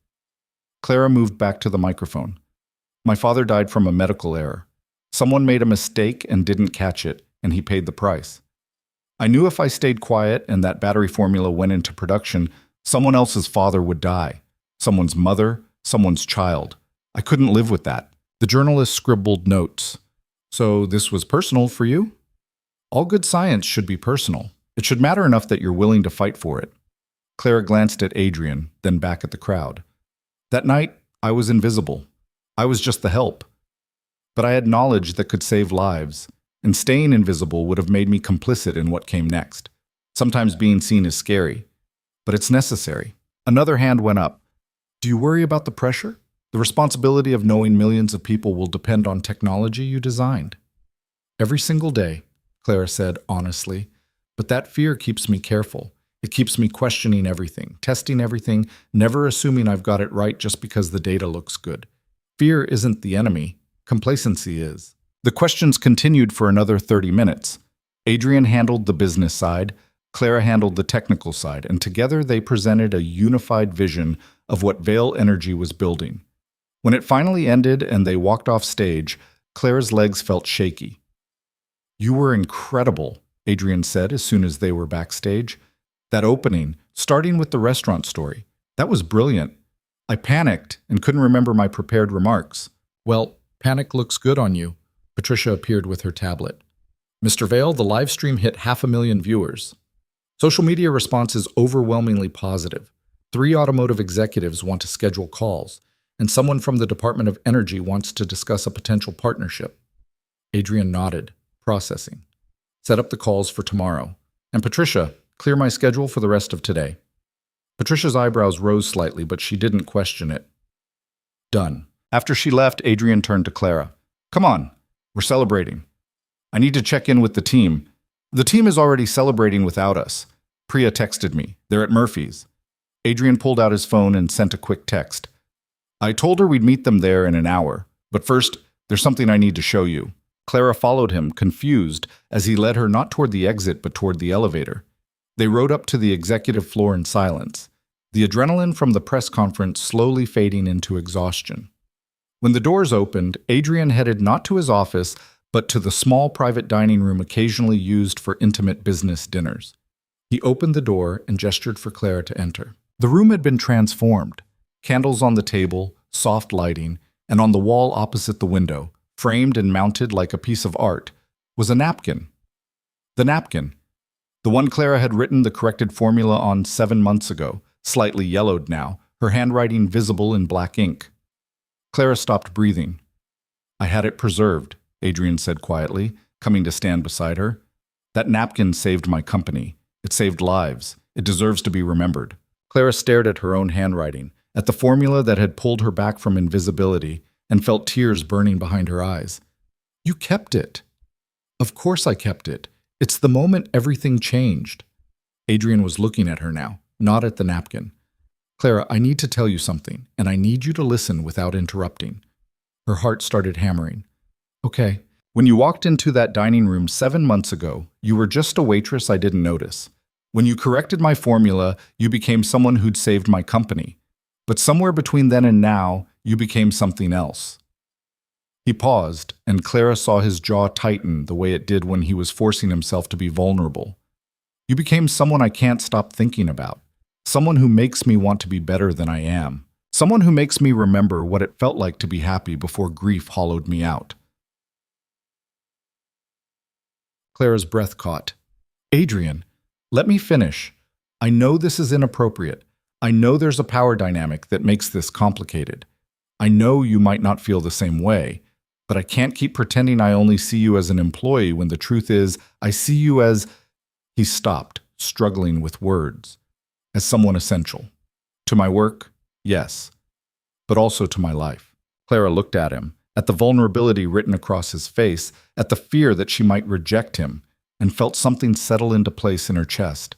A: Clara moved back to the microphone. "My father died from a medical error. Someone made a mistake and didn't catch it, and he paid the price. I knew if I stayed quiet and that battery formula went into production, someone else's father would die. Someone's mother, someone's child. I couldn't live with that." The journalist scribbled notes. "So this was personal for you?" "All good science should be personal. It should matter enough that you're willing to fight for it." Clara glanced at Adrian, then back at the crowd. "That night, I was invisible. I was just the help. But I had knowledge that could save lives. And staying invisible would have made me complicit in what came next. Sometimes being seen is scary, but it's necessary." Another hand went up. "Do you worry about the pressure? The responsibility of knowing millions of people will depend on technology you designed." "Every single day," Clara said honestly, "but that fear keeps me careful. It keeps me questioning everything, testing everything, never assuming I've got it right just because the data looks good. Fear isn't the enemy, complacency is. The questions continued for another 30 minutes. Adrian handled the business side, Clara handled the technical side, and together they presented a unified vision of what Vale Energy was building. When it finally ended and they walked off stage, Clara's legs felt shaky. "You were incredible," Adrian said as soon as they were backstage. "That opening, starting with the restaurant story, that was brilliant. I panicked and couldn't remember my prepared remarks." "Well, panic looks good on you." Patricia appeared with her tablet. "Mr. Vale, the live stream hit 500,000 viewers. Social media response is overwhelmingly positive. 3 automotive executives want to schedule calls, and someone from the Department of Energy wants to discuss a potential partnership." Adrian nodded, processing. "Set up the calls for tomorrow. And Patricia, clear my schedule for the rest of today." Patricia's eyebrows rose slightly, but she didn't question it. "Done." After she left, Adrian turned to Clara. "Come on, we're celebrating. I need to check in with the team. The team is already celebrating without us. Priya texted me. They're at Murphy's." Adrian pulled out his phone and sent a quick text. "I told her we'd meet them there in an hour, but first, there's something I need to show you." Clara followed him, confused, as he led her not toward the exit but toward the elevator. They rode up to the executive floor in silence, the adrenaline from the press conference slowly fading into exhaustion. When the doors opened, Adrian headed not to his office, but to the small private dining room occasionally used for intimate business dinners. He opened the door and gestured for Clara to enter. The room had been transformed. Candles on the table, soft lighting, and on the wall opposite the window, framed and mounted like a piece of art, was a napkin. The napkin. The one Clara had written the corrected formula on 7 months ago, slightly yellowed now, her handwriting visible in black ink. Clara stopped breathing. "I had it preserved," Adrian said quietly, coming to stand beside her. "That napkin saved my company. It saved lives. It deserves to be remembered." Clara stared at her own handwriting, at the formula that had pulled her back from invisibility, and felt tears burning behind her eyes. "You kept it." "Of course I kept it. It's the moment everything changed." Adrian was looking at her now, not at the napkin. "Clara, I need to tell you something, and I need you to listen without interrupting." Her heart started hammering. "Okay. When you walked into that dining room 7 months ago, you were just a waitress I didn't notice. When you corrected my formula, you became someone who'd saved my company. But somewhere between then and now, you became something else." He paused, and Clara saw his jaw tighten the way it did when he was forcing himself to be vulnerable. "You became someone I can't stop thinking about. Someone who makes me want to be better than I am. Someone who makes me remember what it felt like to be happy before grief hollowed me out." Clara's breath caught. "Adrian, let me finish. I know this is inappropriate. I know there's a power dynamic that makes this complicated. I know you might not feel the same way, but I can't keep pretending I only see you as an employee when the truth is I see you as—" He stopped, struggling with words. "As someone essential. To my work, yes, but also to my life." Clara looked at him, at the vulnerability written across his face, at the fear that she might reject him, and felt something settle into place in her chest.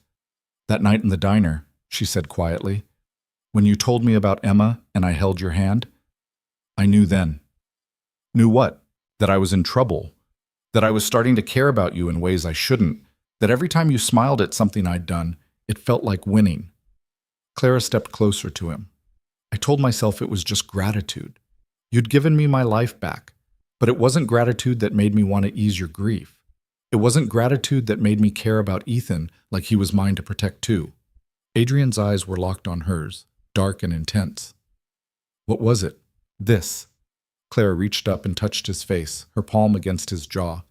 A: "That night in the diner," she said quietly, "when you told me about Emma and I held your hand, I knew then." "Knew what?" "That I was in trouble. That I was starting to care about you in ways I shouldn't. That every time you smiled at something I'd done, it felt like winning." Clara stepped closer to him. "I told myself it was just gratitude. You'd given me my life back, but it wasn't gratitude that made me want to ease your grief. It wasn't gratitude that made me care about Ethan like he was mine to protect too." Adrian's eyes were locked on hers, dark and intense. "What was it?" "This." Clara reached up and touched his face, her palm against his jaw.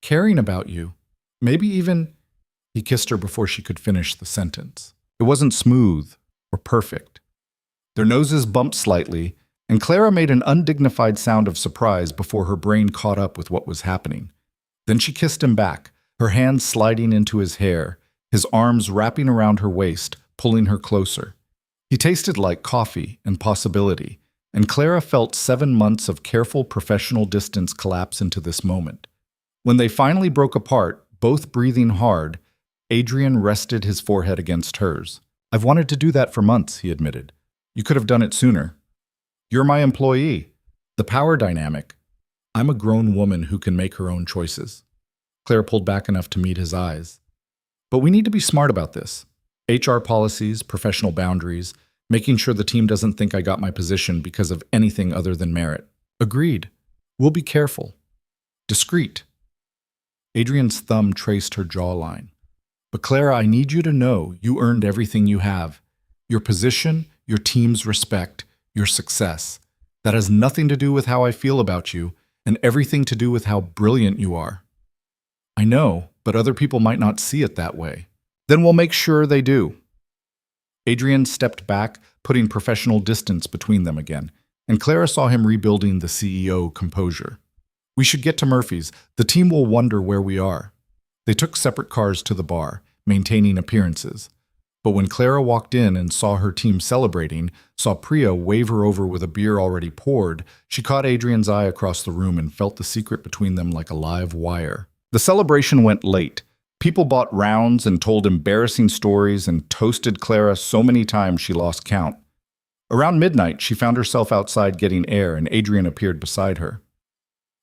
A: "Caring about you. Maybe even—" He kissed her before she could finish the sentence. It wasn't smooth or perfect. Their noses bumped slightly, and Clara made an undignified sound of surprise before her brain caught up with what was happening. Then she kissed him back, her hands sliding into his hair, his arms wrapping around her waist, pulling her closer. He tasted like coffee and possibility, and Clara felt 7 months of careful professional distance collapse into this moment. When they finally broke apart, both breathing hard, Adrian rested his forehead against hers. I've wanted to do that for months, he admitted. You could have done it sooner. You're my employee. The power dynamic. I'm a grown woman who can make her own choices. Claire pulled back enough to meet his eyes. But we need to be smart about this. HR policies, professional boundaries, making sure the team doesn't think I got my position because of anything other than merit. Agreed. We'll be careful. Discreet. Adrian's thumb traced her jawline. But Clara, I need you to know you earned everything you have. Your position, your team's respect, your success. That has nothing to do with how I feel about you, and everything to do with how brilliant you are. I know, but other people might not see it that way. Then we'll make sure they do. Adrian stepped back, putting professional distance between them again, and Clara saw him rebuilding the CEO composure. We should get to Murphy's. The team will wonder where we are. They took separate cars to the bar, maintaining appearances. But when Clara walked in and saw her team celebrating, saw Priya wave her over with a beer already poured, she caught Adrian's eye across the room and felt the secret between them like a live wire. The celebration went late. People bought rounds and told embarrassing stories and toasted Clara so many times she lost count. Around midnight, she found herself outside getting air and Adrian appeared beside her.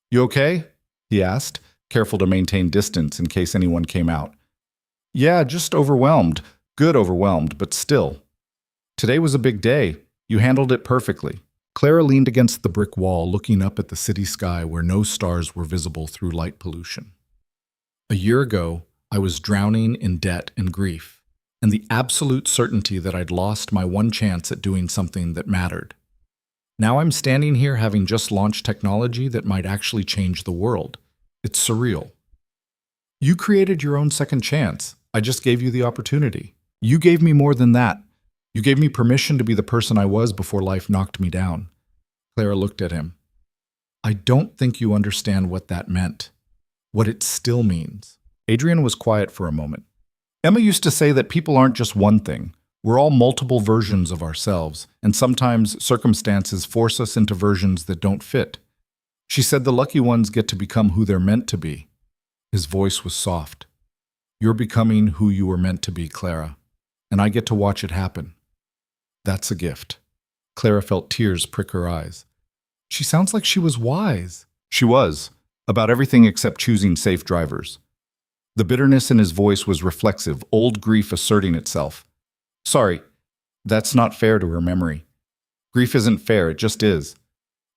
A: You okay? He asked, careful to maintain distance in case anyone came out. Yeah, just overwhelmed. Good overwhelmed, but still. Today was a big day. You handled it perfectly. Clara leaned against the brick wall, looking up at the city sky where no stars were visible through light pollution. A year ago, I was drowning in debt and grief, and the absolute certainty that I'd lost my one chance at doing something that mattered. Now I'm standing here having just launched technology that might actually change the world. It's surreal. You created your own second chance. I just gave you the opportunity. You gave me more than that. You gave me permission to be the person I was before life knocked me down. Clara looked at him. I don't think you understand what that meant. What it still means. Adrian was quiet for a moment. Emma used to say that people aren't just one thing. We're all multiple versions of ourselves, and sometimes circumstances force us into versions that don't fit. She said the lucky ones get to become who they're meant to be. His voice was soft. You're becoming who you were meant to be, Clara, and I get to watch it happen. That's a gift. Clara felt tears prick her eyes. She sounds like she was wise. She was, about everything except choosing safe drivers. The bitterness in his voice was reflexive, old grief asserting itself. Sorry, that's not fair to her memory. Grief isn't fair, it just is.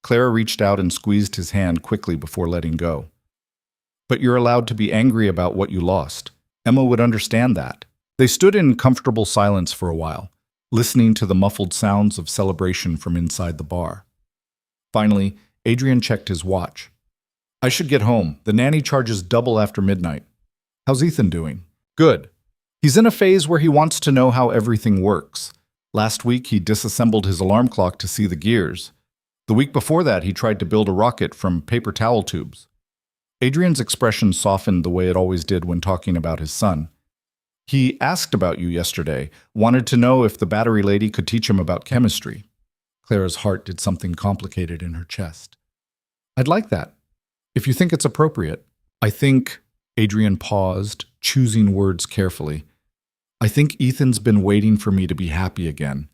A: Clara reached out and squeezed his hand quickly before letting go. But you're allowed to be angry about what you lost. Emma would understand that. They stood in comfortable silence for a while, listening to the muffled sounds of celebration from inside the bar. Finally, Adrian checked his watch. I should get home. The nanny charges double after midnight. How's Ethan doing? Good. He's in a phase where he wants to know how everything works. Last week, he disassembled his alarm clock to see the gears. The week before that, he tried to build a rocket from paper towel tubes. Adrian's expression softened the way it always did when talking about his son. He asked about you yesterday, wanted to know if the battery lady could teach him about chemistry. Clara's heart did something complicated in her chest. I'd like that, if you think it's appropriate. I think, Adrian paused, choosing words carefully. I think Ethan's been waiting for me to be happy again,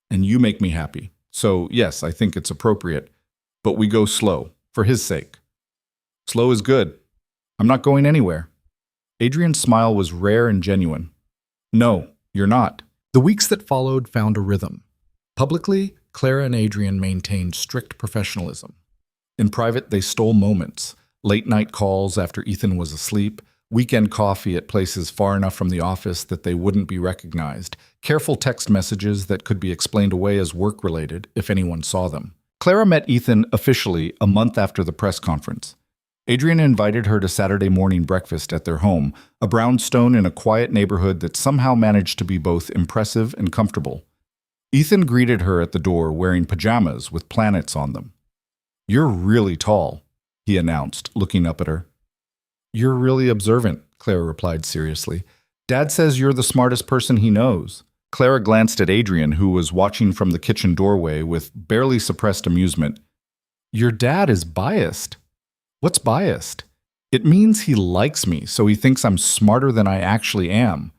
A: and you make me happy. So, yes, I think it's appropriate, but we go slow, for his sake. Slow is good. I'm not going anywhere. Adrian's smile was rare and genuine. No, you're not. The weeks that followed found a rhythm. Publicly, Clara and Adrian maintained strict professionalism. In private, they stole moments, late-night calls after Ethan was asleep, weekend coffee at places far enough from the office that they wouldn't be recognized, careful text messages that could be explained away as work-related if anyone saw them. Clara met Ethan officially a month after the press conference. Adrian invited her to Saturday morning breakfast at their home, a brownstone in a quiet neighborhood that somehow managed to be both impressive and comfortable. Ethan greeted her at the door wearing pajamas with planets on them. You're really tall, he announced, looking up at her. You're really observant, Clara replied seriously. Dad says you're the smartest person he knows. Clara glanced at Adrian, who was watching from the kitchen doorway with barely suppressed amusement. Your dad is biased. What's biased? It means he likes me, so he thinks I'm smarter than I actually am.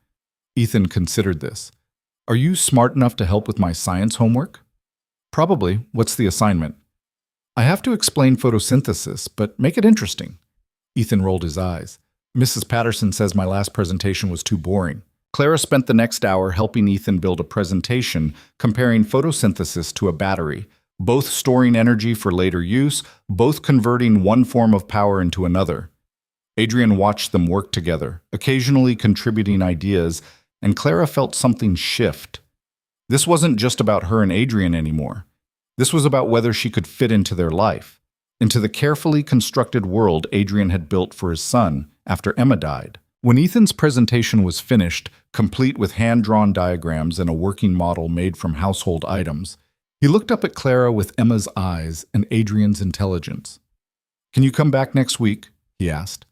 A: Ethan considered this. Are you smart enough to help with my science homework? Probably. What's the assignment? I have to explain photosynthesis, but make it interesting. Ethan rolled his eyes. Mrs. Patterson says my last presentation was too boring. Clara spent the next hour helping Ethan build a presentation comparing photosynthesis to a battery, both storing energy for later use, both converting one form of power into another. Adrian watched them work together, occasionally contributing ideas, and Clara felt something shift. This wasn't just about her and Adrian anymore. This was about whether she could fit into their life, into the carefully constructed world Adrian had built for his son after Emma died. When Ethan's presentation was finished, complete with hand-drawn diagrams and a working model made from household items, he looked up at Clara with Emma's eyes and Adrian's intelligence. Can you come back next week? He asked.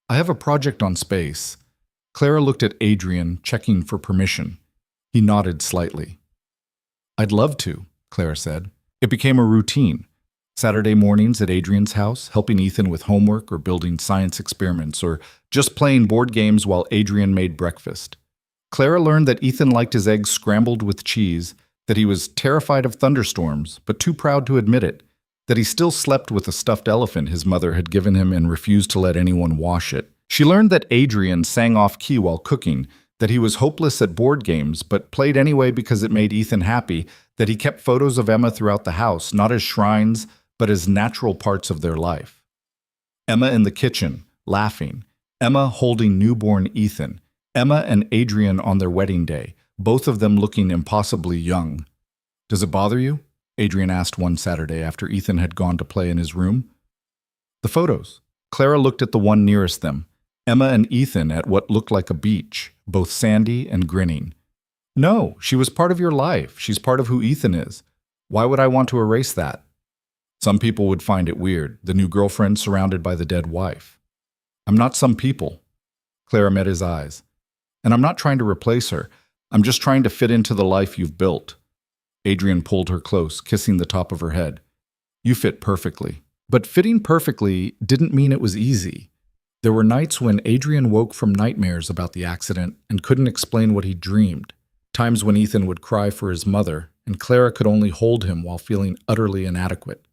A: I have a project on space. Clara looked at Adrian, checking for permission. He nodded slightly. I'd love to, Clara said. It became a routine. Saturday mornings at Adrian's house, helping Ethan with homework or building science experiments or just playing board games while Adrian made breakfast. Clara learned that Ethan liked his eggs scrambled with cheese, that he was terrified of thunderstorms, but too proud to admit it, that he still slept with a stuffed elephant his mother had given him and refused to let anyone wash it. She learned that Adrian sang off-key while cooking, that he was hopeless at board games but played anyway because it made Ethan happy, that he kept photos of Emma throughout the house, not as shrines, but as natural parts of their life. Emma in the kitchen, laughing. Emma holding newborn Ethan. Emma and Adrian on their wedding day, both of them looking impossibly young. Does it bother you? Adrian asked one Saturday after Ethan had gone to play in his room. The photos. Clara looked at the one nearest them. Emma and Ethan at what looked like a beach, both sandy and grinning. No, she was part of your life. She's part of who Ethan is. Why would I want to erase that? Some people would find it weird, the new girlfriend surrounded by the dead wife. I'm not some people. Clara met his eyes. And I'm not trying to replace her. I'm just trying to fit into the life you've built. Adrian pulled her close, kissing the top of her head. You fit perfectly. But fitting perfectly didn't mean it was easy. There were nights when Adrian woke from nightmares about the accident and couldn't explain what he dreamed. Times when Ethan would cry for his mother, and Clara could only hold him while feeling utterly inadequate.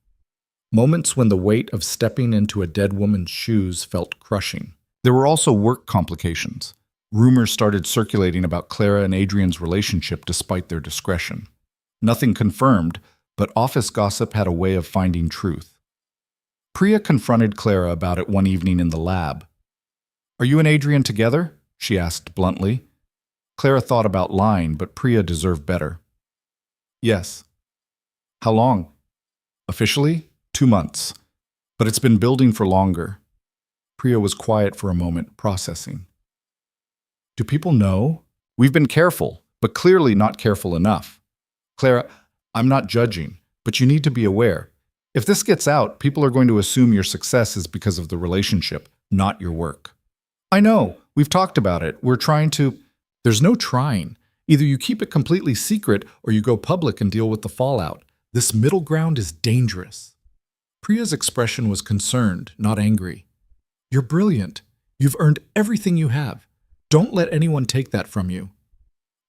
A: Moments when the weight of stepping into a dead woman's shoes felt crushing. There were also work complications. Rumors started circulating about Clara and Adrian's relationship despite their discretion. Nothing confirmed, but office gossip had a way of finding truth. Priya confronted Clara about it one evening in the lab. Are you and Adrian together? She asked bluntly. Clara thought about lying, but Priya deserved better. Yes. How long? Officially, 2 months. But it's been building for longer. Priya was quiet for a moment, processing. Do people know? We've been careful, but clearly not careful enough. Clara, I'm not judging, but you need to be aware. If this gets out, people are going to assume your success is because of the relationship, not your work. I know. We've talked about it. We're trying to... There's no trying. Either you keep it completely secret or you go public and deal with the fallout. This middle ground is dangerous. Priya's expression was concerned, not angry. You're brilliant. You've earned everything you have. Don't let anyone take that from you.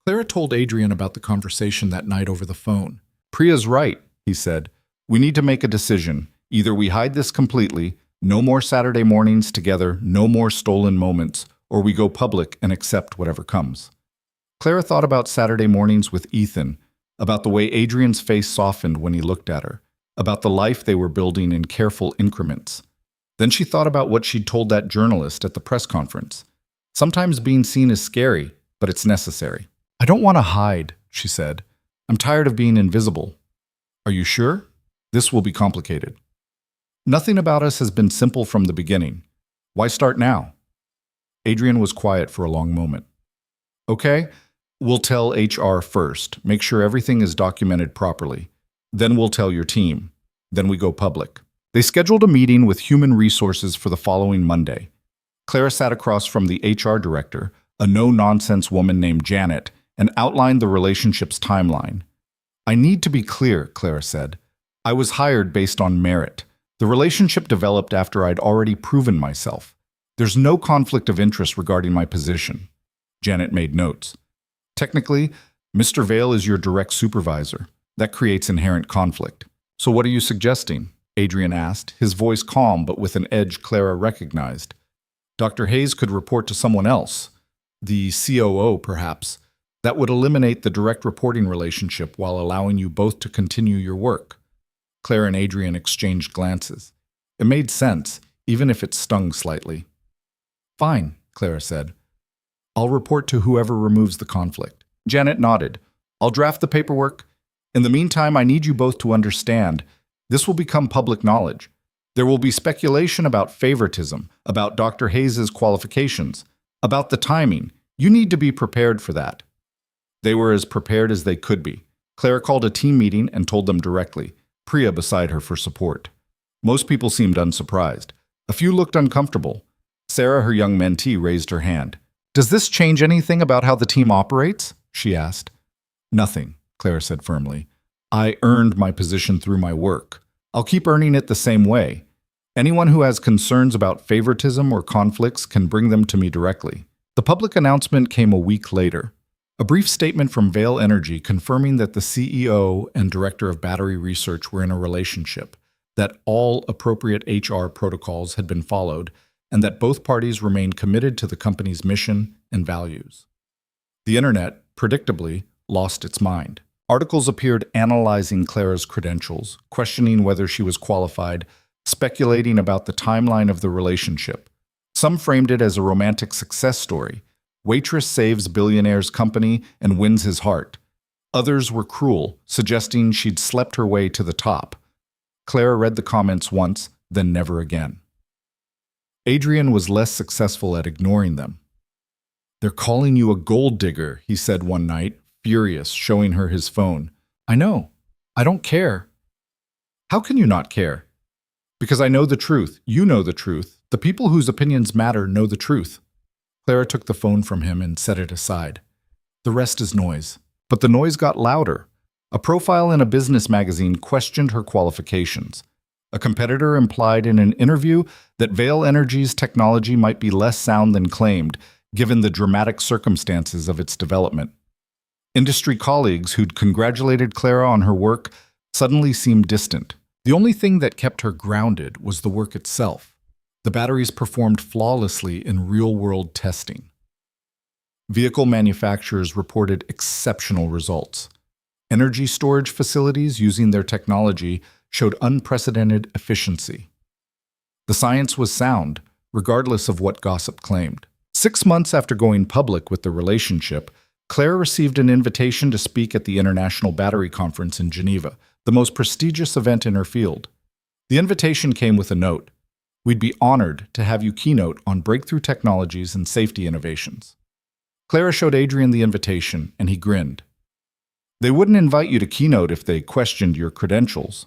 A: Clara told Adrian about the conversation that night over the phone. Priya's right, he said. We need to make a decision. Either we hide this completely, no more Saturday mornings together, no more stolen moments, or we go public and accept whatever comes. Clara thought about Saturday mornings with Ethan, about the way Adrian's face softened when he looked at her, about the life they were building in careful increments. Then she thought about what she'd told that journalist at the press conference. Sometimes being seen is scary, but it's necessary. I don't want to hide, she said. I'm tired of being invisible. Are you sure? This will be complicated. Nothing about us has been simple from the beginning. Why start now? Adrian was quiet for a long moment. Okay, we'll tell HR first. Make sure everything is documented properly. Then we'll tell your team. Then we go public. They scheduled a meeting with Human Resources for the following Monday. Clara sat across from the HR director, a no-nonsense woman named Janet, and outlined the relationship's timeline. I need to be clear, Clara said. I was hired based on merit. The relationship developed after I'd already proven myself. There's no conflict of interest regarding my position. Janet made notes. Technically, Mr. Vale is your direct supervisor. That creates inherent conflict. So what are you suggesting? Adrian asked, his voice calm but with an edge Clara recognized. Dr. Hayes could report to someone else. The COO, perhaps. That would eliminate the direct reporting relationship while allowing you both to continue your work. Clara and Adrian exchanged glances. It made sense, even if it stung slightly. Fine, Clara said. I'll report to whoever removes the conflict. Janet nodded. I'll draft the paperwork. In the meantime, I need you both to understand. This will become public knowledge. There will be speculation about favoritism, about Dr. Hayes's qualifications, about the timing. You need to be prepared for that. They were as prepared as they could be. Clara called a team meeting and told them directly, Priya beside her for support. Most people seemed unsurprised. A few looked uncomfortable. Sarah, her young mentee, raised her hand. Does this change anything about how the team operates? She asked. Nothing, Clara said firmly. I earned my position through my work. I'll keep earning it the same way. Anyone who has concerns about favoritism or conflicts can bring them to me directly. The public announcement came a week later. A brief statement from Vale Energy confirming that the CEO and Director of Battery Research were in a relationship, that all appropriate HR protocols had been followed, and that both parties remained committed to the company's mission and values. The internet, predictably, lost its mind. Articles appeared analyzing Clara's credentials, questioning whether she was qualified, speculating about the timeline of the relationship. Some framed it as a romantic success story. Waitress saves Billionaire's company and wins his heart. Others were cruel, suggesting she'd slept her way to the top. Clara read the comments once, then never again. Adrian was less successful at ignoring them. They're calling you a gold digger, he said one night, furious, showing her his phone. I know. I don't care. How can you not care? Because I know the truth. You know the truth. The people whose opinions matter know the truth. Clara took the phone from him and set it aside. The rest is noise. But the noise got louder. A profile in a business magazine questioned her qualifications. A competitor implied in an interview that Vale Energy's technology might be less sound than claimed, given the dramatic circumstances of its development. Industry colleagues who'd congratulated Clara on her work suddenly seemed distant. The only thing that kept her grounded was the work itself. The batteries performed flawlessly in real-world testing. Vehicle manufacturers reported exceptional results. Energy storage facilities using their technology showed unprecedented efficiency. The science was sound, regardless of what gossip claimed. 6 months after going public with the relationship, Clara received an invitation to speak at the International Battery Conference in Geneva, the most prestigious event in her field. The invitation came with a note. We'd be honored to have you keynote on breakthrough technologies and safety innovations. Clara showed Adrian the invitation, and he grinned. They wouldn't invite you to keynote if they questioned your credentials.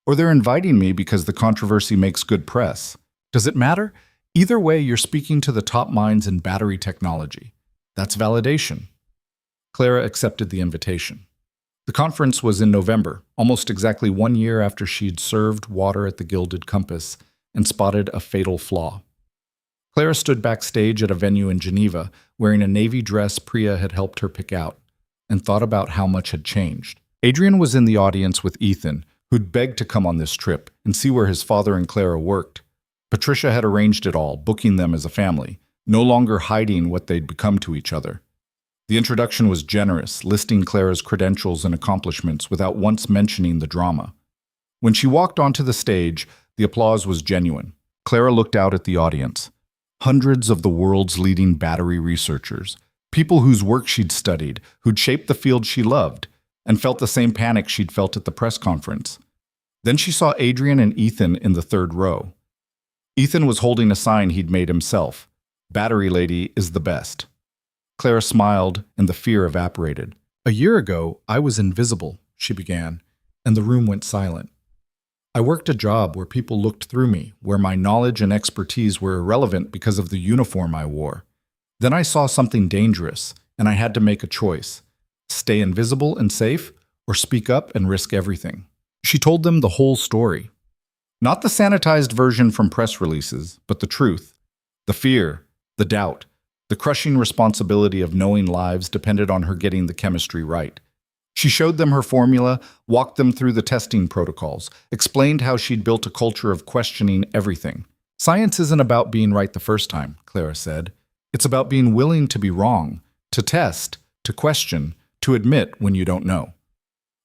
A: Or they're inviting me because the controversy makes good press. Does it matter? Either way, you're speaking to the top minds in battery technology. That's validation. Clara accepted the invitation. The conference was in November, almost exactly 1 year after she'd served water at the Gilded Compass and spotted a fatal flaw. Clara stood backstage at a venue in Geneva, wearing a navy dress Priya had helped her pick out, and thought about how much had changed. Adrian was in the audience with Ethan, who'd begged to come on this trip and see where his father and Clara worked. Patricia had arranged it all, booking them as a family, no longer hiding what they'd become to each other. The introduction was generous, listing Clara's credentials and accomplishments without once mentioning the drama. When she walked onto the stage, the applause was genuine. Clara looked out at the audience. Hundreds of the world's leading battery researchers, people whose work she'd studied, who'd shaped the field she loved, and felt the same panic she'd felt at the press conference. Then she saw Adrian and Ethan in the third row. Ethan was holding a sign he'd made himself. Battery Lady is the best. Clara smiled, and the fear evaporated. A year ago, I was invisible, she began, and the room went silent. I worked a job where people looked through me, where my knowledge and expertise were irrelevant because of the uniform I wore. Then I saw something dangerous, and I had to make a choice. Stay invisible and safe, or speak up and risk everything. She told them the whole story. Not the sanitized version from press releases, but the truth. The fear, the doubt, the crushing responsibility of knowing lives depended on her getting the chemistry right. She showed them her formula, walked them through the testing protocols, explained how she'd built a culture of questioning everything. Science isn't about being right the first time, Clara said. It's about being willing to be wrong, to test, to question, to admit when you don't know.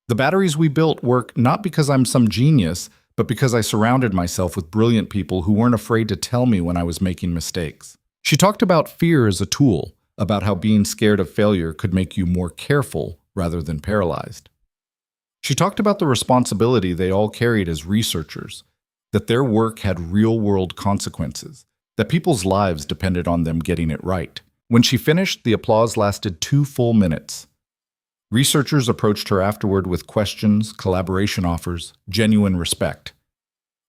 A: The batteries we built work not because I'm some genius, but because I surrounded myself with brilliant people who weren't afraid to tell me when I was making mistakes. She talked about fear as a tool, about how being scared of failure could make you more careful rather than paralyzed. She talked about the responsibility they all carried as researchers, that their work had real-world consequences, that people's lives depended on them getting it right. When she finished, the applause lasted 2 full minutes. Researchers approached her afterward with questions, collaboration offers, genuine respect.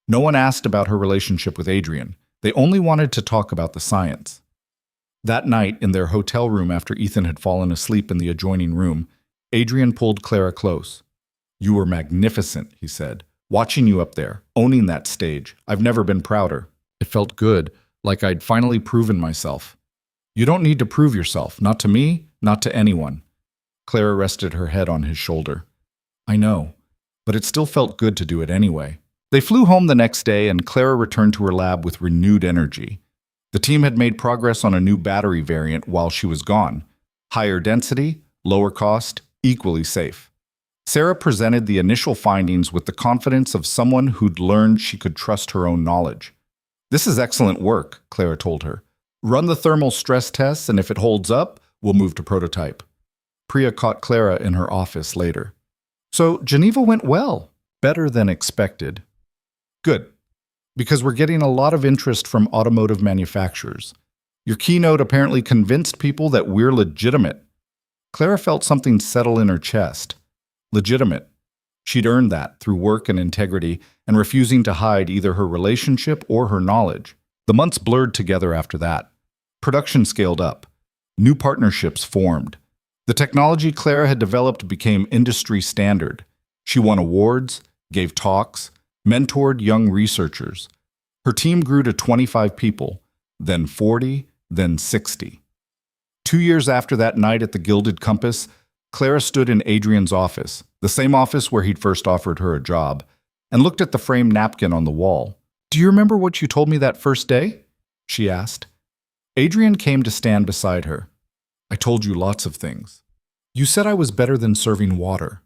A: No one asked about her relationship with Adrian. They only wanted to talk about the science. That night, in their hotel room after Ethan had fallen asleep in the adjoining room, Adrian pulled Clara close. "You were magnificent," he said. "Watching you up there, owning that stage, I've never been prouder. It felt good, like I'd finally proven myself. You don't need to prove yourself, not to me, not to anyone." Clara rested her head on his shoulder. "I know, but it still felt good to do it anyway." They flew home the next day, and Clara returned to her lab with renewed energy. The team had made progress on a new battery variant while she was gone. Higher density, lower cost, equally safe. Sarah presented the initial findings with the confidence of someone who'd learned she could trust her own knowledge. "This is excellent work," Clara told her. "Run the thermal stress tests, and if it holds up, we'll move to prototype." Priya caught Clara in her office later. "So Geneva went well, better than expected." "Good, because we're getting a lot of interest from automotive manufacturers. Your keynote apparently convinced people that we're legitimate." Clara felt something settle in her chest. Legitimate. She'd earned that through work and integrity and refusing to hide either her relationship or her knowledge. The months blurred together after that. Production scaled up. New partnerships formed. The technology Clara had developed became industry standard. She won awards, gave talks, mentored young researchers. Her team grew to 25 people, then 40, then 60. 2 years after that night at the Gilded Compass, Clara stood in Adrian's office, the same office where he'd first offered her a job, and looked at the framed napkin on the wall. "Do you remember what you told me that first day?" she asked. Adrian came to stand beside her. "I told you lots of things. You said I was better than serving water.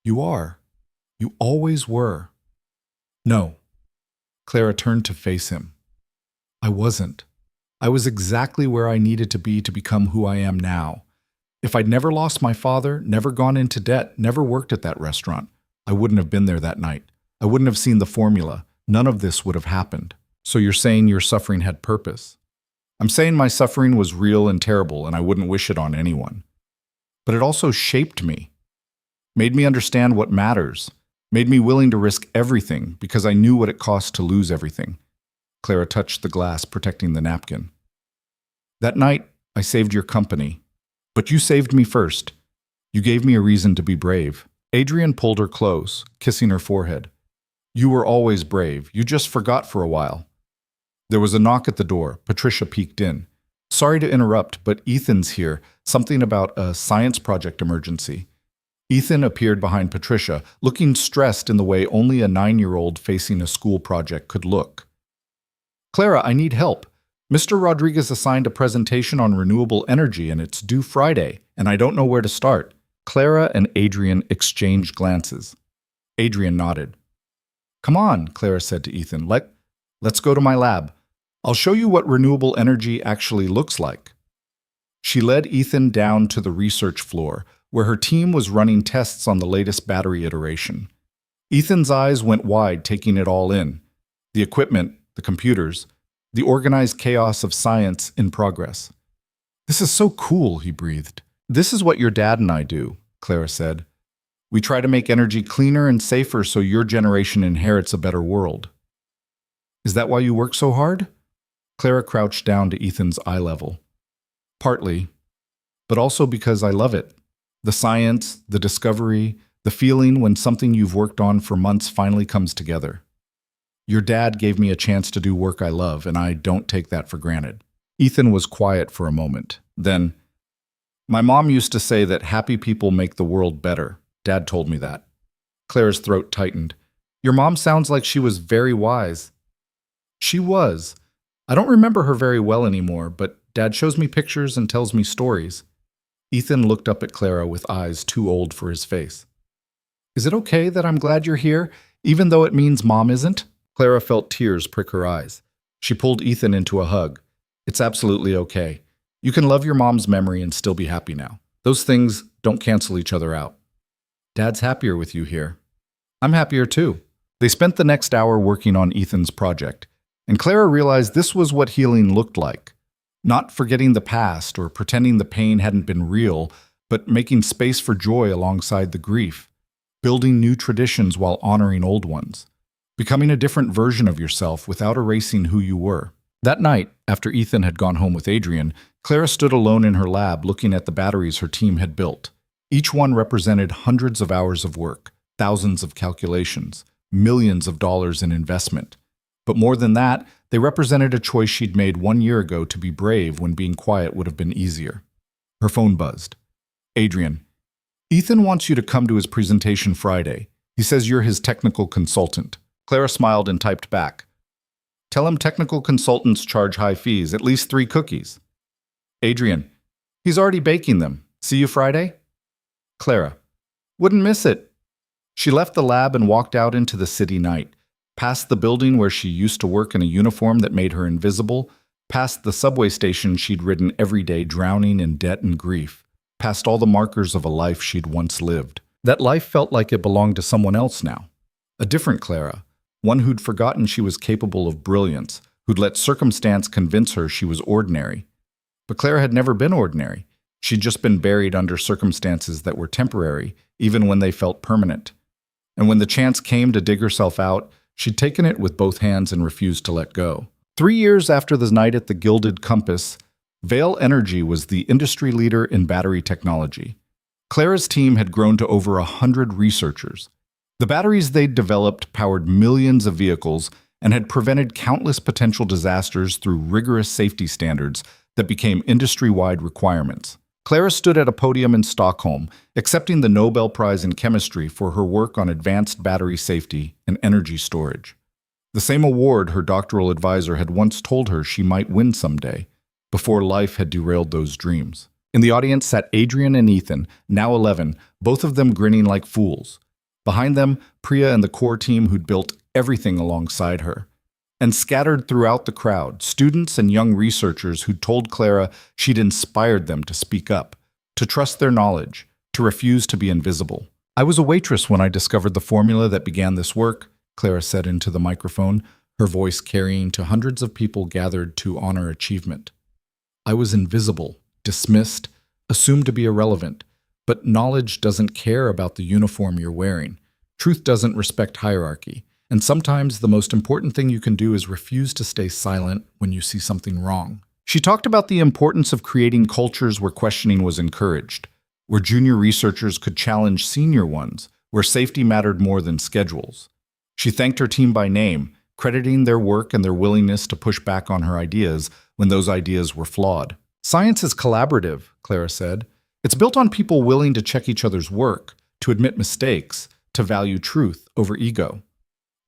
A: You are. You always were." "No." Clara turned to face him. "I wasn't. I was exactly where I needed to be to become who I am now. If I'd never lost my father, never gone into debt, never worked at that restaurant, I wouldn't have been there that night. I wouldn't have seen the formula. None of this would have happened." "So you're saying your suffering had purpose?" "I'm saying my suffering was real and terrible, and I wouldn't wish it on anyone. But it also shaped me, made me understand what matters, made me willing to risk everything because I knew what it cost to lose everything." Clara touched the glass, protecting the napkin. "That night, I saved your company. But you saved me first. You gave me a reason to be brave." Adrian pulled her close, kissing her forehead. "You were always brave. You just forgot for a while." There was a knock at the door. Patricia peeked in. "Sorry to interrupt, but Ethan's here. Something about a science project emergency." Ethan appeared behind Patricia, looking stressed in the way only a 9-year-old facing a school project could look. "Clara, I need help. Mr. Rodriguez assigned a presentation on renewable energy, and it's due Friday, and I don't know where to start." Clara and Adrian exchanged glances. Adrian nodded. "Come on," Clara said to Ethan. Let's go to my lab. I'll show you what renewable energy actually looks like." She led Ethan down to the research floor, where her team was running tests on the latest battery iteration. Ethan's eyes went wide, taking it all in. The equipment, the computers, the organized chaos of science in progress. "This is so cool," he breathed. "This is what your dad and I do," Clara said. "We try to make energy cleaner and safer so your generation inherits a better world." "Is that why you work so hard?" Clara crouched down to Ethan's eye level. "Partly, but also because I love it. The science, the discovery, the feeling when something you've worked on for months finally comes together. Your dad gave me a chance to do work I love, and I don't take that for granted. Ethan was quiet for a moment. Then, my mom used to say that happy people make the world better. Dad told me that. Claire's throat tightened. Your mom sounds like she was very wise. She was. I don't remember her very well anymore, but Dad shows me pictures and tells me stories. Ethan looked up at Clara with eyes too old for his face. Is it okay that I'm glad you're here, even though it means Mom isn't? Clara felt tears prick her eyes. She pulled Ethan into a hug. It's absolutely okay. You can love your mom's memory and still be happy now. Those things don't cancel each other out. Dad's happier with you here. I'm happier too. They spent the next hour working on Ethan's project, and Clara realized this was what healing looked like. Not forgetting the past or pretending the pain hadn't been real, but making space for joy alongside the grief. Building new traditions while honoring old ones. Becoming a different version of yourself without erasing who you were. That night, after Ethan had gone home with Adrian, Clara stood alone in her lab looking at the batteries her team had built. Each one represented hundreds of hours of work, thousands of calculations, millions of dollars in investment. But more than that, they represented a choice she'd made 1 year ago to be brave when being quiet would have been easier. Her phone buzzed. Adrian, Ethan wants you to come to his presentation Friday. He says you're his technical consultant. Clara smiled and typed back. Tell him technical consultants charge high fees, at least 3 cookies. Adrian, he's already baking them. See you Friday? Clara, wouldn't miss it. She left the lab and walked out into the city night, past the building where she used to work in a uniform that made her invisible, past the subway station she'd ridden every day drowning in debt and grief, past all the markers of a life she'd once lived. That life felt like it belonged to someone else now. A different Clara, one who'd forgotten she was capable of brilliance, who'd let circumstance convince her she was ordinary. But Clara had never been ordinary. She'd just been buried under circumstances that were temporary, even when they felt permanent. And when the chance came to dig herself out, she'd taken it with both hands and refused to let go. 3 years after the night at the Gilded Compass, Vale Energy was the industry leader in battery technology. Clara's team had grown to over 100 researchers. The batteries they'd developed powered millions of vehicles and had prevented countless potential disasters through rigorous safety standards that became industry-wide requirements. Clara stood at a podium in Stockholm, accepting the Nobel Prize in Chemistry for her work on advanced battery safety and energy storage. The same award her doctoral advisor had once told her she might win someday, before life had derailed those dreams. In the audience sat Adrian and Ethan, now 11, both of them grinning like fools. Behind them, Priya and the core team who'd built everything alongside her. And scattered throughout the crowd, students and young researchers who'd told Clara she'd inspired them to speak up, to trust their knowledge, to refuse to be invisible. I was a waitress when I discovered the formula that began this work, Clara said into the microphone, her voice carrying to hundreds of people gathered to honor achievement. I was invisible, dismissed, assumed to be irrelevant. But knowledge doesn't care about the uniform you're wearing. Truth doesn't respect hierarchy. And sometimes the most important thing you can do is refuse to stay silent when you see something wrong. She talked about the importance of creating cultures where questioning was encouraged, where junior researchers could challenge senior ones, where safety mattered more than schedules. She thanked her team by name, crediting their work and their willingness to push back on her ideas when those ideas were flawed. Science is collaborative, Clara said. It's built on people willing to check each other's work, to admit mistakes, to value truth over ego.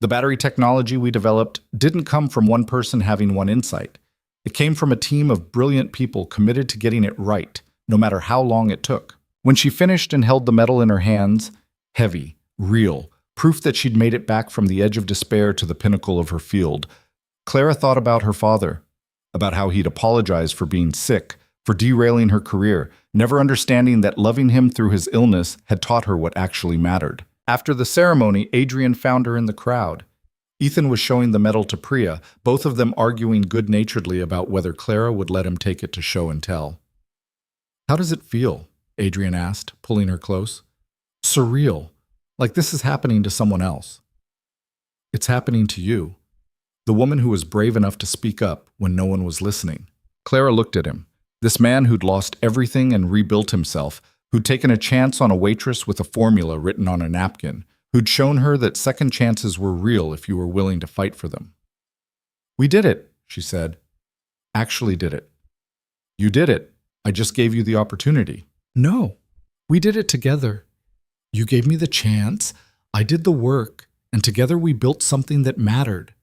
A: The battery technology we developed didn't come from one person having one insight. It came from a team of brilliant people committed to getting it right, no matter how long it took. When she finished and held the medal in her hands, heavy, real, proof that she'd made it back from the edge of despair to the pinnacle of her field, Clara thought about her father, about how he'd apologized for being sick, for derailing her career, never understanding that loving him through his illness had taught her what actually mattered. After the ceremony, Adrian found her in the crowd. Ethan was showing the medal to Priya, both of them arguing good-naturedly about whether Clara would let him take it to show and tell. How does it feel? Adrian asked, pulling her close. Surreal, like this is happening to someone else. It's happening to you, the woman who was brave enough to speak up when no one was listening. Clara looked at him. This man who'd lost everything and rebuilt himself, who'd taken a chance on a waitress with a formula written on a napkin, who'd shown her that second chances were real if you were willing to fight for them. "We did it," she said. "Actually did it." "You did it. I just gave you the opportunity." "No, we did it together. You gave me the chance, I did the work, and together we built something that mattered."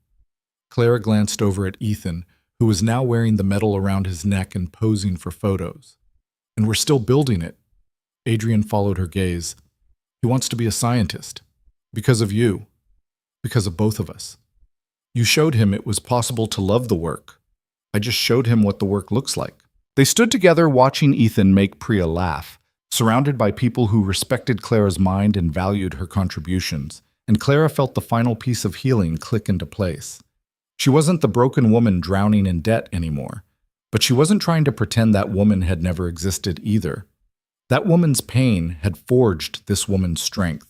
A: Clara glanced over at Ethan, who was now wearing the medal around his neck and posing for photos. "And we're still building it." Adrian followed her gaze. "He wants to be a scientist. Because of you. Because of both of us. You showed him it was possible to love the work. I just showed him what the work looks like." They stood together watching Ethan make Priya laugh, surrounded by people who respected Clara's mind and valued her contributions, and Clara felt the final piece of healing click into place. She wasn't the broken woman drowning in debt anymore, but she wasn't trying to pretend that woman had never existed either. That woman's pain had forged this woman's strength.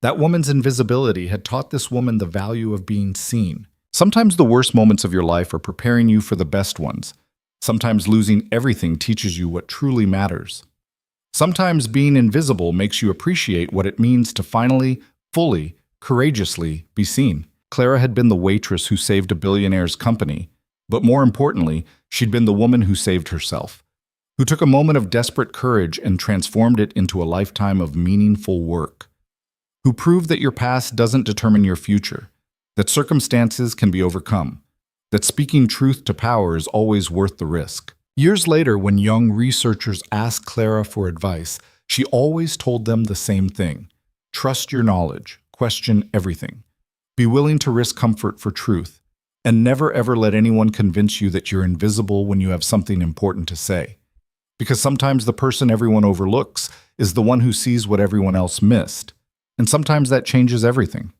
A: That woman's invisibility had taught this woman the value of being seen. Sometimes the worst moments of your life are preparing you for the best ones. Sometimes losing everything teaches you what truly matters. Sometimes being invisible makes you appreciate what it means to finally, fully, courageously be seen. Clara had been the waitress who saved a billionaire's company, but more importantly, she'd been the woman who saved herself, who took a moment of desperate courage and transformed it into a lifetime of meaningful work, who proved that your past doesn't determine your future, that circumstances can be overcome, that speaking truth to power is always worth the risk. Years later, when young researchers asked Clara for advice, she always told them the same thing: trust your knowledge, question everything, be willing to risk comfort for truth, and never ever let anyone convince you that you're invisible when you have something important to say. Because sometimes the person everyone overlooks is the one who sees what everyone else missed, and sometimes that changes everything.